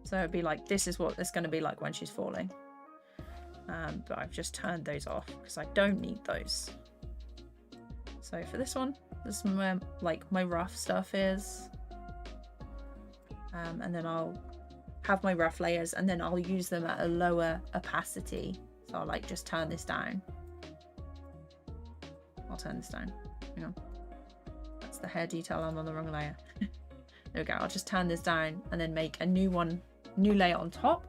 So it'd be like, this is what it's going to be like when she's falling. But I've just turned those off because I don't need those. So for this one, this is where like my rough stuff is. And then I'll have my rough layers and then I'll use them at a lower opacity. So I'll like just turn this down. I'll turn this down. Hang on. That's the hair detail. I'm on the wrong layer. There we go. I'll just turn this down and then make a new one, new layer on top.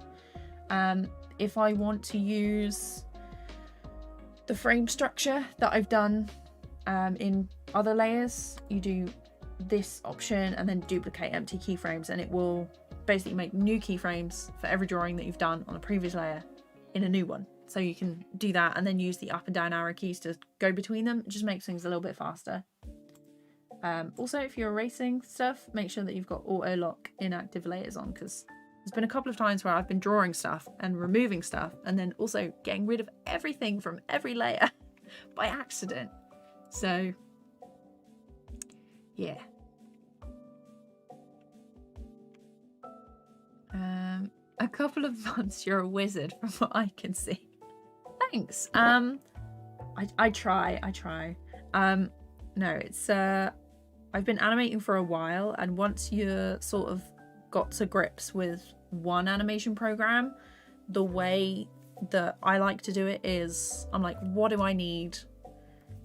If I want to use the frame structure that I've done in other layers, you do this option and then duplicate empty keyframes, and it will basically make new keyframes for every drawing that you've done on a previous layer in a new one. So you can do that and then use the up and down arrow keys to go between them. It just makes things a little bit faster. Also, if you're erasing stuff, make sure that you've got auto lock inactive layers on, because there's been a couple of times where I've been drawing stuff and removing stuff and then also getting rid of everything from every layer by accident. So yeah. A couple of months, you're a wizard from what I can see. Thanks. I try. No, it's I've been animating for a while, and once you're sort of got to grips with one animation program, the way that I like to do it is I'm like, what do I need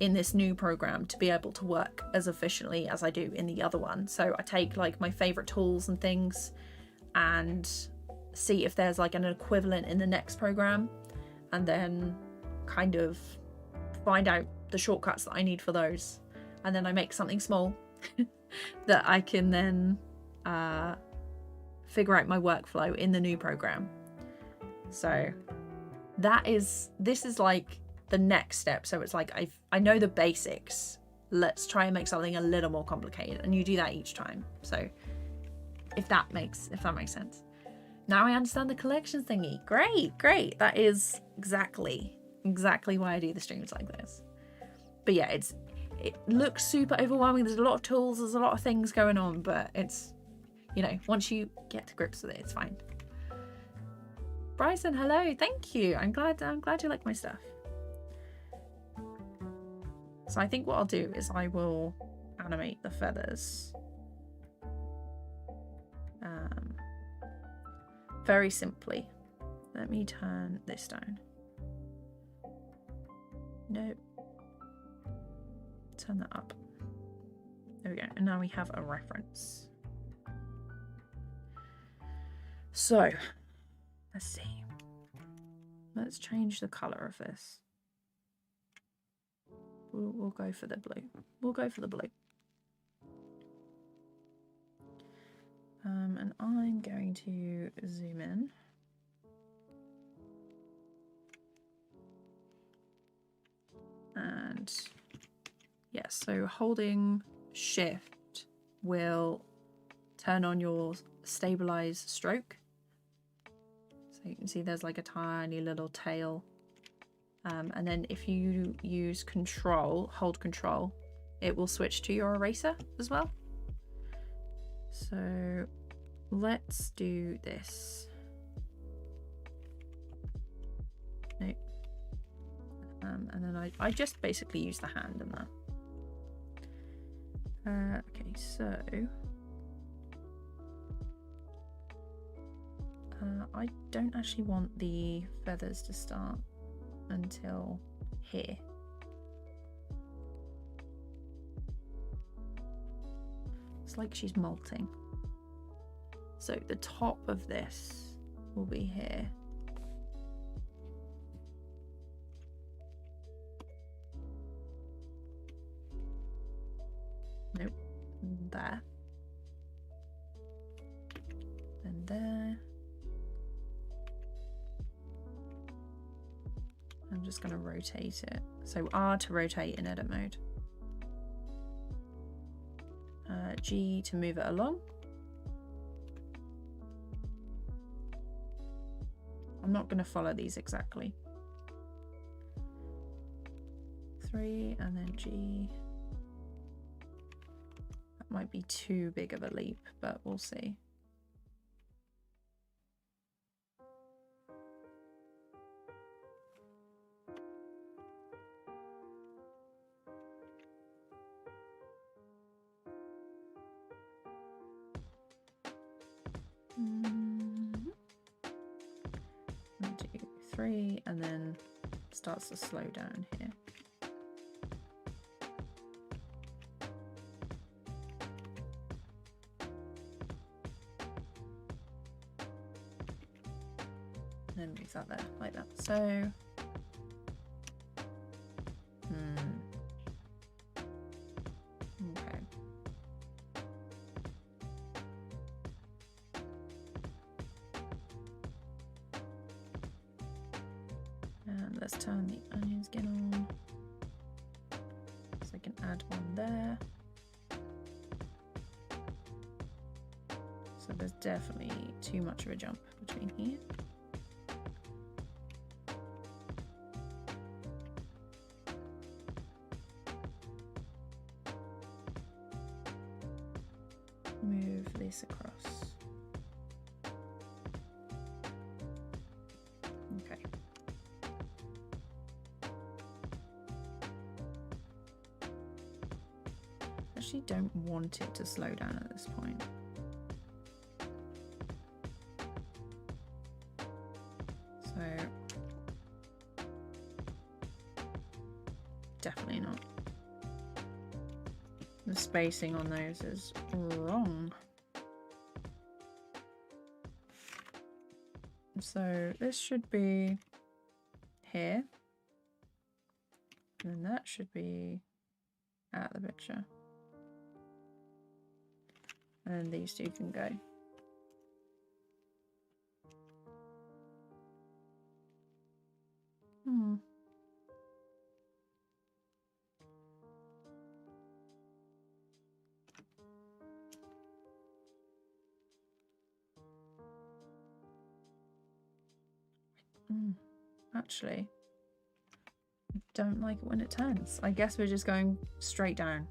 in this new program to be able to work as efficiently as I do in the other one? So I take like my favorite tools and things and see if there's like an equivalent in the next program. and then kind of find out the shortcuts that I need for those, and then I make something small that I can then figure out my workflow in the new program. So this is like the next step. So it's like I know the basics, let's try and make something a little more complicated, and you do that each time. So if that makes sense. Now I understand the collections thingy. Great. That is exactly why I do the streams like this. But yeah, it looks super overwhelming. There's a lot of tools, there's a lot of things going on, but it's, you know, once you get to grips with it, it's fine. Bryson, hello, thank you. I'm glad you like my stuff. So I think what I'll do is I will animate the feathers. Very simply. Let me turn this down. No. Turn that up. There we go. And now we have a reference. So, let's see. Let's change the color of this. We'll go for the blue. We'll go for the blue. And I'm going to zoom in. And yeah, so holding shift will turn on your stabilize stroke. So you can see there's like a tiny little tail. And then if you use hold control, it will switch to your eraser as well. So let's do this. Nope. And then I just basically use the hand in that. Okay, so I don't actually want the feathers to start until here. It's like she's molting. So the top of this will be here. Nope. There. And there. I'm just going to rotate it. So R to rotate in edit mode. G to move it along. I'm not going to follow these exactly. 3 and then G. That might be too big of a leap, but we'll see. And then starts to slow down here. And then move that there like that. So okay. Let's turn the onion skin on so I can add one there. So there's definitely too much of a jump between here. Move this across. Okay. Actually don't want it to slow down at this point. So definitely not. The spacing on those is wrong. So this should be here. And that should be out of the picture. And then these two can go. Actually, I don't like it when it turns. I guess we're just going straight down.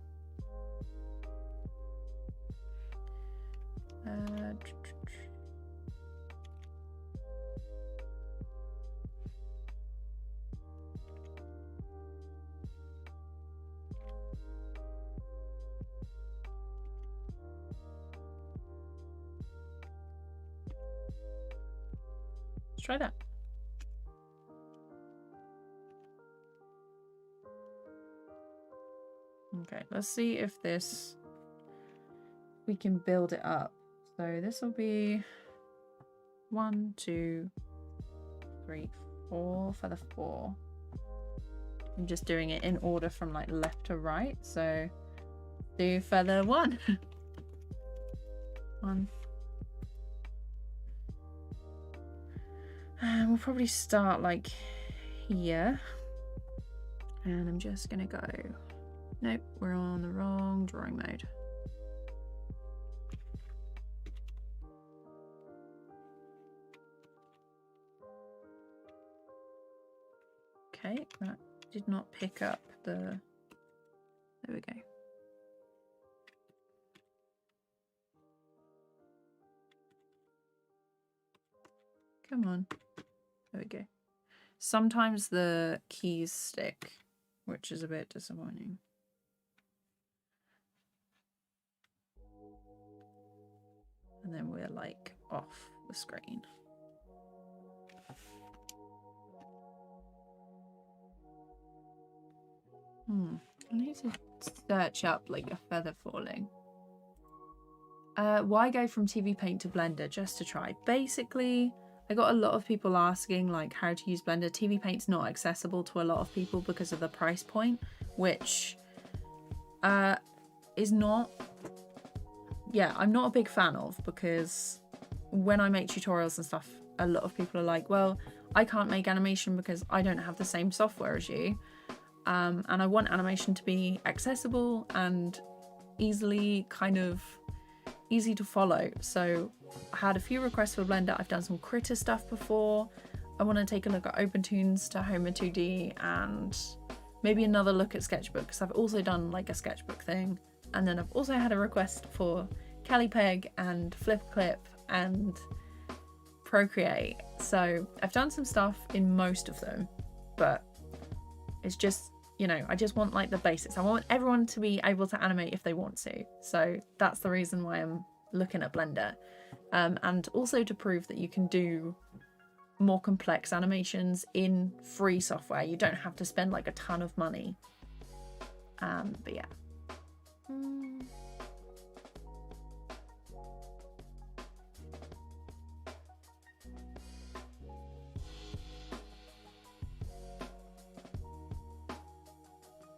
Let's try that. Okay, let's see if we can build it up. So this will be 1, 2, 3, 4 for the 4. I'm just doing it in order from like left to right. So do feather 1. 1. And we'll probably start like here. And I'm just gonna go. Nope, we're on the wrong drawing mode. Okay, that did not pick up the... There we go. Come on. There we go. Sometimes the keys stick, which is a bit disappointing. And then we're like off the screen. I need to search up like a feather falling. Why go from TVPaint to Blender just to try? Basically, I got a lot of people asking like how to use Blender. TVPaint's not accessible to a lot of people because of the price point, which is not... Yeah, I'm not a big fan of, because when I make tutorials and stuff, a lot of people are like, well, I can't make animation because I don't have the same software as you. And I want animation to be accessible and easy to follow. So I had a few requests for Blender. I've done some Critter stuff before. I want to take a look at OpenToon's Tahoma 2D and maybe another look at Sketchbook, because I've also done like a Sketchbook thing. And then I've also had a request for CaliPeg and FlipClip and Procreate. So I've done some stuff in most of them, but it's just, you know, I just want like the basics. I want everyone to be able to animate if they want to. So that's the reason why I'm looking at Blender. And also to prove that you can do more complex animations in free software. You don't have to spend like a ton of money. But yeah.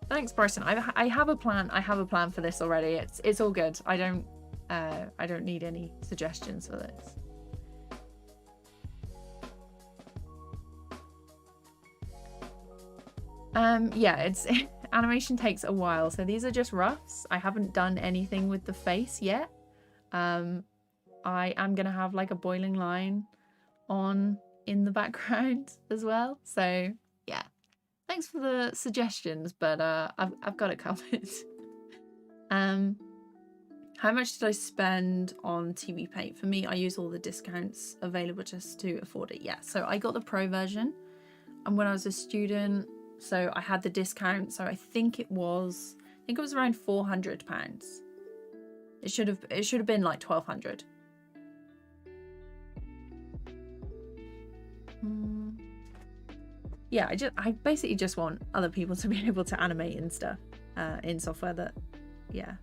Thanks, Bryson. I have a plan. I have a plan for this already. It's all good. I don't need any suggestions for this. Yeah, it's animation takes a while. So these are just roughs. I haven't done anything with the face yet. I am gonna have like a boiling line on in the background as well. So yeah, thanks for the suggestions, but I've got it covered. How much did I spend on TVPaint? For me, I use all the discounts available just to afford it. Yeah, so I got the pro version, and when I was a student, so I had the discount. So I think it was around £400. It should have been like 1,200. Yeah, I basically just want other people to be able to animate and stuff in software that, yeah.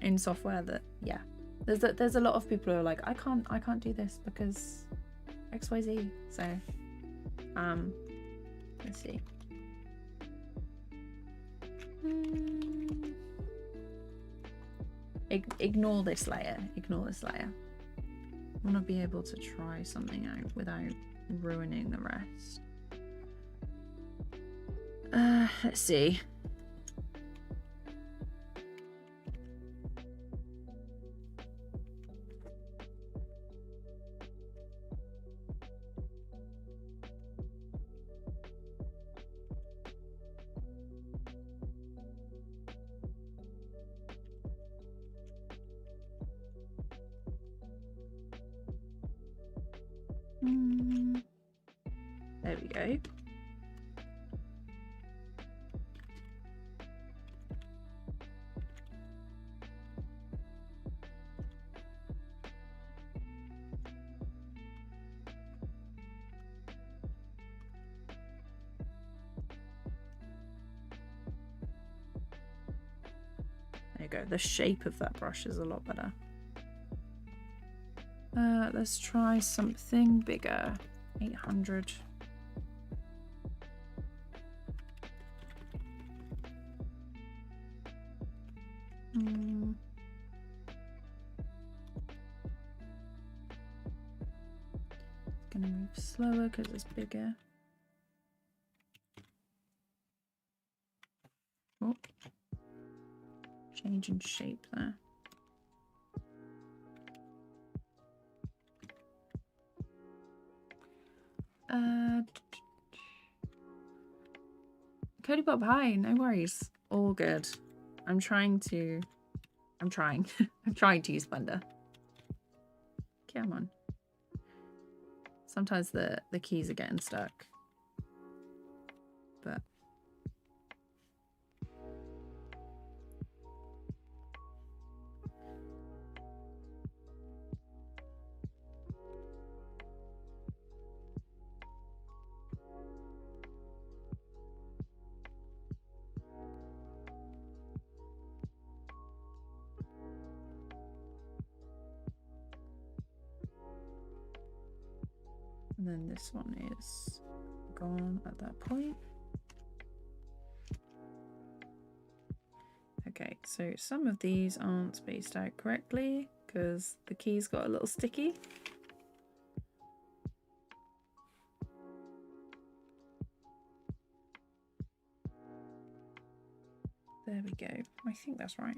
In software that, yeah, There's a lot of people who are like, I can't do this because XYZ. So let's see. Ignore this layer. Ignore this layer. I want to be able to try something out without ruining the rest. Let's see. There we go. There you go. The shape of that brush is a lot better. Let's try something bigger. 800. Gonna move slower because it's bigger. Oh, change in shape there. Cody Bob, hi, no worries. All good. I'm trying. I'm trying to use Blender. Come on. Sometimes the keys are getting stuck. But and then this one is gone at that point. Okay, so some of these aren't spaced out correctly because the keys got a little sticky. There we go. I think that's right.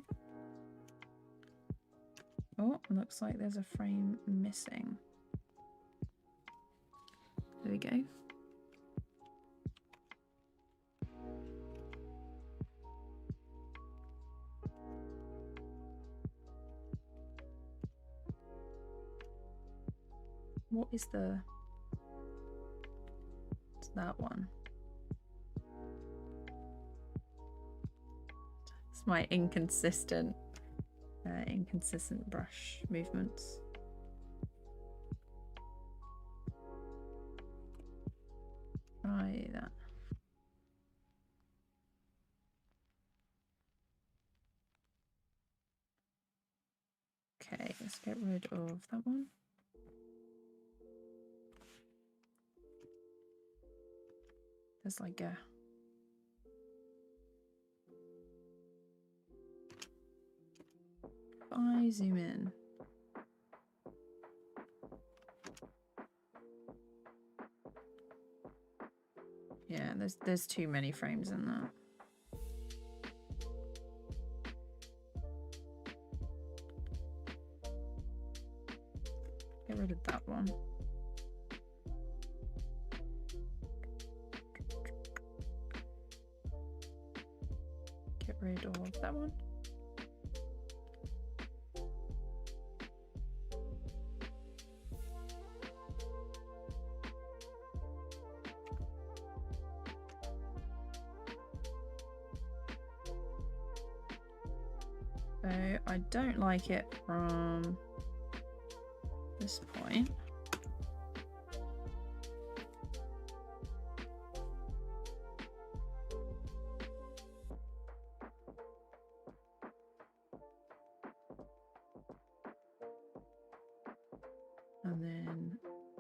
Oh, looks like there's a frame missing. There we go. What is the... It's that one. It's my inconsistent brush movements. Try that. Okay, let's get rid of that one. There's like a... If I zoom in. Yeah, there's too many frames in that. Get rid of that one. Get rid of that one. So I don't like it from this point.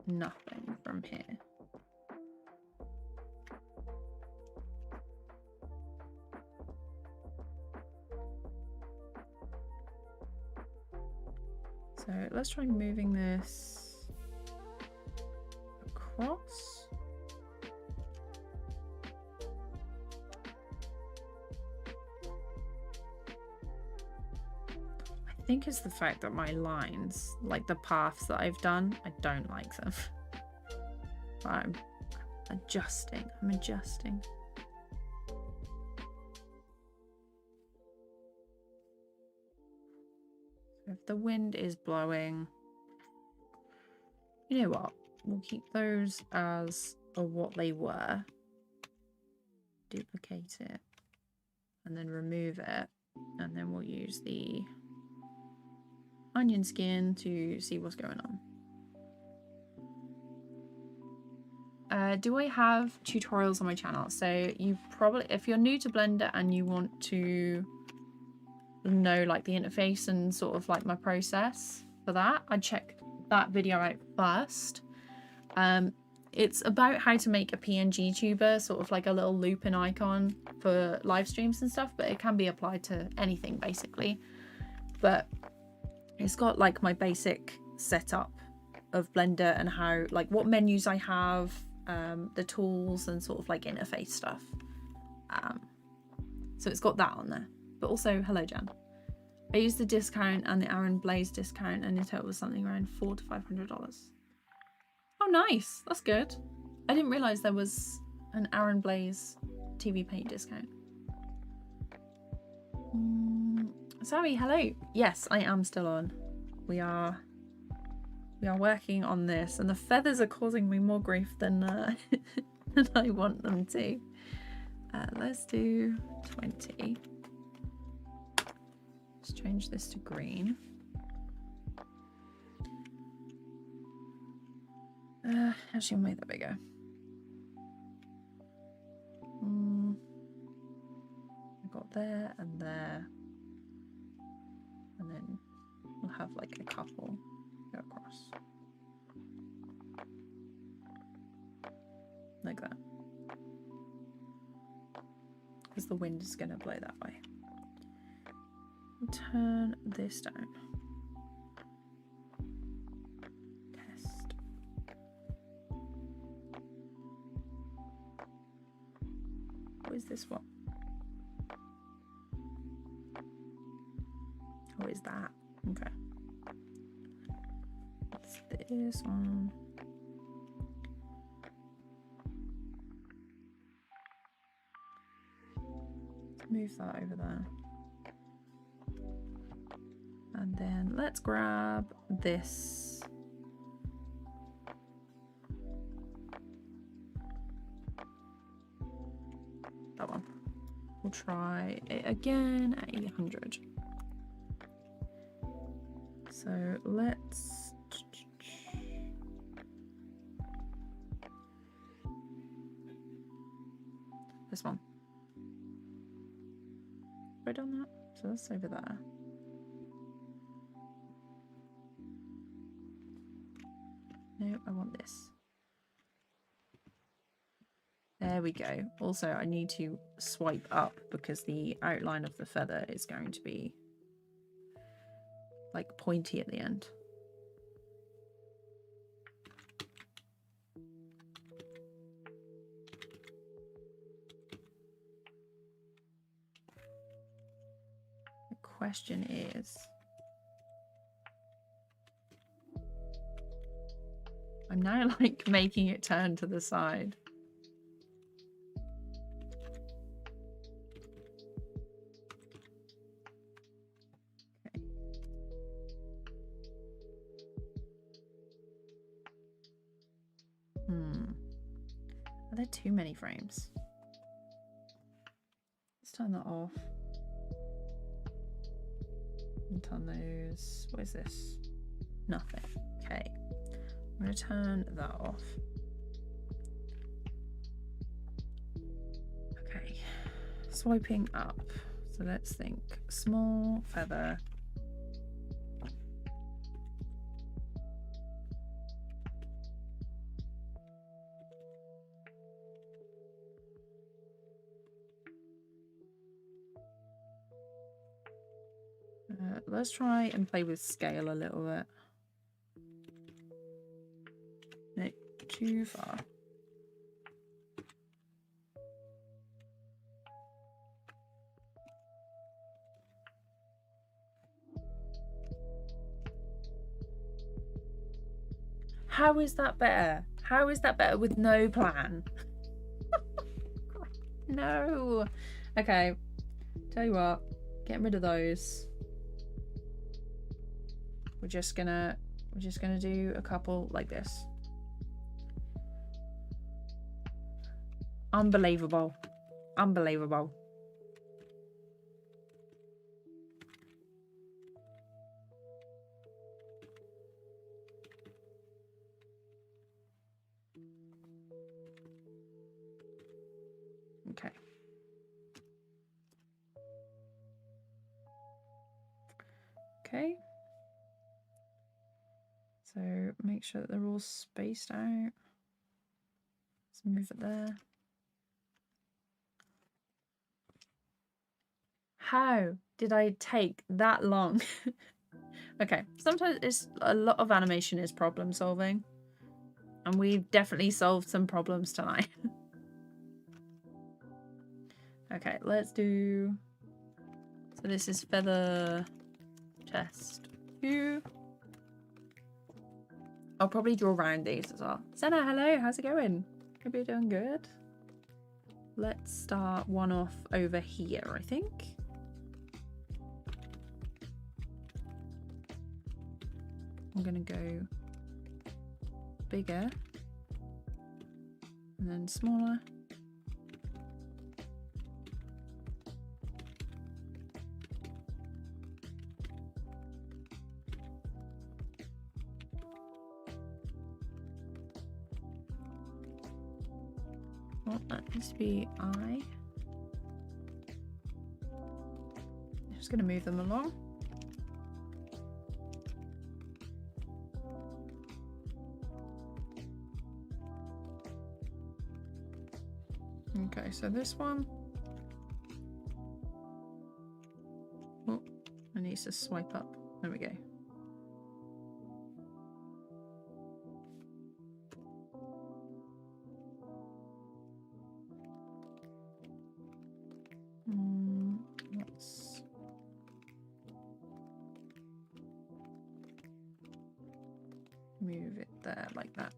nothing from here. So let's try moving this across. I think it's the fact that my lines, like the paths that I've done, I don't like them. But I'm adjusting. I'm adjusting. If the wind is blowing, you know what? We'll keep those as what they were. Duplicate it and then remove it. And then we'll use the onion skin to see what's going on. Do I have tutorials on my channel? So you probably, if you're new to Blender and you want to know like the interface and sort of like my process for that, I'd check that video out first. It's about how to make a PNG tuber, sort of like a little looping icon for live streams and stuff, but it can be applied to anything basically. But it's got like my basic setup of Blender and how, like, what menus I have, the tools and sort of like interface stuff. So it's got that on there. But also, hello Jan. I used the discount and the Aaron Blaze discount, and the total was something around $400 to $500. Oh, nice. That's good. I didn't realise there was an Aaron Blaze TVPaint discount. Sorry, hello. Yes, I am still on. We are working on this, and the feathers are causing me more grief than than I want them to. Let's do 20. Let's change this to green. Actually, I'll make that bigger. I got there and there, and then we'll have like a couple go across like that, because the wind is going to blow that way. We'll turn this down. Test. What is this one? What is that? Okay. What's this one? Move that over there. And then let's grab this. That one. We'll try it again at 800. So let's this one. Have I done that? So that's over there. No, I want this. There we go. Also, I need to swipe up because the outline of the feather is going to be like pointy at the end. The question is, I'm now like making it turn to the side. Okay. Are there too many frames? Let's turn that off. And turn those. What is this? Nothing. Okay. I'm going to turn that off. Okay, swiping up. So let's think. Small feather. Let's try and play with scale a little bit. No, too far. How is that better? How is that better with no plan? No. Okay. Tell you what, getting rid of those. We're just gonna do a couple like this. Unbelievable. Unbelievable. Okay. Okay. So make sure that they're all spaced out. Let's move it there. How did I take that long? Okay, sometimes it's a lot of animation is problem solving. And we've definitely solved some problems tonight. Okay, let's do... So this is feather test 2. I'll probably draw around these as well. Senna, hello, how's it going? Hope you're doing good. Let's start one off over here, I think. I'm gonna go bigger and then smaller. Well, that needs to be I. I'm just gonna move them along. Okay, so this one. Oh, it needs to swipe up. There we go. Let's move it there like that.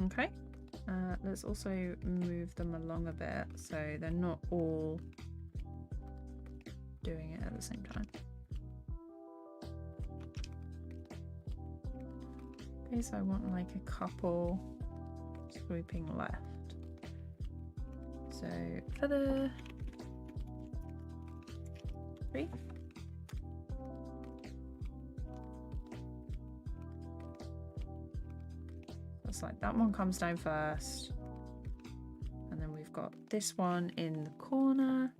Okay, let's also move them along a bit so they're not all doing it at the same time. Okay, so I want like a couple swooping left. So feather 3. It's like that one comes down first, and then we've got this one in the corner.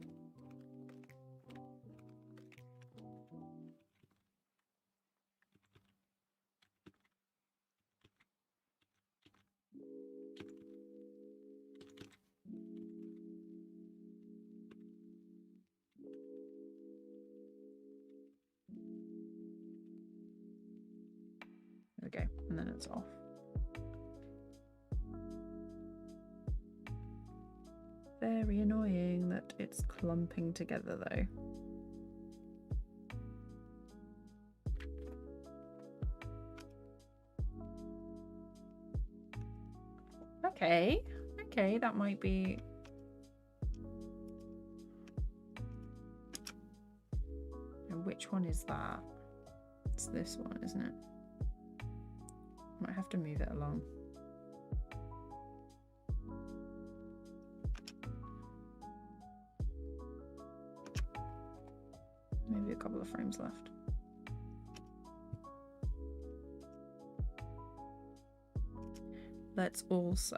There we go, and then it's off. Very annoying that it's clumping together though. Okay, okay, that might be... And which one is that? It's this one, isn't it? Might have to move it along. Maybe a couple of frames left. Let's also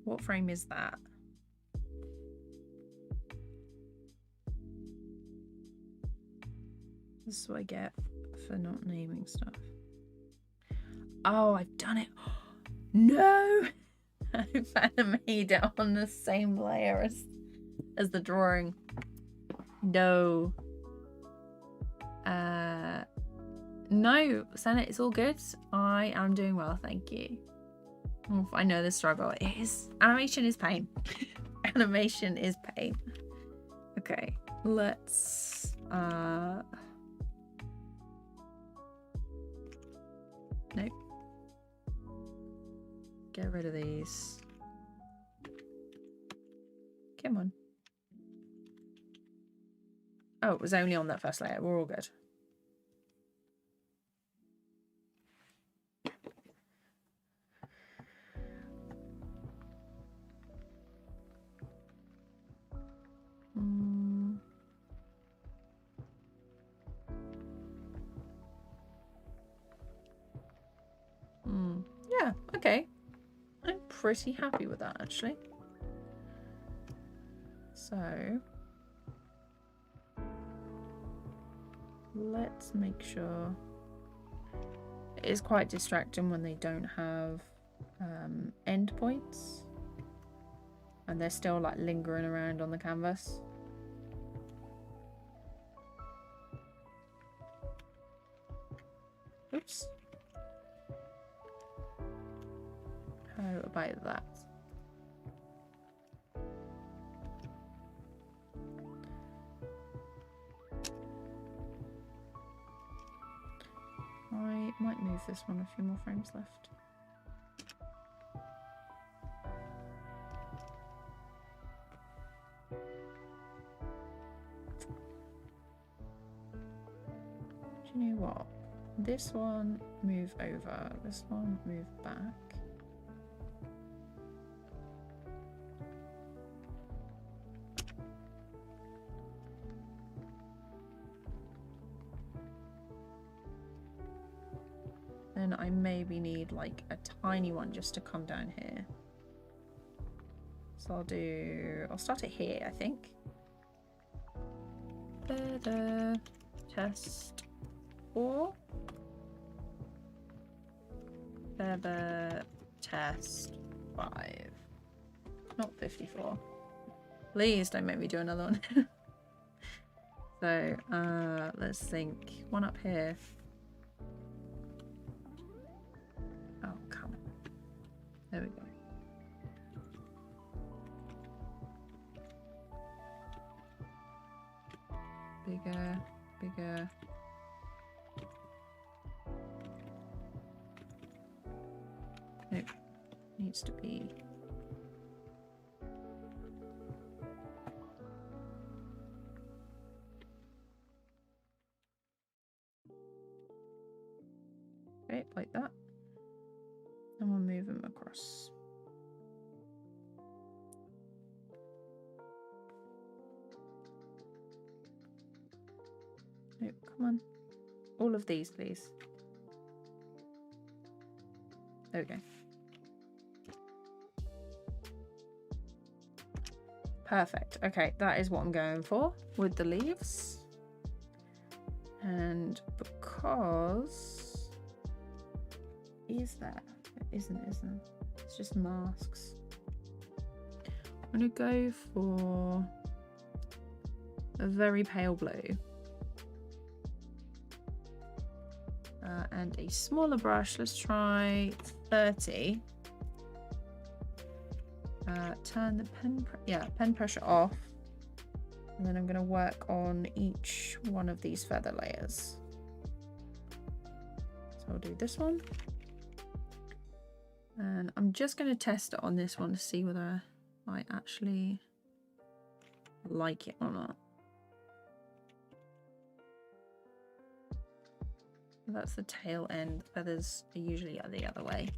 what frame is that? This is what I get for not naming stuff. Oh, I've done it. No! I've animated it on the same layer as the drawing. No. No, Senate, it's all good. I am doing well, thank you. Oh, I know the struggle. It is. Animation is pain. Animation is pain. Okay, let's nope. Get rid of these. Come on. Oh, it was only on that first layer. We're all good. Yeah, okay. I'm pretty happy with that, actually. So let's make sure. It is quite distracting when they don't have endpoints and they're still like lingering around on the canvas. Oops. How about that? I might move this one a few more frames left. Do you know what? This one move over, this one move back. Then I maybe need like a tiny one just to come down here. So I'll start it here, I think. Test 4. Test 5. Not 54. Please don't make me do another one. So let's think. One up here. Oh, come on. There we go. Bigger, bigger. Nope. Needs to be. Okay, like that. And we'll move them across. Nope, come on. All of these, please. There we go. Perfect. Okay, that is what I'm going for with the leaves. And because... Is there? It isn't. It's just masks. I'm going to go for a very pale blue. And a smaller brush. Let's try 30. Turn the pen pressure off. And then I'm going to work on each one of these feather layers. So I'll do this one. And I'm just going to test it on this one to see whether I actually like it or not. That's the tail end. The feathers are usually the other way.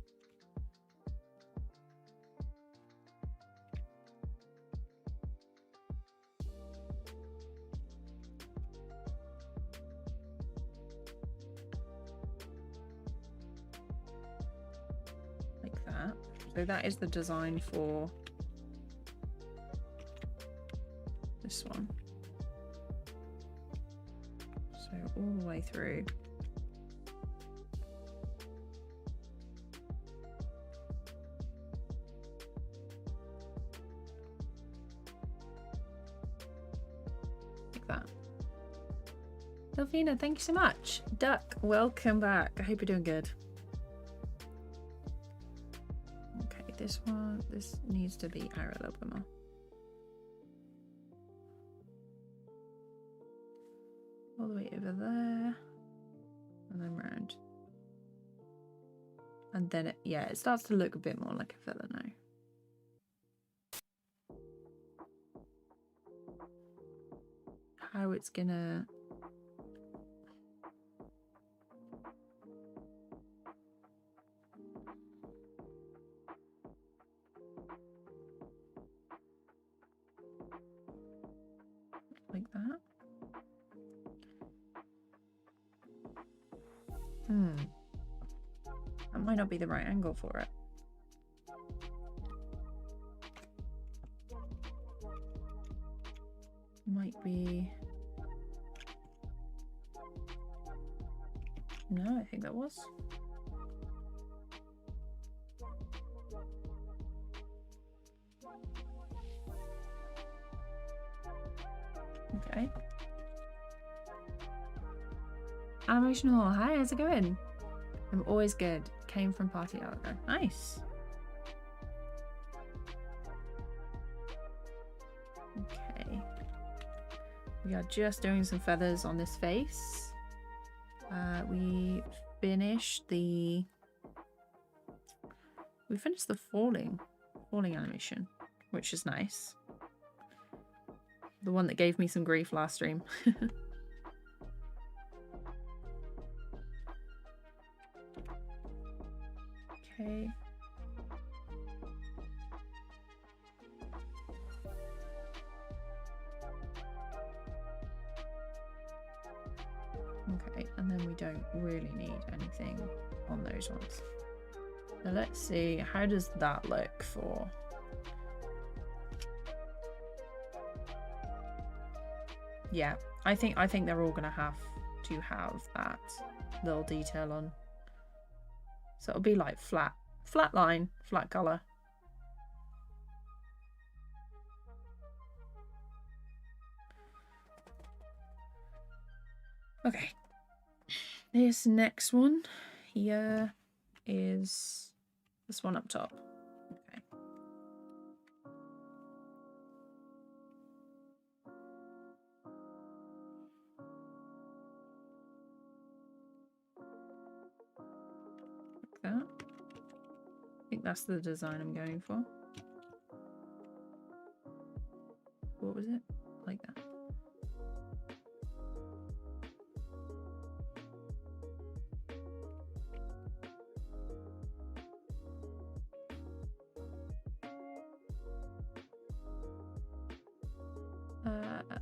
Like that. So that is the design for this one. So all the way through. Like that. Delphina, thank you so much. Duck, welcome back. I hope you're doing good. Okay, this one, this needs to be out a little bit more. All the way over there. And then round. And then, it starts to look a bit more like a feather now. How it's gonna... like that. That might not be the right angle for it. Might be... No, I think that was. Okay. Animation Hall, hi, how's it going? I'm always good. Came from party hour ago. Nice. Okay. We are just doing some feathers on this face. We finished the falling animation, which is nice. The one that gave me some grief last stream. Okay. Okay, and then we don't really need anything on those ones. So let's see, how does that look for... Yeah, I think they're all gonna have to have that little detail on. So it'll be like flat line, flat color. Okay. This next one here is this one up top. Okay. Like that. I think that's the design I'm going for. What was it? Like that.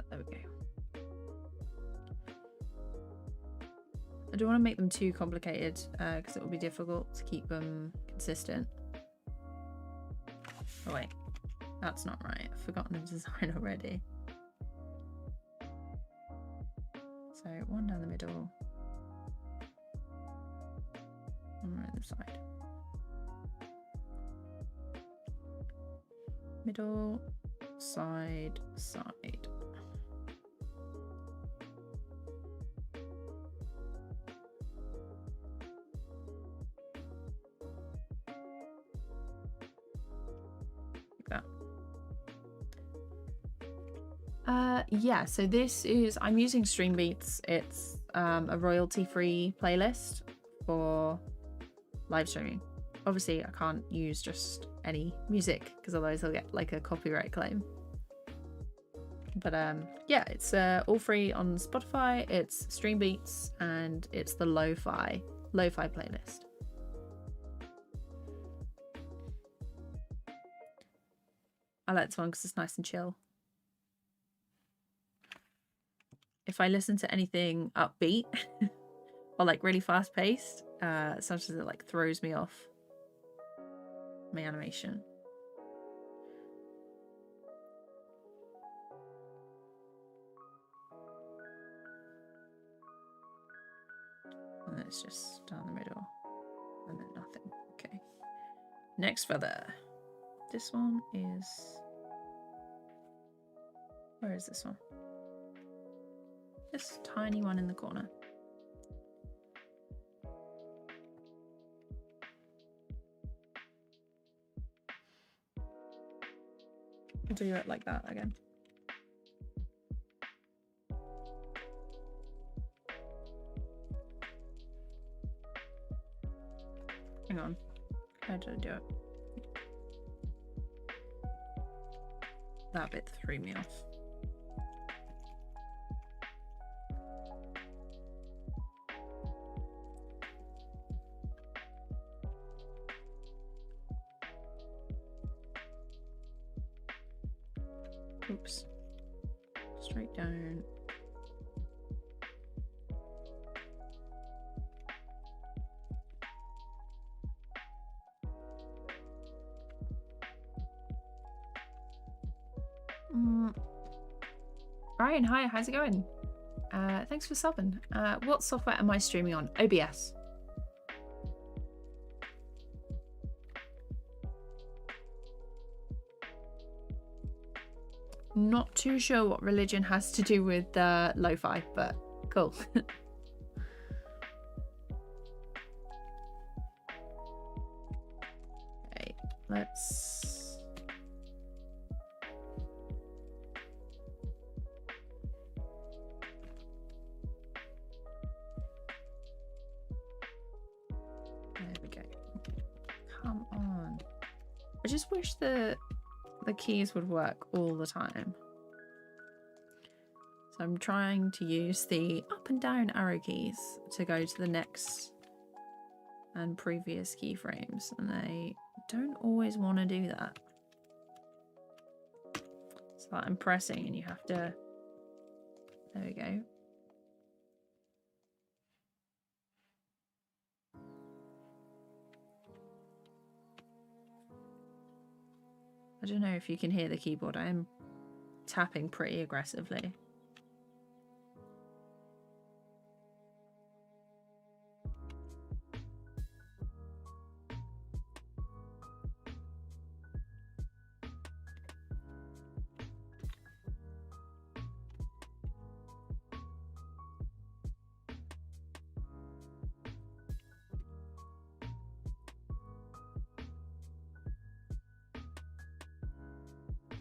There we go. I don't want to make them too complicated because it will be difficult to keep them consistent. Oh wait, that's not right. I've forgotten the design already. So one down the middle, one on the side. Middle, side, side. Yeah, so this is, I'm using Streambeats. It's a royalty-free playlist for live streaming. Obviously, I can't use just any music because otherwise I'll get like a copyright claim. But yeah, it's all free on Spotify. It's Streambeats and it's the lo-fi playlist. I like this one because it's nice and chill. If I listen to anything upbeat or like really fast paced, sometimes it like throws me off my animation. it's just down the middle and then nothing. Okay. Next feather. This one is... Where is this one? This tiny one in the corner. I'll do it like that again. Hang on. How did I do it? That bit threw me off. Oops. Straight down. Ryan, hi, how's it going? Thanks for subbing. What software am I streaming on? OBS. Not too sure what religion has to do with lo-fi, but cool. Okay, let's... There we go. Come on. I just wish the keys would work all the time. So I'm trying to use the up and down arrow keys to go to the next and previous keyframes, and they don't always want to do that. So I'm pressing and you have to... There we go. I don't know if you can hear the keyboard. I am tapping pretty aggressively.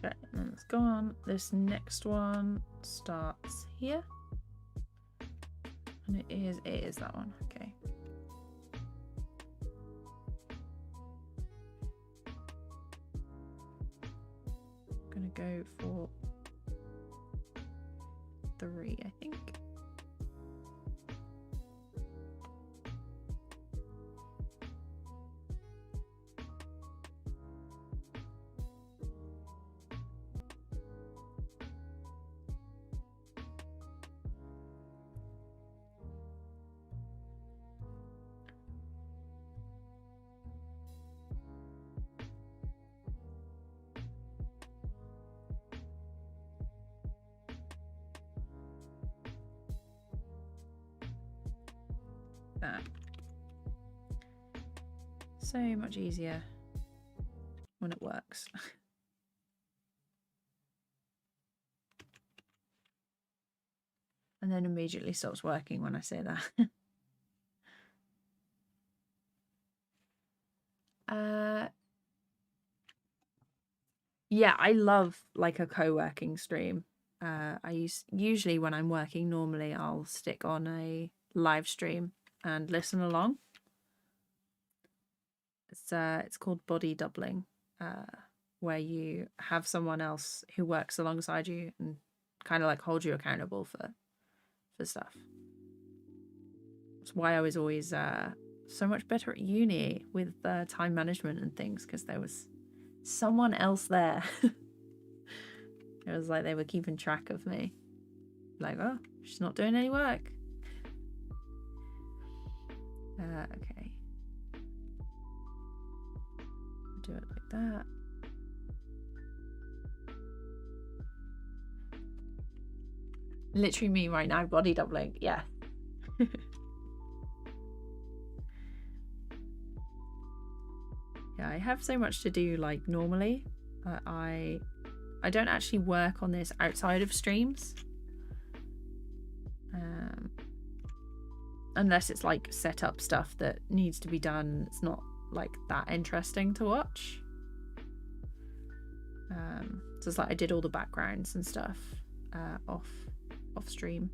Okay, and let's go on. This next one starts here. And it is that one. Okay. I'm gonna go for 3, I think. That. So much easier when it works. And then immediately stops working when I say that. Yeah, I love like a co-working stream. Usually when I'm working, normally I'll stick on a live stream and listen along. It's called body doubling, where you have someone else who works alongside you and kind of like hold you accountable for stuff. That's why I was always so much better at uni with time management and things, because there was someone else there. It was like they were keeping track of me. Like, oh, she's not doing any work. Okay. Do it like that. Literally me right now, body doubling. Yeah. I have so much to do like normally. I don't actually work on this outside of streams. Unless it's like set up stuff that needs to be done. It's not like that interesting to watch. So it's like I did all the backgrounds and stuff off stream.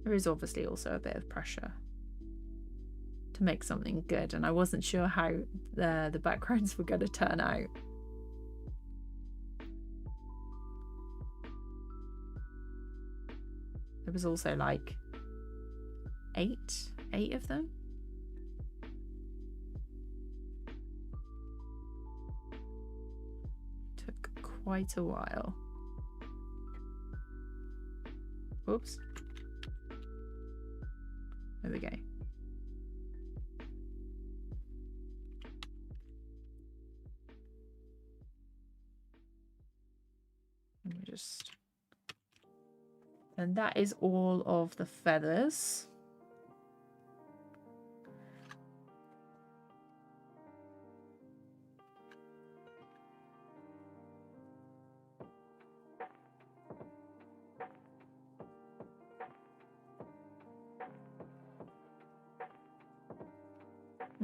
There is obviously also a bit of pressure to make something good, and I wasn't sure how the backgrounds were going to turn out. There was also like eight of them. Took quite a while. Oops. There we go. Let me just... And that is all of the feathers.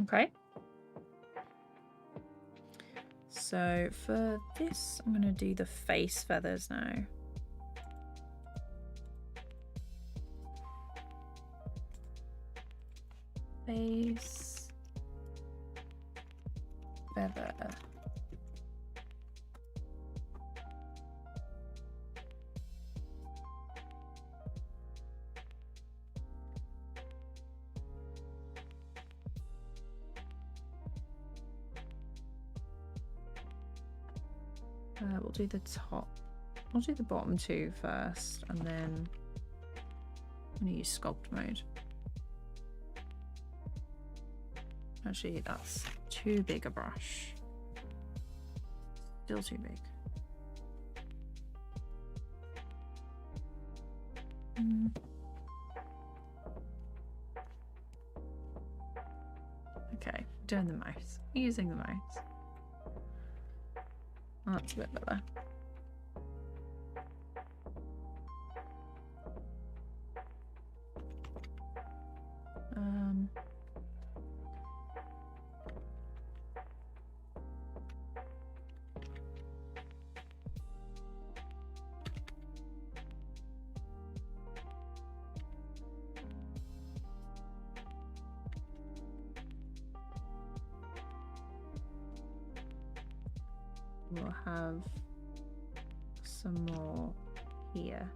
Okay. So for this, I'm going to do the face feathers now. Face feather. We'll do the top. I'll do the bottom two first, and then I'm going to use sculpt mode. Actually, that's too big a brush. Still too big. Okay, doing the mouse. Using the mouse. Oh, that's a bit better. We'll have some more here.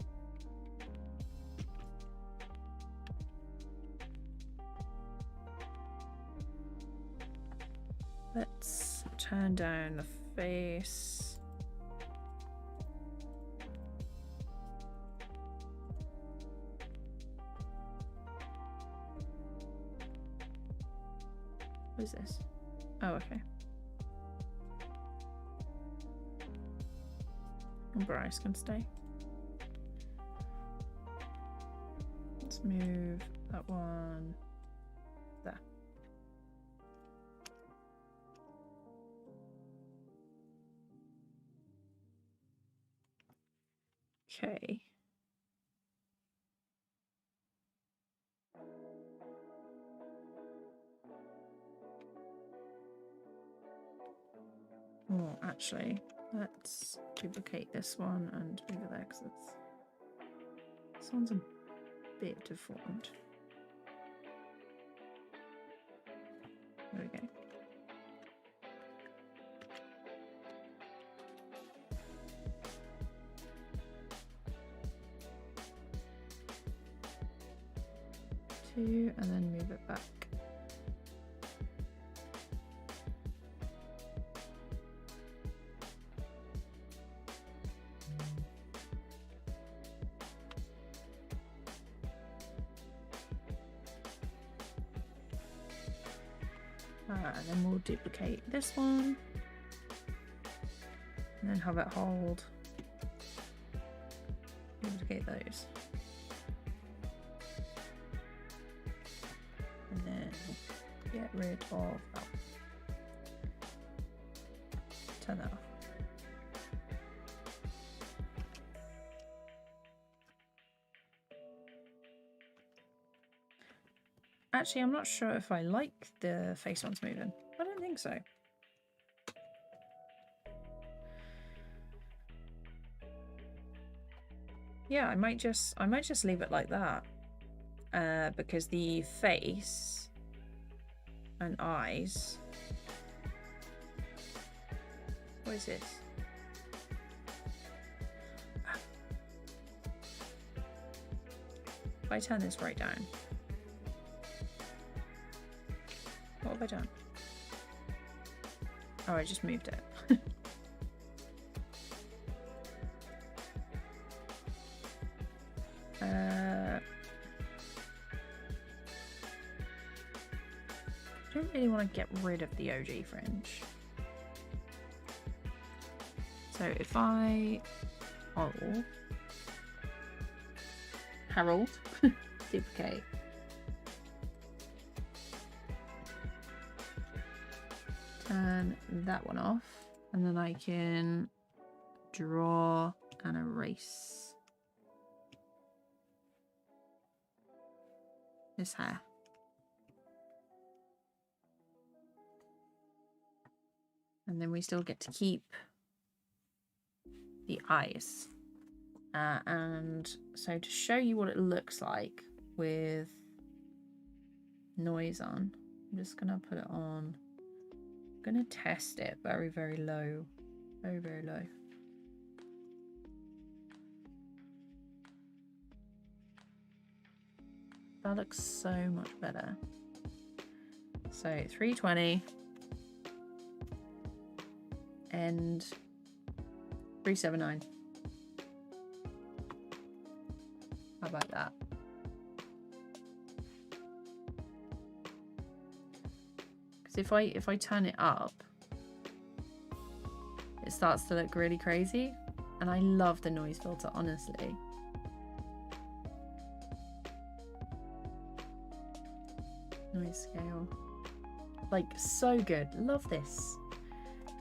Let's turn down the face. What is this? Oh, okay. Bryce can stay. Let's move that one there. Okay. Oh, actually, let's duplicate this one and move it there because this one's a bit deformed. There we go. Two, and then move it back. And then we'll duplicate this one and then have it hold. Duplicate duplicate those. And then get rid of that. Turn that off. Actually, I'm not sure if I like the face ones moving. I don't think so. Yeah, I might just leave it like that. Because the face and eyes. What is this? If I turn this right down. What have I done? Oh, I just moved it. I don't really want to get rid of the OG fringe. So if I... Oh. Harold. Duplicate. Turn that one off. And then I can draw and erase this hair. And then we still get to keep the eyes. And so to show you what it looks like with noise on, I'm just going to put it on. I'm going to test it very, very low. Very, very low. That looks so much better. So 320 and 379. How about that? Because if I turn it up, it starts to look really crazy, and I love the noise filter, honestly. Noise scale, like, so good. Love this.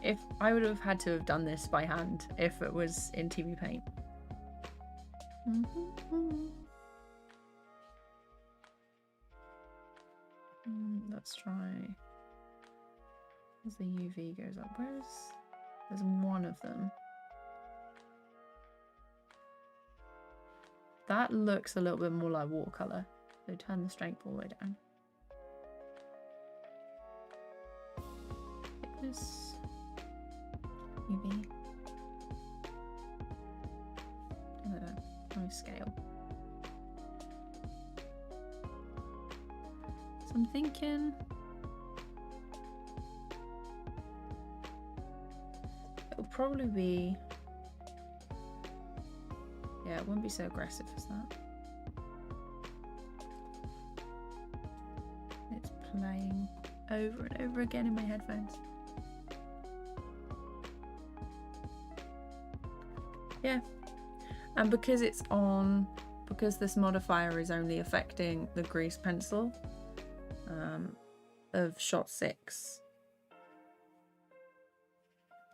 If I would have had to have done this by hand if it was in TVPaint. Let's try. As the UV goes up, there's one of them. That looks a little bit more like watercolor. So turn the strength all the way down. Thickness. UV. Turn that down. Nice scale. So I'm thinking it'll probably be, yeah, it wouldn't be so aggressive as that. It's playing over and over again in my headphones. Yeah, and because it's on, because this modifier is only affecting the grease pencil of shot 6,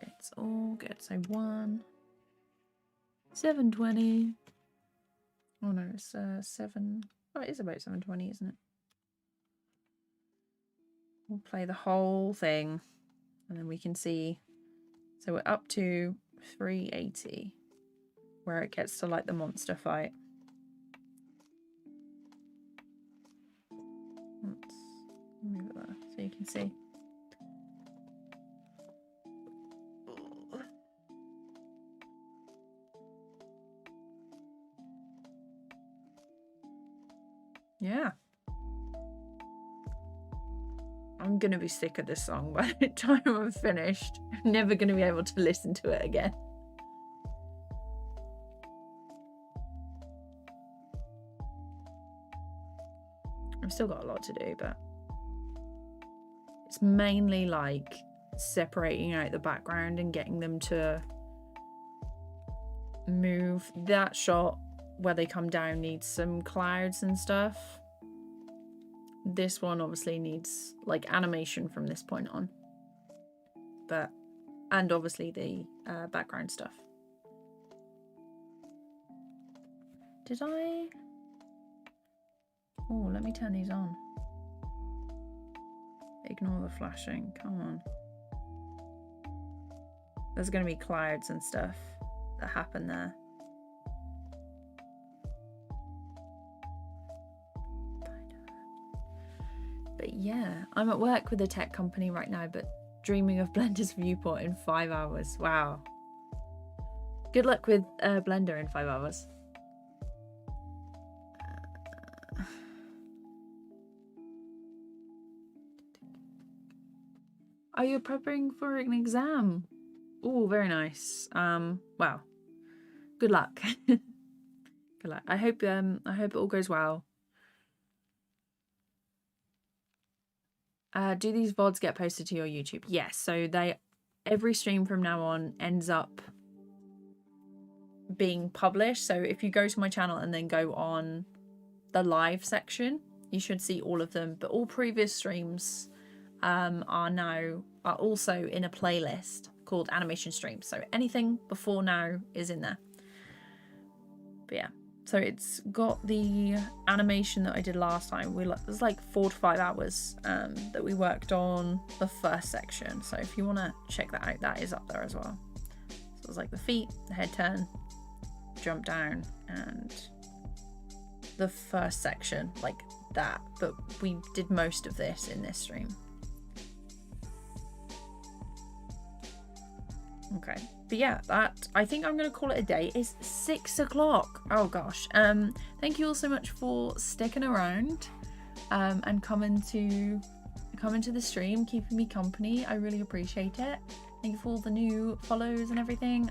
it's all good. So 1, 720. Oh no, it's 7. Oh, it is about 720, isn't it? We'll play the whole thing, and then we can see. So we're up to 380, where it gets to like the monster fight. Let's move it there so you can see. Yeah. I'm going to be sick of this song by the time I'm finished. I'm never going to be able to listen to it again. I've still got a lot to do, but it's mainly like separating out the background and getting them to move. That shot where they come down needs some clouds and stuff. This one obviously needs like animation from this point on, but and obviously the background stuff. Did I? Oh, let me turn these on. Ignore the flashing. Come on. There's going to be clouds and stuff that happen there. But yeah, I'm at work with a tech company right now, but dreaming of Blender's viewport in 5 hours. Wow. Good luck with Blender in 5 hours. Are you preparing for an exam? Oh, very nice. Wow. Good luck. Good luck. I hope it all goes well. Do these VODs get posted to your YouTube? Yes, so every stream from now on ends up being published. So if you go to my channel and then go on the live section, you should see all of them. But all previous streams are also in a playlist called animation streams. So anything before now is in there. But yeah. So it's got the animation that I did last time. It was like 4 to 5 hours that we worked on the first section. So if you want to check that out, that is up there as well. So it was like the feet, the head turn, jump down, and the first section like that. But we did most of this in this stream. Okay. But yeah, I think I'm going to call it a day. It's 6 o'clock. Oh gosh. Thank you all so much for sticking around and coming to the stream, keeping me company. I really appreciate it. Thank you for all the new follows and everything.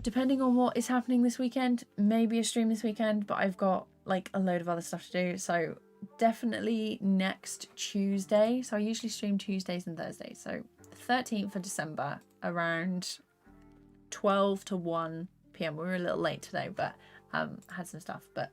Depending on what is happening this weekend, maybe a stream this weekend, but I've got like a load of other stuff to do. So definitely next Tuesday. So I usually stream Tuesdays and Thursdays. So 13th of December around 12 to 1 p.m. We were a little late today, but had some stuff. But